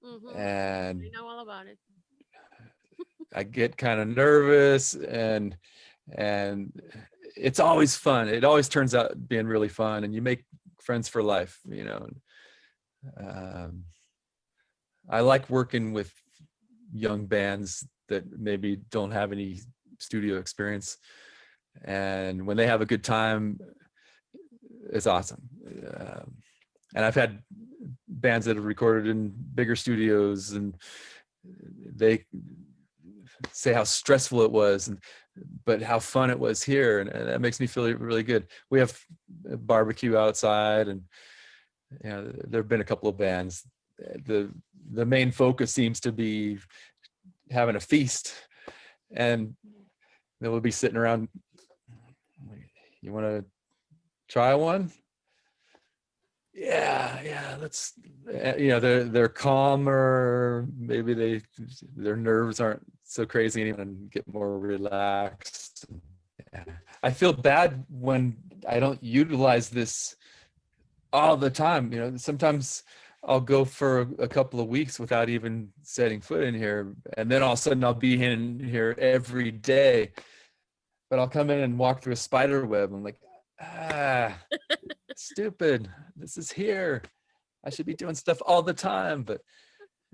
I and know all about it. I get kind of nervous, and it's always fun. It always turns out being really fun, and you make friends for life. Um, I like working with young bands that maybe don't have any studio experience, and when they have a good time, it's awesome. And I've had bands that have recorded in bigger studios, and they say how stressful it was, but how fun it was here, and that makes me feel really good. We have a barbecue outside, and there have been a couple of bands. The main focus seems to be having a feast, and then we'll be sitting around. You want to try one? Yeah, let's. They're calmer. Maybe their nerves aren't so crazy anymore, and get more relaxed. Yeah. I feel bad when I don't utilize this all the time. Sometimes I'll go for a couple of weeks without even setting foot in here, and then all of a sudden I'll be in here every day. But I'll come in and walk through a spider web. I'm like, stupid. This is here. I should be doing stuff all the time. But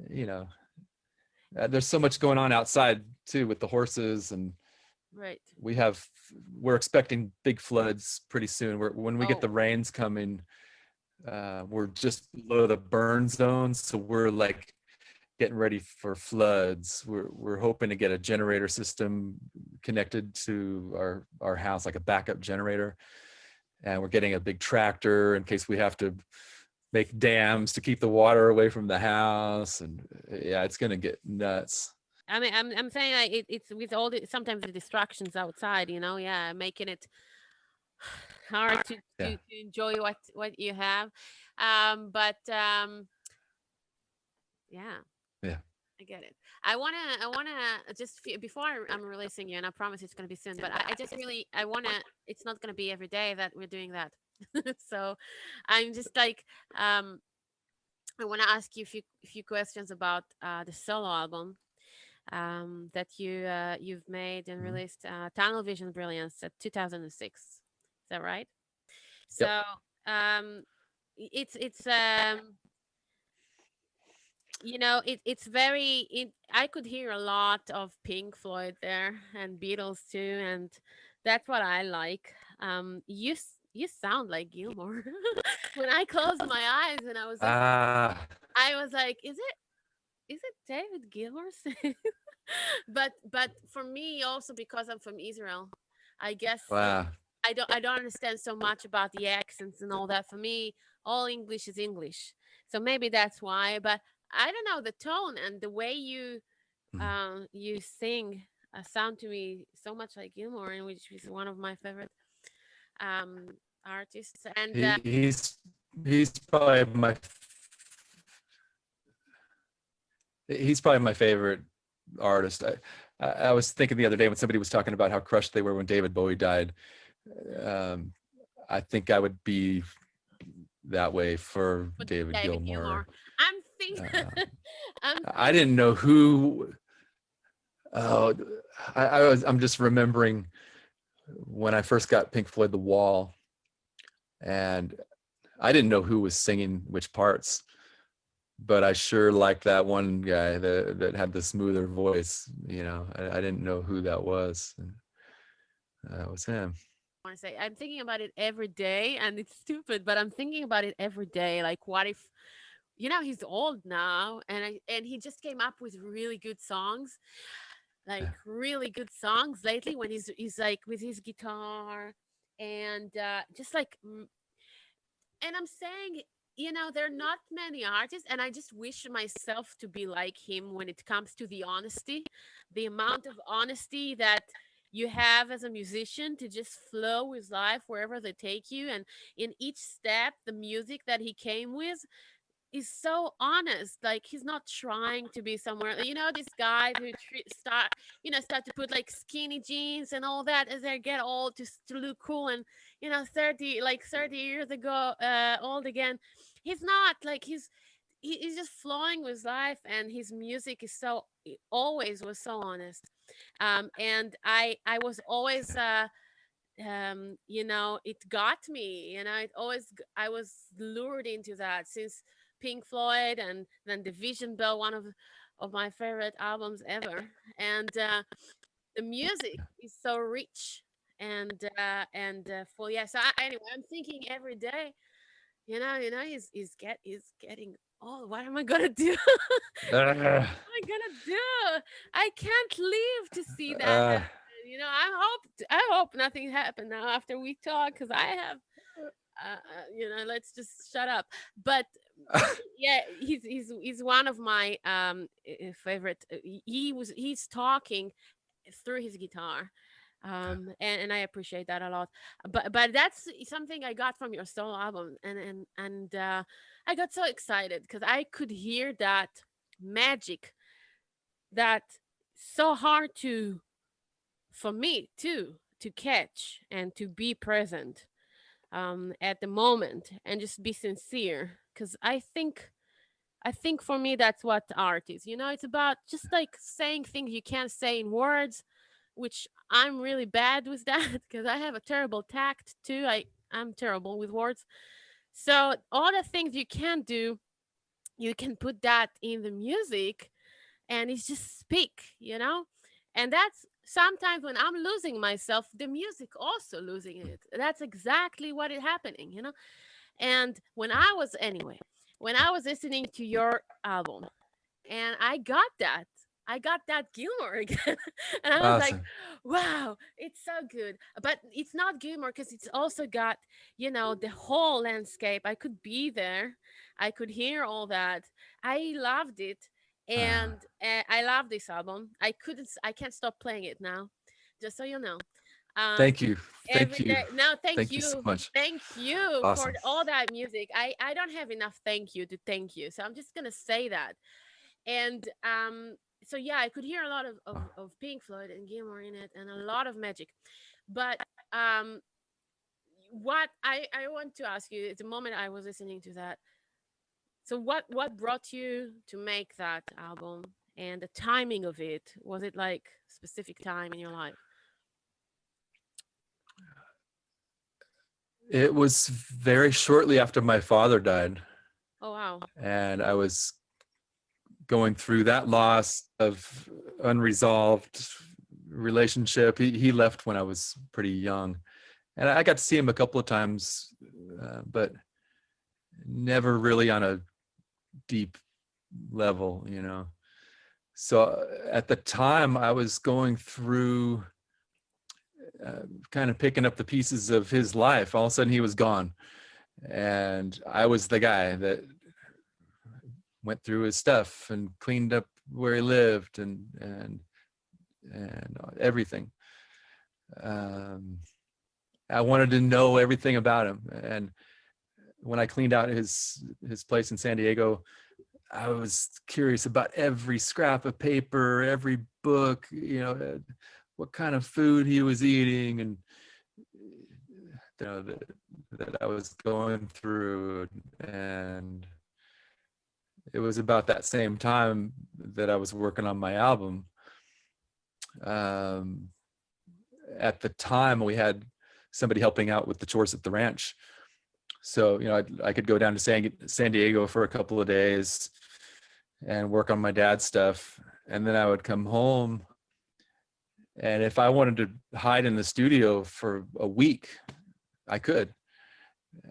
you know, there's so much going on outside too with the horses, and Right. we're expecting big floods pretty soon. When we get the Oh, rains coming, we're just below the burn zone, so we're like getting ready for floods. We're hoping to get a generator system connected to our house, like a backup generator, and we're getting a big tractor in case we have to make dams to keep the water away from the house. And yeah, it's gonna get nuts. I mean, I'm saying like it's with all the sometimes the distractions outside, yeah, making it hard to Yeah, enjoy what you have. But yeah, yeah, I get it. I wanna just before I'm releasing you, and I promise it's gonna be soon. But I just really I wanna. It's not gonna be every day that we're doing that. So I'm just like I want to ask you a few questions about the solo album that you've made and mhm. released, Tunnel Vision Brilliance, at 2006. Is that right? Yep. So it's it's very I could hear a lot of Pink Floyd there and Beatles too, and that's what I like. You sound like Gilmore. When I closed my eyes and Ah, I was like, is it David Gilmour singing? But for me also, because I'm from Israel, I guess wow. I don't understand so much about the accents and all that. For me, all English is English. So maybe that's why. But I don't know, the tone and the way you you sing a sound to me so much like Gilmore, and which is one of my favorite um, artists. And He's probably my favorite artist. I was thinking the other day when somebody was talking about how crushed they were when David Bowie died. Um, I think I would be that way for David Gilmour. I'm thinking, I didn't know who. Oh, I'm just remembering when I first got Pink Floyd The Wall, and I didn't know who was singing which parts, but I sure liked that one guy that had the smoother voice. You know, I didn't know who that was. And that was him. I want to say I'm thinking about it every day, and it's stupid, but I'm thinking about it every day. Like, what if, he's old now, and he just came up with really good songs, like really good songs lately when he's like with his guitar, and just like, and I'm saying, there are not many artists, and I just wish myself to be like him when it comes to the honesty, the amount of honesty that you have as a musician to just flow with life wherever they take you. And in each step, the music that he came with is so honest. Like, he's not trying to be somewhere. These guys who start to put like skinny jeans and all that as they get old to look cool, and 30 years ago, old again. He's not like he's just flowing with life, and his music is so it always was so honest. And I was always it got me. I was lured into that since Pink Floyd, and then Division Bell, one of my favorite albums ever. And the music is so rich and full. Yeah. So anyway, I'm thinking every day. He's getting old. What am I gonna do? What am I gonna do? I can't live to see that happen. I hope nothing happened now after we talk, because I have let's just shut up. But yeah, he's one of my favorite. He's talking through his guitar, and I appreciate that a lot. But that's something I got from your solo album, and I got so excited because I could hear that magic that so hard to for me too to catch and to be present at the moment and just be sincere, because I think for me that's what art is. It's about just like saying things you can't say in words, which I'm really bad with that because I have a terrible tact too. I'm terrible with words. So all the things you can't do, you can put that in the music, and it's just speak. And that's sometimes when I'm losing myself, the music also losing it. That's exactly what is happening. And when I was listening to your album, and I got that Gilmore again. And I was like, Awesome. wow, it's so good. But it's not Gilmore because it's also got, the whole landscape. I could be there, I could hear all that. I loved it. And I love this album. I can't stop playing it now, just so you know. Um, Thank you. every Thank you. day. No, Thank you so much. thank you for Awesome. all that music. I don't have enough thank you to thank you, so I'm just gonna say that. And so yeah, I could hear a lot of Pink Floyd and Gilmore in it, and a lot of magic. But um what I want to ask you, at the moment I was listening to that, so what brought you to make that album, and the timing of it? Was it like specific time in your life? It was very shortly after my father died, Oh wow. and I was going through that loss of unresolved relationship. He left when I was pretty young, and I got to see him a couple of times, but never really on a deep level. So at the time I was going through kind of picking up the pieces of his life. All of a sudden he was gone, and I was the guy that went through his stuff and cleaned up where he lived and everything. I wanted to know everything about him. And when I cleaned out his place in San Diego, I was curious about every scrap of paper, every book, what kind of food he was eating, and that I was going through. And it was about that same time that I was working on my album. At the time, we had somebody helping out with the chores at the ranch. So, I could go down to San Diego for a couple of days and work on my dad's stuff. And then I would come home. And if I wanted to hide in the studio for a week, I could.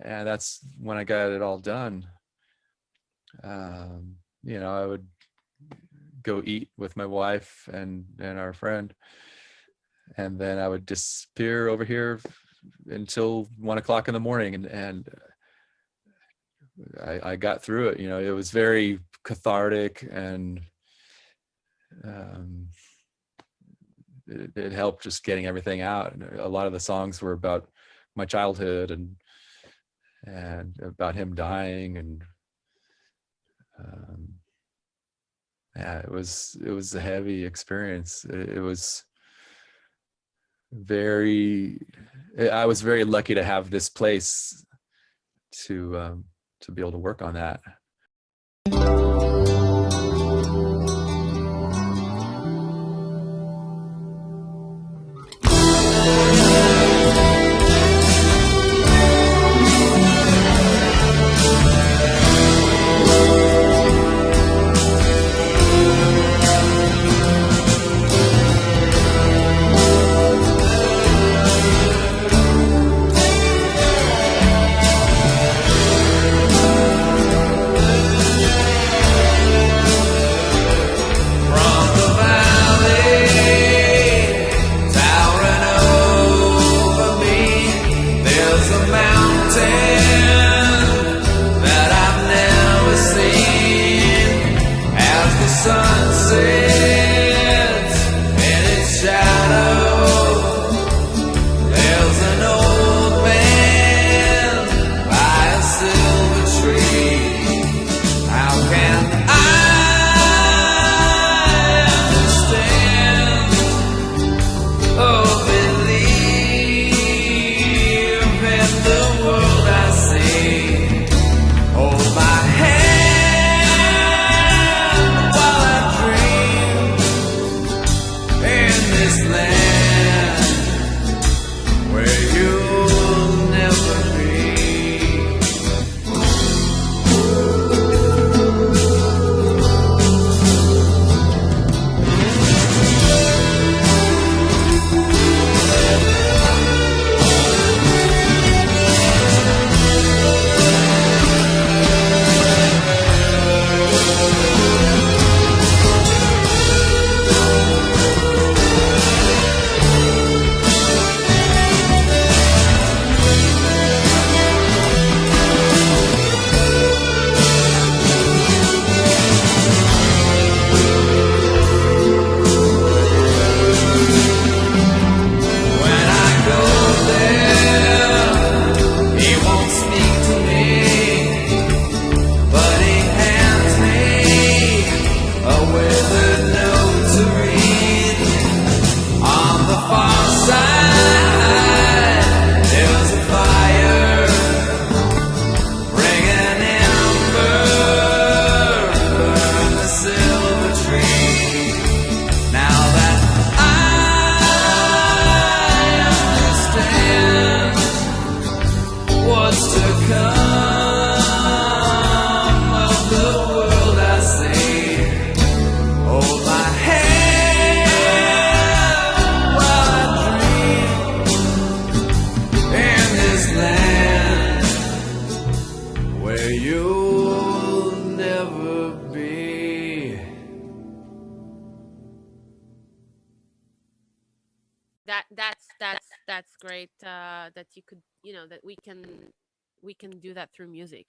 And that's when I got it all done. I would go eat with my wife and our friend. And then I would disappear over here until 1 o'clock in the morning. And I got through it. It was very cathartic, and it helped just getting everything out. And a lot of the songs were about my childhood and about him dying. And yeah, it was a heavy experience. It was I was very lucky to have this place to be able to work on that. That's great, that you could, that we can do that through music,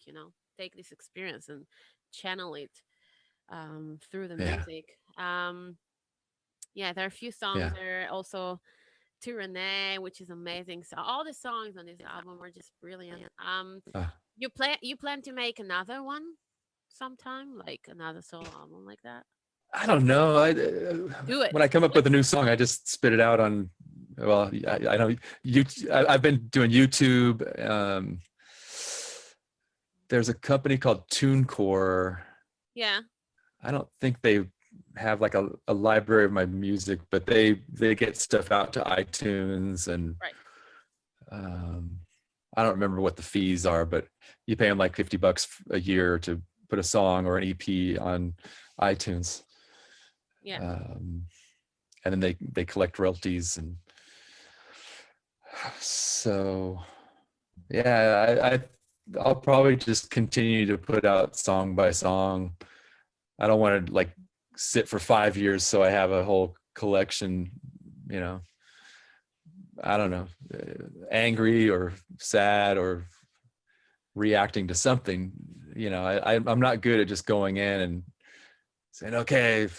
take this experience and channel it. through the Yeah. music. Yeah, there are a few songs Yeah. there also to Renee, which is amazing. So all the songs on this album are just brilliant. Uh, You plan to make another one sometime, like another solo album like that? I don't know. Do When I it. come up with a new song, I just spit it out on. Well, I know you. I've been doing YouTube. There's a company called TuneCore. Yeah. I don't think they have like a library of my music, but they get stuff out to iTunes, and Right. um, I don't remember what the fees are, but you pay them like $50 a year to put a song or an EP on iTunes. Yeah. And then they collect royalties, and so yeah, I'll probably just continue to put out song by song. I don't want to like sit for 5 years so I have a whole collection, you know. I don't know, angry or sad or reacting to something. You know, I'm not good at just going in and saying, okay,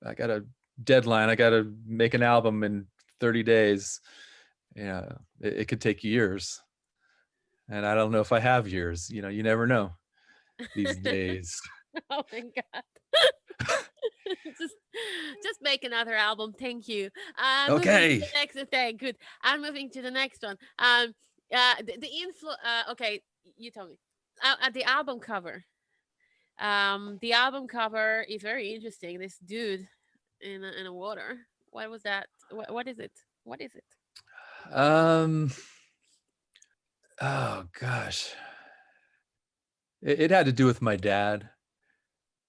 I got a deadline, I got to make an album in 30 days. You know, it could take years, and I don't know if I have years. You know, you never know these days. Oh my god. just just make another album, thank you. Moving to Okay. the next thing. Good. I'm moving to the next one. Okay, you tell me. The album cover. The album cover is very interesting. This dude in a water. What was that? What is it? What is it? um oh gosh, it had to do with my dad.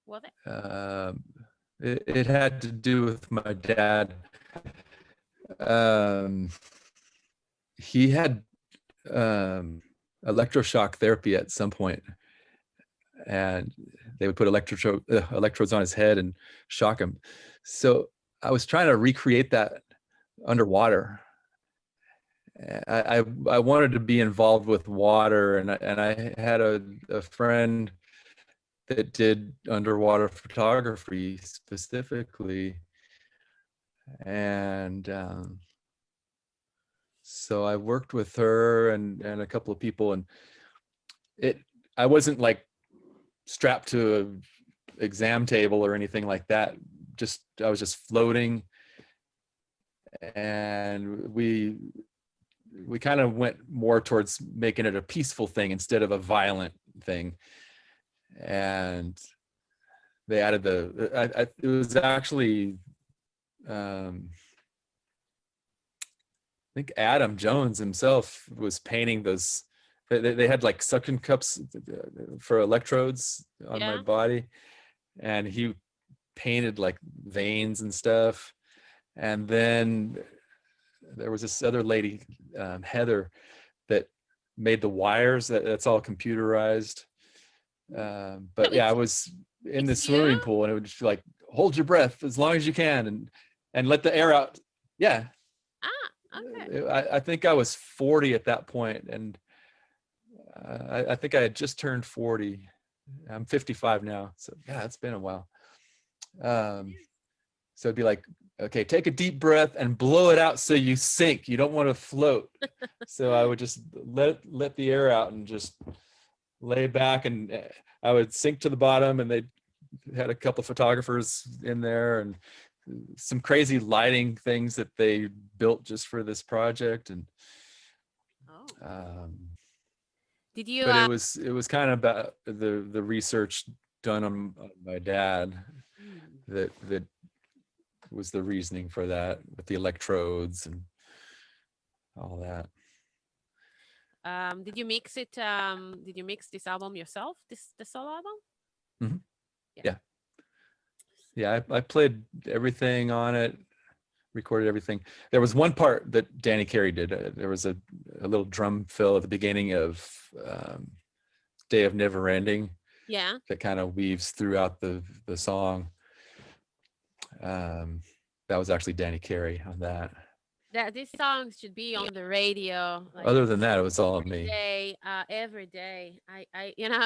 Was it? um it had to do with my dad. um he had um electroshock therapy at some point, and they would put electrodes on his head and shock him. So I was trying to recreate that underwater. I wanted to be involved with water, and I had a friend that did underwater photography specifically, and so I worked with her and a couple of people, and it I wasn't like strapped to a exam table or anything like that. I was just floating, and we kind of went more towards making it a peaceful thing instead of a violent thing. And they added it was actually I think Adam Jones himself was painting those. They had like suction cups for electrodes on my Yeah. body, and he painted like veins and stuff. And then there was this other lady, Heather, that made the wires. That's all computerized. But yeah, I was in the It's you? swimming pool, and it would just be like, hold your breath as long as you can, and let the air out. Yeah. Okay. I think I was 40 at that point, and I think I had just turned 40. I'm 55 now, so yeah, it's been a while. So it'd be like, okay, take a deep breath and blow it out so you sink. You don't want to float. So I would just let the air out and just lay back, and I would sink to the bottom, and they had a couple of photographers in there, and some crazy lighting things that they built just for this project. And Did you but it was kind of about the research done on my dad that was the reasoning for that, with the electrodes and all that. did you mix it? Did you mix this album yourself? The solo album? Mm-hmm. Yeah. I played everything on it, recorded everything. There was one part that Danny Carey did. There was a little drum fill at the beginning of Day of Never Ending. Yeah. That kind of weaves throughout the song. That was actually Danny Carey on that. that this song should be on the radio like Other than that, it was all me. every day. I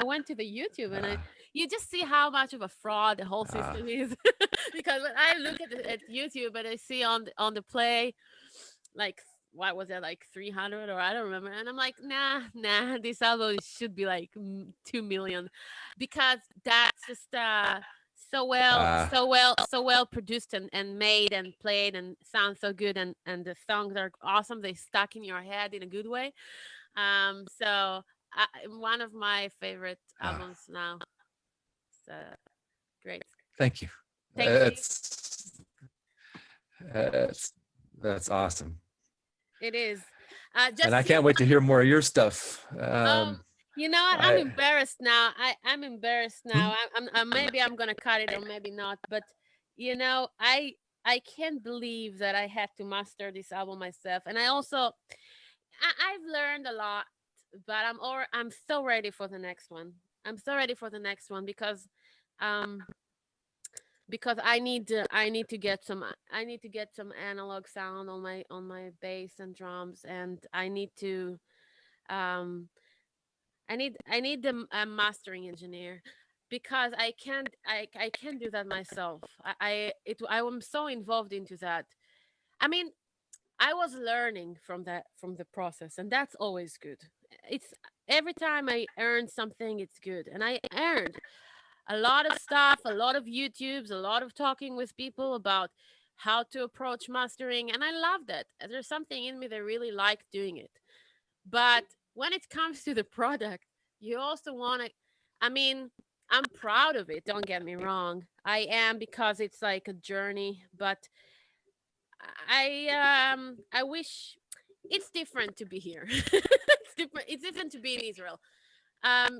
went to the YouTube and Ah, you just see how much of a fraud the whole ah, system is. Because when I look at YouTube and I see on the play, like what was it, like 300, or I don't remember, and I'm like, nah, this album should be like 2 million, because that's just ah. so well produced and made and played and sounds so good, and the songs are awesome. They stuck in your head in a good way. So one of my favorite Ah, albums now. So great. thank you. Thank you. That's that's awesome, It is. and I Just can't wait to hear more of your stuff. um, you know what? I'm I embarrassed now. I'm embarrassed hmm? now. Maybe I'm gonna cut it or maybe not. But I can't believe that I had to master this album myself. And I also I've learned a lot, but I'm so ready for the next one. I'm so ready for the next one um because I need to get some analog sound on my bass and drums, and um I need a mastering engineer, because I can't do that myself. I am so involved into that. I mean, I was learning from the process, and that's always good. It's every time I earn something, it's good, and I earned a lot of stuff, a lot of YouTubes, a lot of talking with people about how to approach mastering, and I love that. There's something in me that really like doing it. But when it comes to the product, you also want to, I mean, I'm proud of it, don't get me wrong. I am, because it's like a journey, but I wish it's different to be here. It's different to be in Israel.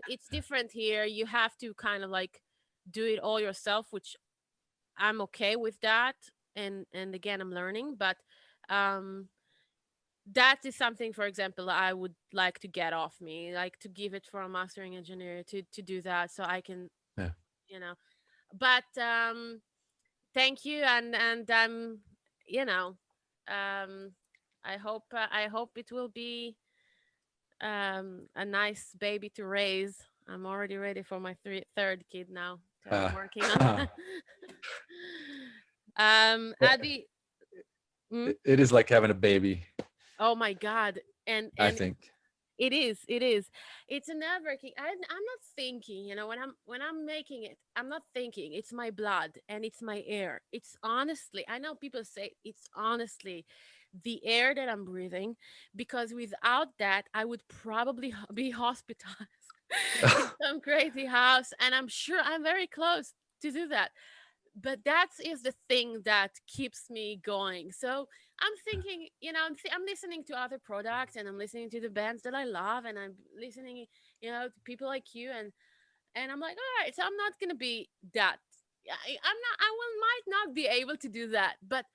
It's different here. You have to kind of like do it all yourself, which I'm okay with that. And again, I'm learning, but um that is something, for example, I would like to get off me, like to give it for a mastering engineer to do that, so I can, Yeah. you know. But thank you, and you know, um, I hope it will be a nice baby to raise. I'm already ready for my third kid now, so I'm Uh, working on that. Adi, mm? it is like having a baby, Oh my God, I and think. it is. It is. It's a nerve wracking. I'm not thinking. When I'm making it, I'm not thinking. It's my blood and it's my air. It's honestly. I know people say it's honestly the air that I'm breathing, because without that, I would probably be hospitalized in some crazy house, and I'm sure I'm very close to do that. But that is the thing that keeps me going. So I'm thinking, I'm listening to other products, and I'm listening to the bands that I love, and I'm listening, to people like you, and I'm like, all right, so I'm not gonna be that. I'm not. I will might not be able to do that, but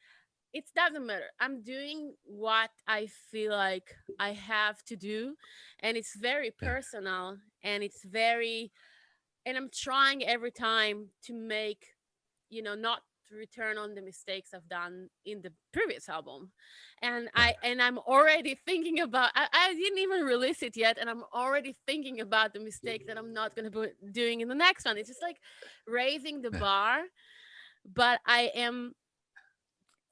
it doesn't matter. I'm doing what I feel like I have to do, and it's very Yeah. personal, and I'm trying every time to make, not to return on the mistakes I've done in the previous album. And Yeah. I'm already thinking about, I didn't even release it yet, and I'm already thinking about the mistake that I'm not gonna be doing in the next one. It's just like raising the Yeah. bar, but I am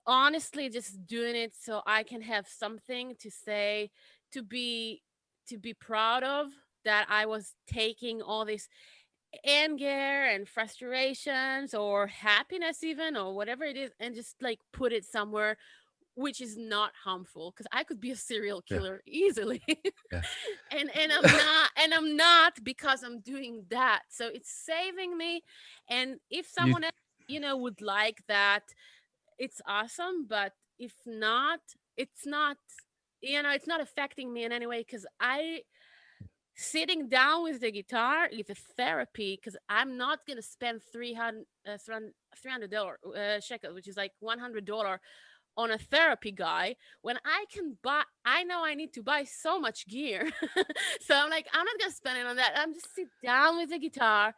honestly just doing it so I can have something to say, to be proud of, that I was taking all this anger and frustrations or happiness, even, or whatever it is, and just like put it somewhere which is not harmful, because I could be a serial Yeah. killer easily. Yeah. I'm not, because I'm doing that, so it's saving me. And if You someone else, would like that, it's awesome. But if not, it's not, it's not affecting me in any way, because I sitting down with the guitar is a therapy, because I'm not gonna spend $300 shekel, which is like $100, on a therapy guy, when I know I need to buy so much gear. So I'm like, I'm not gonna spend it on that. I'm just sit down with the guitar,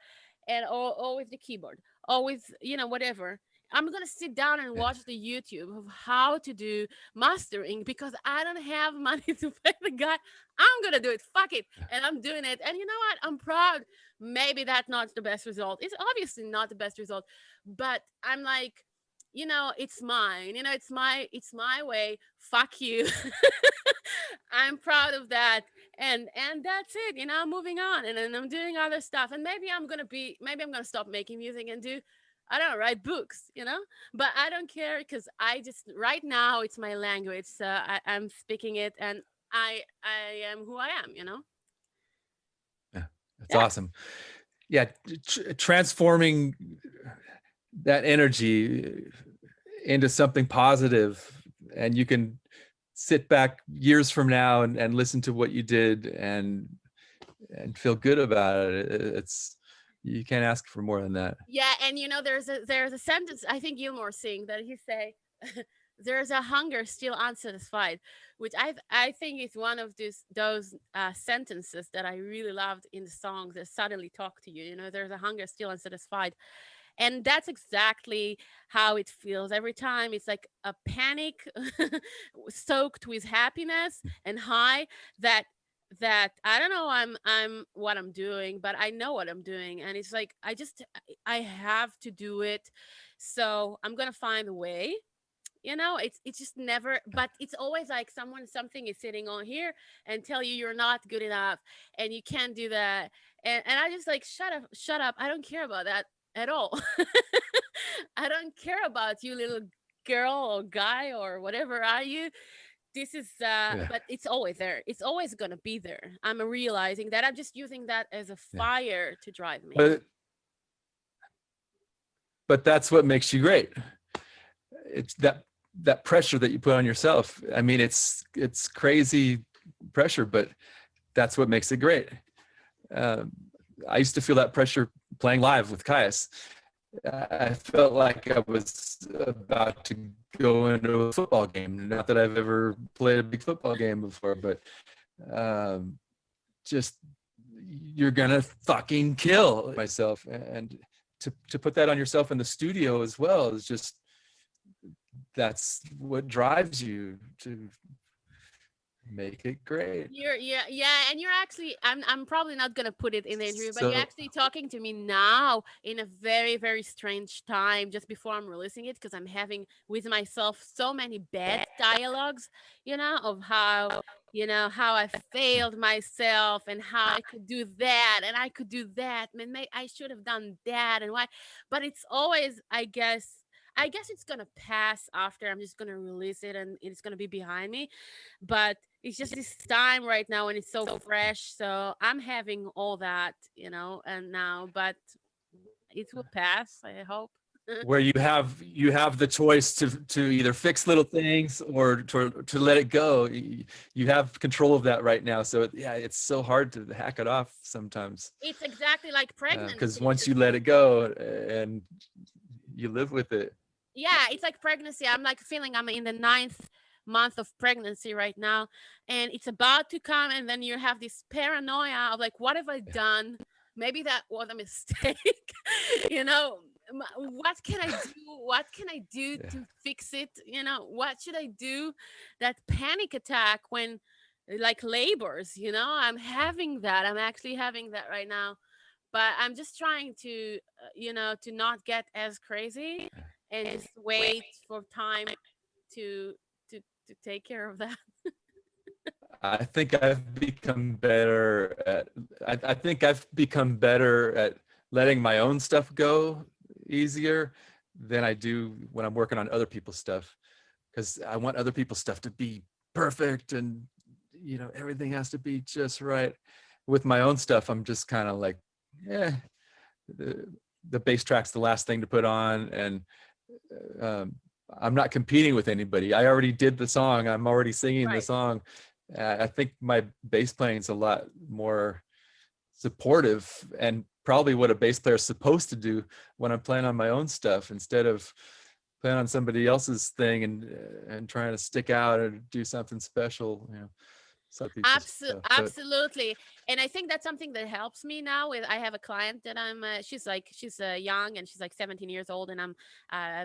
or with the keyboard, or with, whatever, I'm gonna sit down and watch the YouTube of how to do mastering because I don't have money to pay the guy. I'm gonna do it. Fuck it. And I'm doing it. And you know what? I'm proud. Maybe that's not the best result. It's obviously not the best result, but I'm like, it's mine. It's my way. Fuck you. I'm proud of that. And that's it. Moving on. And then I'm doing other stuff. And maybe I'm gonna stop making music and do, I don't know, write books. But I don't care because I just right now it's my language. So I'm speaking it, and I am who I am. Yeah, that's awesome. Yeah, transforming that energy into something positive, and you can sit back years from now and listen to what you did and feel good about it. It's, you can't ask for more than that. Yeah, and there's a sentence I think Gilmore sing that he say, "There's a hunger still unsatisfied," which I think is one of those sentences that I really loved in the songs that suddenly talk to you. There's a hunger still unsatisfied, and that's exactly how it feels every time. It's like a panic soaked with happiness and high that I don't know I'm what I'm doing, but I know what I'm doing, and it's like I have to do it, so I'm gonna find a way. It's just never, but it's always like something is sitting on here and tell you you're not good enough and you can't do that, and I just like, shut up, I don't care about that at all. I don't care about you, little girl or guy or whatever are you. This is but it's always there, it's always gonna be there. I'm realizing that I'm just using that as a fire to drive me. But that's what makes you great. It's that pressure that you put on yourself. I mean, it's crazy pressure, but that's what makes it great. I used to feel that pressure playing live with Kyuss. I felt like I was about to go into a football game. Not that I've ever played a big football game before, but just, you're gonna fucking kill myself. And to put that on yourself in the studio as well is just, that's what drives you to make it great. And you're actually, I'm probably not gonna put it in the interview, but you're actually talking to me now in a very, very strange time, just before I'm releasing it, because I'm having with myself so many bad dialogues, of how I failed myself and how I could do that and I could do that, and I should have done that, and why. But it's always, I guess it's gonna pass after. I'm just gonna release it and it's gonna be behind me. But it's just this time right now and it's so fresh. So I'm having all that, and now, but it will pass, I hope. Where you have the choice to either fix little things or to let it go. You have control of that right now. So it's so hard to hack it off sometimes. It's exactly like pregnancy. Because once you let it go and you live with it. Yeah, it's like pregnancy. I'm like feeling I'm in the 9th month of pregnancy right now, and it's about to come, and then you have this paranoia of like, what have I done? Maybe that was a mistake. What can I do to fix it? What should I do? That panic attack when like labors, I'm having that. I'm actually having that right now, but I'm just trying to to not get as crazy and just wait for time to take care of that. I think I've become better at letting my own stuff go easier than I do when I'm working on other people's stuff, because I want other people's stuff to be perfect and everything has to be just right. With my own stuff, I'm just kind of like, the bass track's the last thing to put on, and I'm not competing with anybody. I already did the song. I'm already singing the song. I think my bass playing is a lot more supportive, and probably what a bass player is supposed to do when I'm playing on my own stuff, instead of playing on somebody else's thing and trying to stick out or do something special. Absolutely. And I think that's something that helps me now with, I have a client that she's young, and she's like 17 years old, and I'm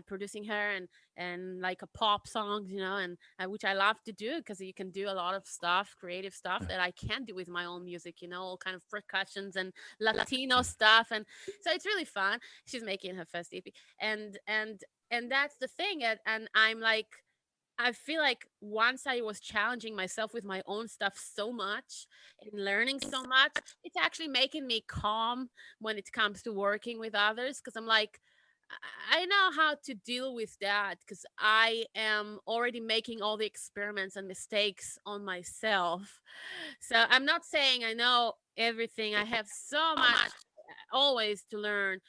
producing her, and like a pop songs, and which I love to do, because you can do a lot of stuff, creative stuff that I can't do with my own music, all kind of percussions and Latino stuff. And so it's really fun. She's making her first EP, and that's the thing. And I'm like, I feel like once I was challenging myself with my own stuff so much and learning so much, it's actually making me calm when it comes to working with others. Because I'm like, I know how to deal with that, because I am already making all the experiments and mistakes on myself. So I'm not saying I know everything. I have so much always to learn.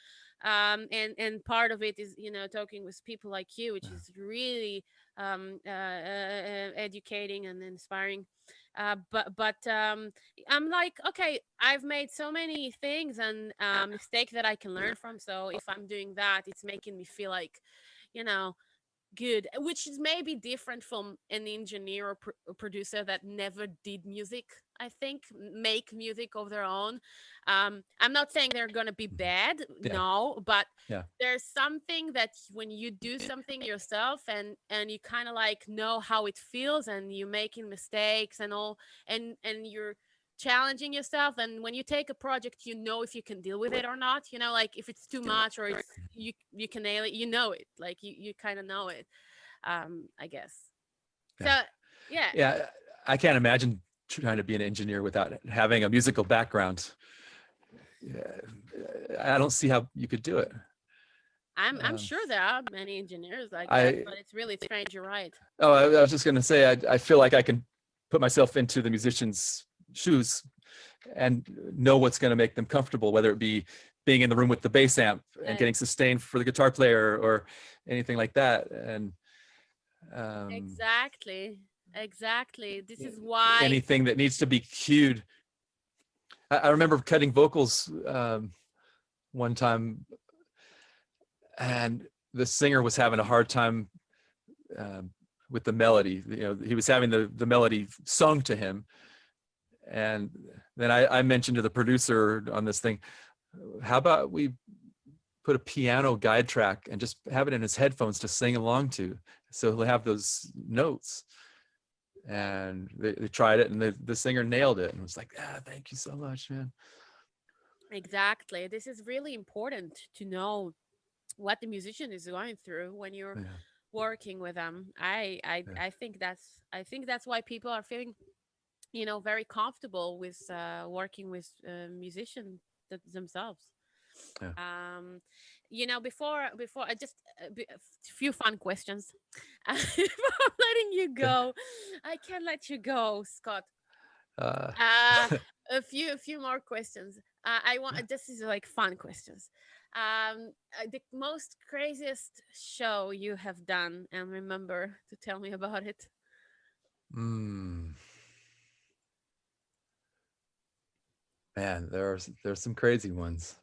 And part of it is, talking with people like you, which is really educating and inspiring. But I'm like, okay, I've made so many things and mistakes that I can learn from. So if I'm doing that, it's making me feel like, you know, good, which is maybe different from an engineer or producer that never did music. I think make music of their own. I'm not saying they're gonna be bad, no, but there's something that when you do something yourself, and you kind of like know how it feels, and you're making mistakes and all, and you're challenging yourself, and when you take a project, if you can deal with it or not, like if it's too much, or it's you can nail it, it, like you kind of know it. I guess. So yeah, I can't imagine trying to be an engineer without having a musical background. I don't see how you could do it. I'm sure there are many engineers like that, but it's really strange. You're right. Oh, I was just going to say, I feel like I can put myself into the musician's shoes and know what's going to make them comfortable, whether it be being in the room with the bass amp and getting sustained for the guitar player or anything like that. And exactly. This is why anything that needs to be cued. I remember cutting vocals one time, and the singer was having a hard time with the melody. He was having the melody sung to him. And then I mentioned to the producer on this thing, how about we put a piano guide track and just have it in his headphones to sing along to, so he'll have those notes. And they tried it, and the singer nailed it, and was like, thank you so much, man. Exactly. This is really important to know what the musician is going through when you're working with them. I think that's why people are feeling, very comfortable with working with musicians themselves. Before I just a few fun questions before letting you go. I can't let you go, Scott. A few more questions. I want, this is like fun questions. The most craziest show you have done, and remember to tell me about it. Man, there's some crazy ones.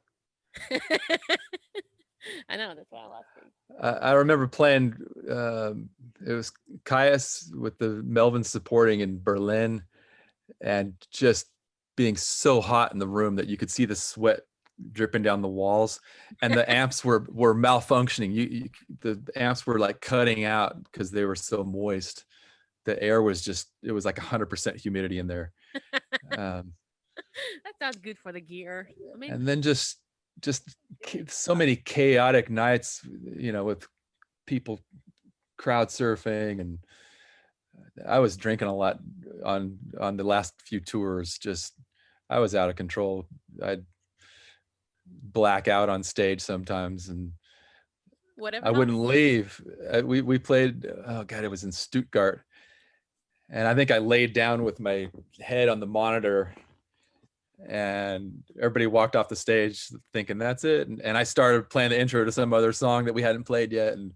I know, that's why I'm asking. I remember playing, it was Kyuss with the Melvin supporting in Berlin, and just being so hot in the room that you could see the sweat dripping down the walls, and the amps were malfunctioning. The amps were like cutting out because they were so moist. The air was just, it was like 100% humidity in there. That's not good for the gear. I mean, and then just so many chaotic nights, with people crowd surfing, and I was drinking a lot on the last few tours. Just, I was out of control. I'd black out on stage sometimes, and whatever. I wouldn't leave. We played, oh God, it was in Stuttgart. And I think I laid down with my head on the monitor, and everybody walked off the stage thinking that's it. And I started playing the intro to some other song that we hadn't played yet, and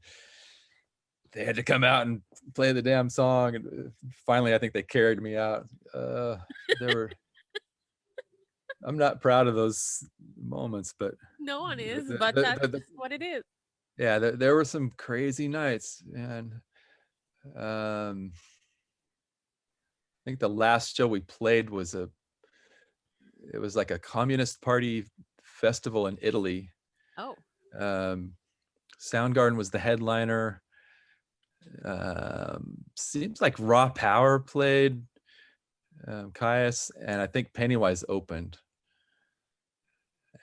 they had to come out and play the damn song. And finally, I think they carried me out. I'm not proud of those moments, but no one is, but that's what it is. Yeah, there were some crazy nights, and think the last show we played was it was like a Communist Party festival in Italy. Oh. Soundgarden was the headliner. Seems like Raw Power played, Kyuss, and I think Pennywise opened.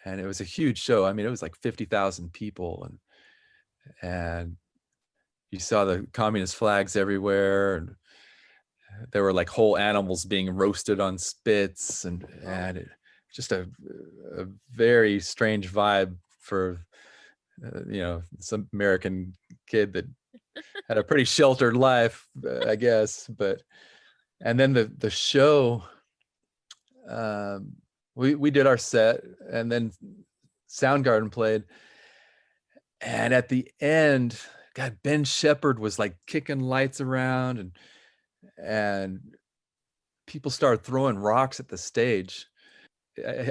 And it was a huge show. I mean, it was like 50,000 people, and you saw the communist flags everywhere, and there were like whole animals being roasted on spits, and just a very strange vibe for some American kid that had a pretty sheltered life, I guess. But and then the show, we did our set, and then Soundgarden played, and at the end, God, Ben Shepherd was like kicking lights around, and people started throwing rocks at the stage.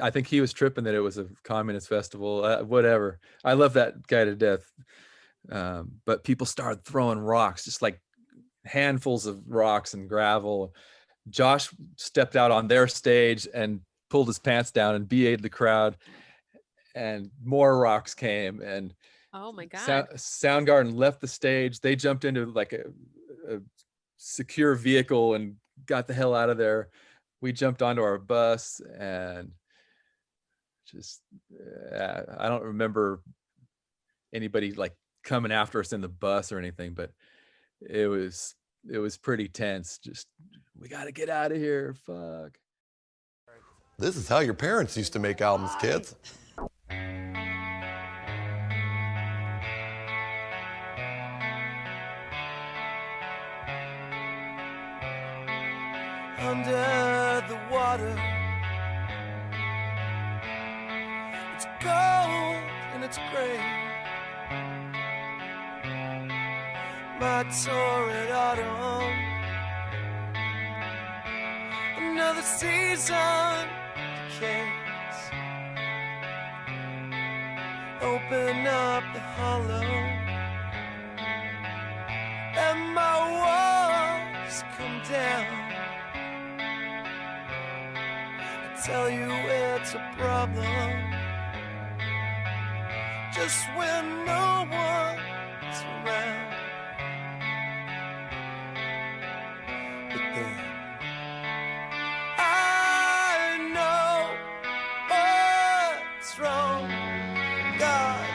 I think he was tripping that it was a communist festival, whatever. I love that guy to death. But people started throwing rocks, just like handfuls of rocks and gravel. Josh stepped out on their stage and pulled his pants down and BA'd the crowd, and more rocks came, and oh my God. Soundgarden left the stage. They jumped into like a secure vehicle and got the hell out of there. We jumped onto our bus, and just I don't remember anybody like coming after us in the bus or anything, but it was pretty tense. Just, we got to get out of here. Fuck. This is how your parents used to make albums, kids. Under the water, it's cold and it's gray. My torrid autumn, another season decays. Open up the hollow, and my walls come down. Tell you it's a problem just when no one's around. But then I know what's wrong. God,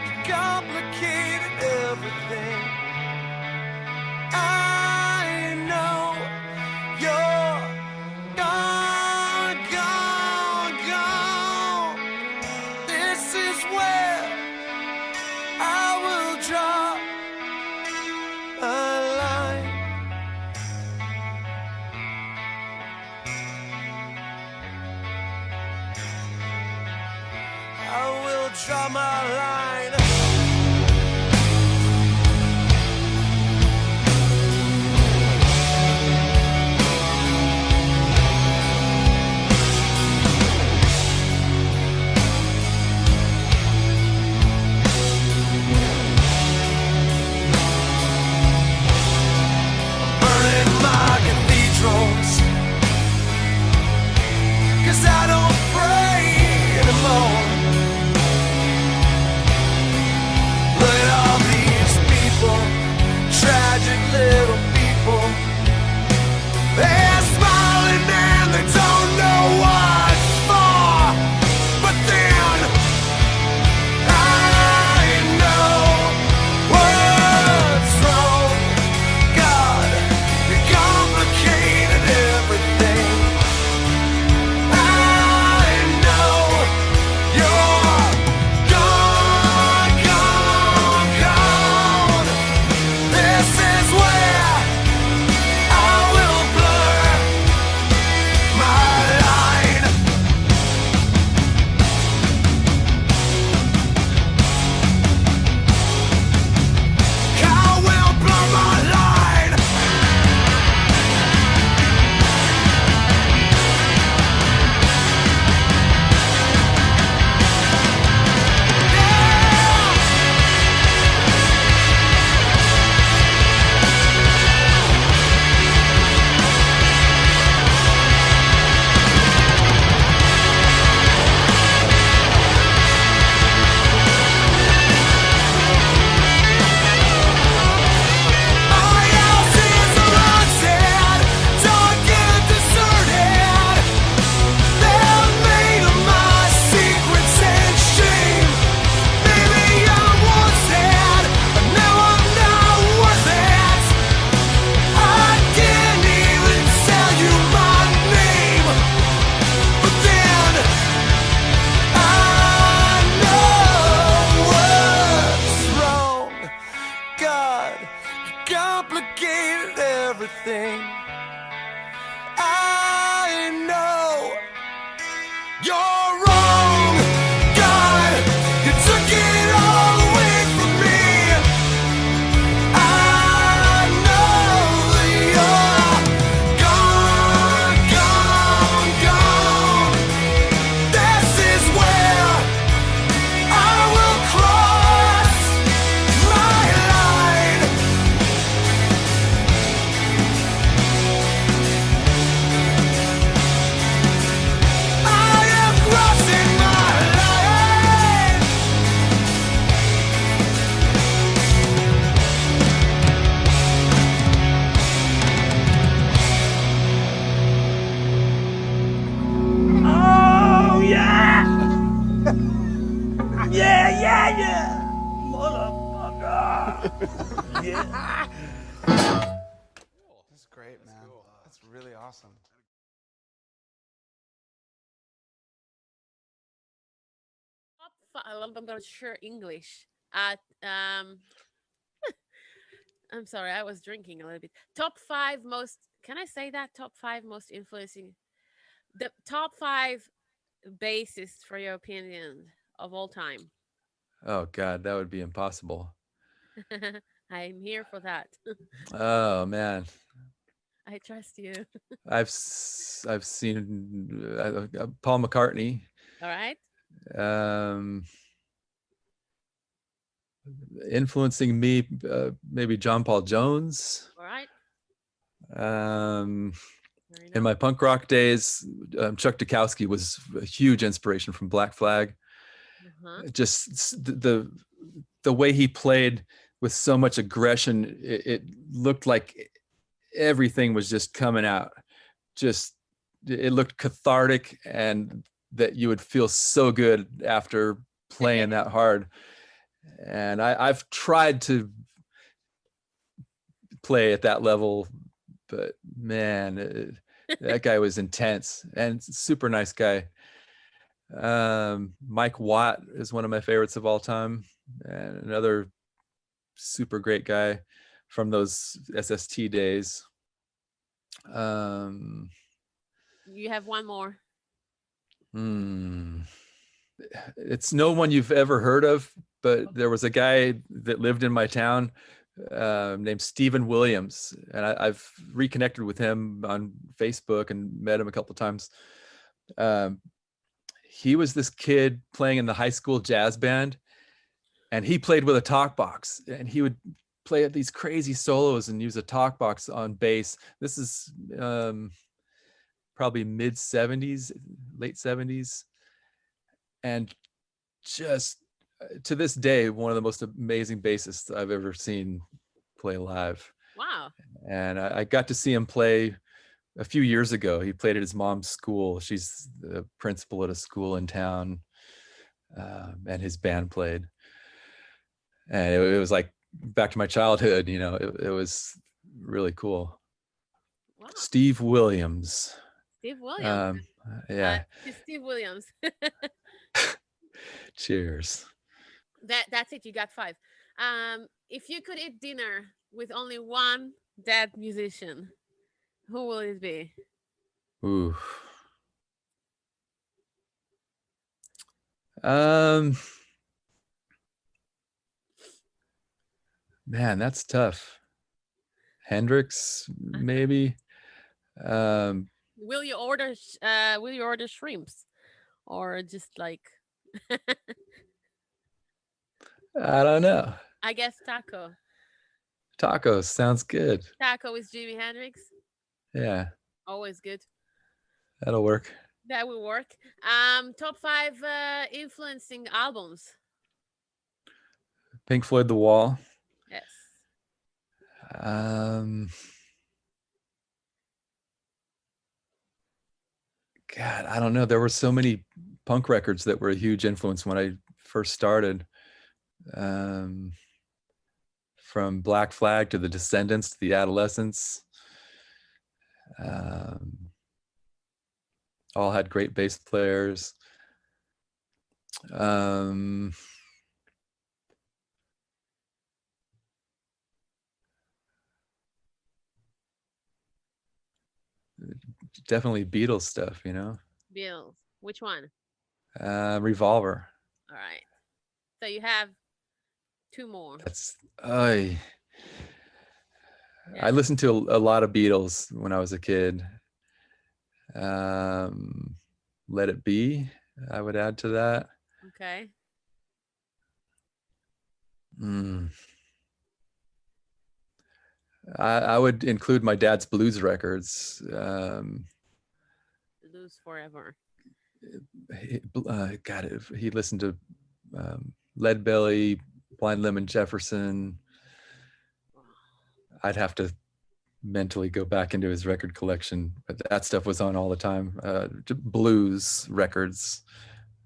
you complicated everything. I know you're gone. gained everything. I know you're wrong, God. You took it all away from me. I know you're gone, gone, gone. This is where I will cross my line. I am crossing my line. Oh yeah! Yeah, yeah, yeah! Motherfucker! Yeah. That's great, man. That's really awesome. I'm not sure English. I'm sorry, I was drinking a little bit. Top five most. Can I say that? Top five most influencing. The top five bassists, for your opinion, of all time. Oh God, that would be impossible. I'm here for that. Oh man, I trust you. I've seen Paul McCartney. All right. Um, Influencing me, maybe John Paul Jones. All right. In Very my nice. punk rock days, Chuck Dukowski was a huge inspiration from Black Flag. Uh-huh. Just the way he played with so much aggression, it looked like everything was just coming out. Just it looked cathartic, and that you would feel so good after playing that hard. And I've tried to play at that level, but man, that guy was intense and super nice guy. Mike Watt is one of my favorites of all time, and another super great guy from those SST days. You have one more. It's no one you've ever heard of, but there was a guy that lived in my town named Stephen Williams, and I've reconnected with him on Facebook and met him a couple of times. He was this kid playing in the high school jazz band, and he played with a talk box, and he would play at these crazy solos and use a talk box on bass. This is probably mid 70s, late 70s. And just to this day, one of the most amazing bassists I've ever seen play live. Wow. And I got to see him play a few years ago. He played at his mom's school. She's the principal at a school in town, and his band played. And it was like back to my childhood, you know. It was really cool. Wow. Steve Williams. Steve Williams. Yeah. Steve Williams. Cheers. That's it. You got five. If you could eat dinner with only one dead musician, who will it be? Ooh. Man, that's tough. Hendrix, maybe. Will you order shrimps, or just like? I don't know. I guess taco. Tacos sounds good. Taco with Jimi Hendrix. Yeah, Always good. that'll work. That will work. Top five influencing albums. Pink Floyd, The Wall. Yes. God, I don't know. There were so many punk records that were a huge influence when I first started. From Black Flag to the Descendants to the Adolescents. All had great bass players. definitely Beatles stuff, you know. Beatles. Which one? Revolver. All right. So you have two more. That's I listened to a lot of Beatles when I was a kid. Let It Be, I would add to that. Okay. I would include my dad's blues records. Blues forever. He listened to Lead Belly, Blind Lemon Jefferson. I'd have to mentally go back into his record collection, but that stuff was on all the time. Blues records.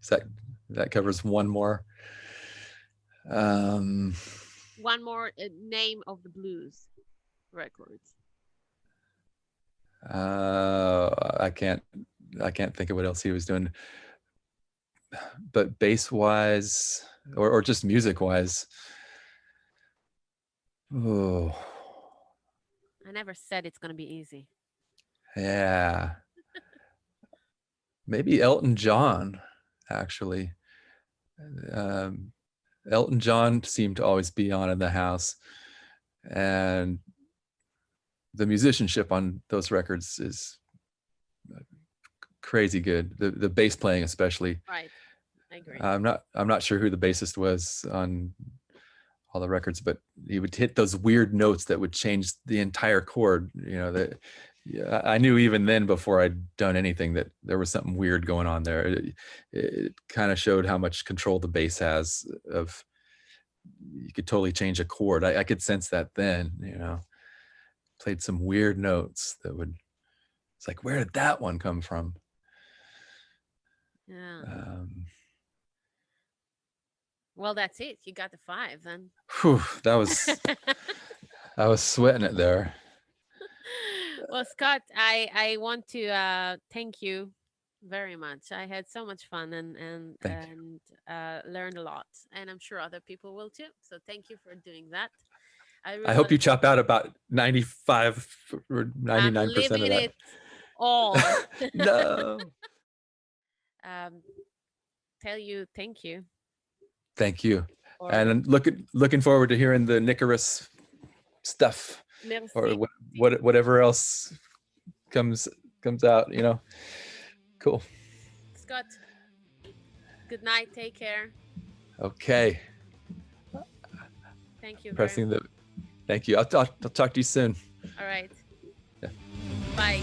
So that covers one more. One more name of the blues records. I can't think of what else he was doing. But bass wise, or just music wise, oh, I never said it's gonna be easy. Yeah, maybe Elton John, actually. Elton John seemed to always be on in the house, and the musicianship on those records is crazy good. The bass playing, especially. Right, I agree. I'm not sure who the bassist was on all the records, but he would hit those weird notes that would change the entire chord. You know, that I knew even then, before I'd done anything, that there was something weird going on there. It kind of showed how much control the bass has. Of you could totally change a chord. I could sense that then. You know, played some weird notes that would. It's like, where did that one come from? Yeah. Well, that's it. You got the 5 then. Whew, that was. I was sweating it there. Well, Scott, I want to thank you very much. I had so much fun and learned a lot, and I'm sure other people will too. So thank you for doing that. I hope you chop out about 95 or 99% of that. It all. No. Tell you thank you. Thank you. And looking forward to hearing the Nicarus stuff. Merci. Or whatever else comes out, you know. Cool. Scott, good night. Take care. Okay. Thank you. Thank you. I'll talk to you soon. All right. Yeah. Bye.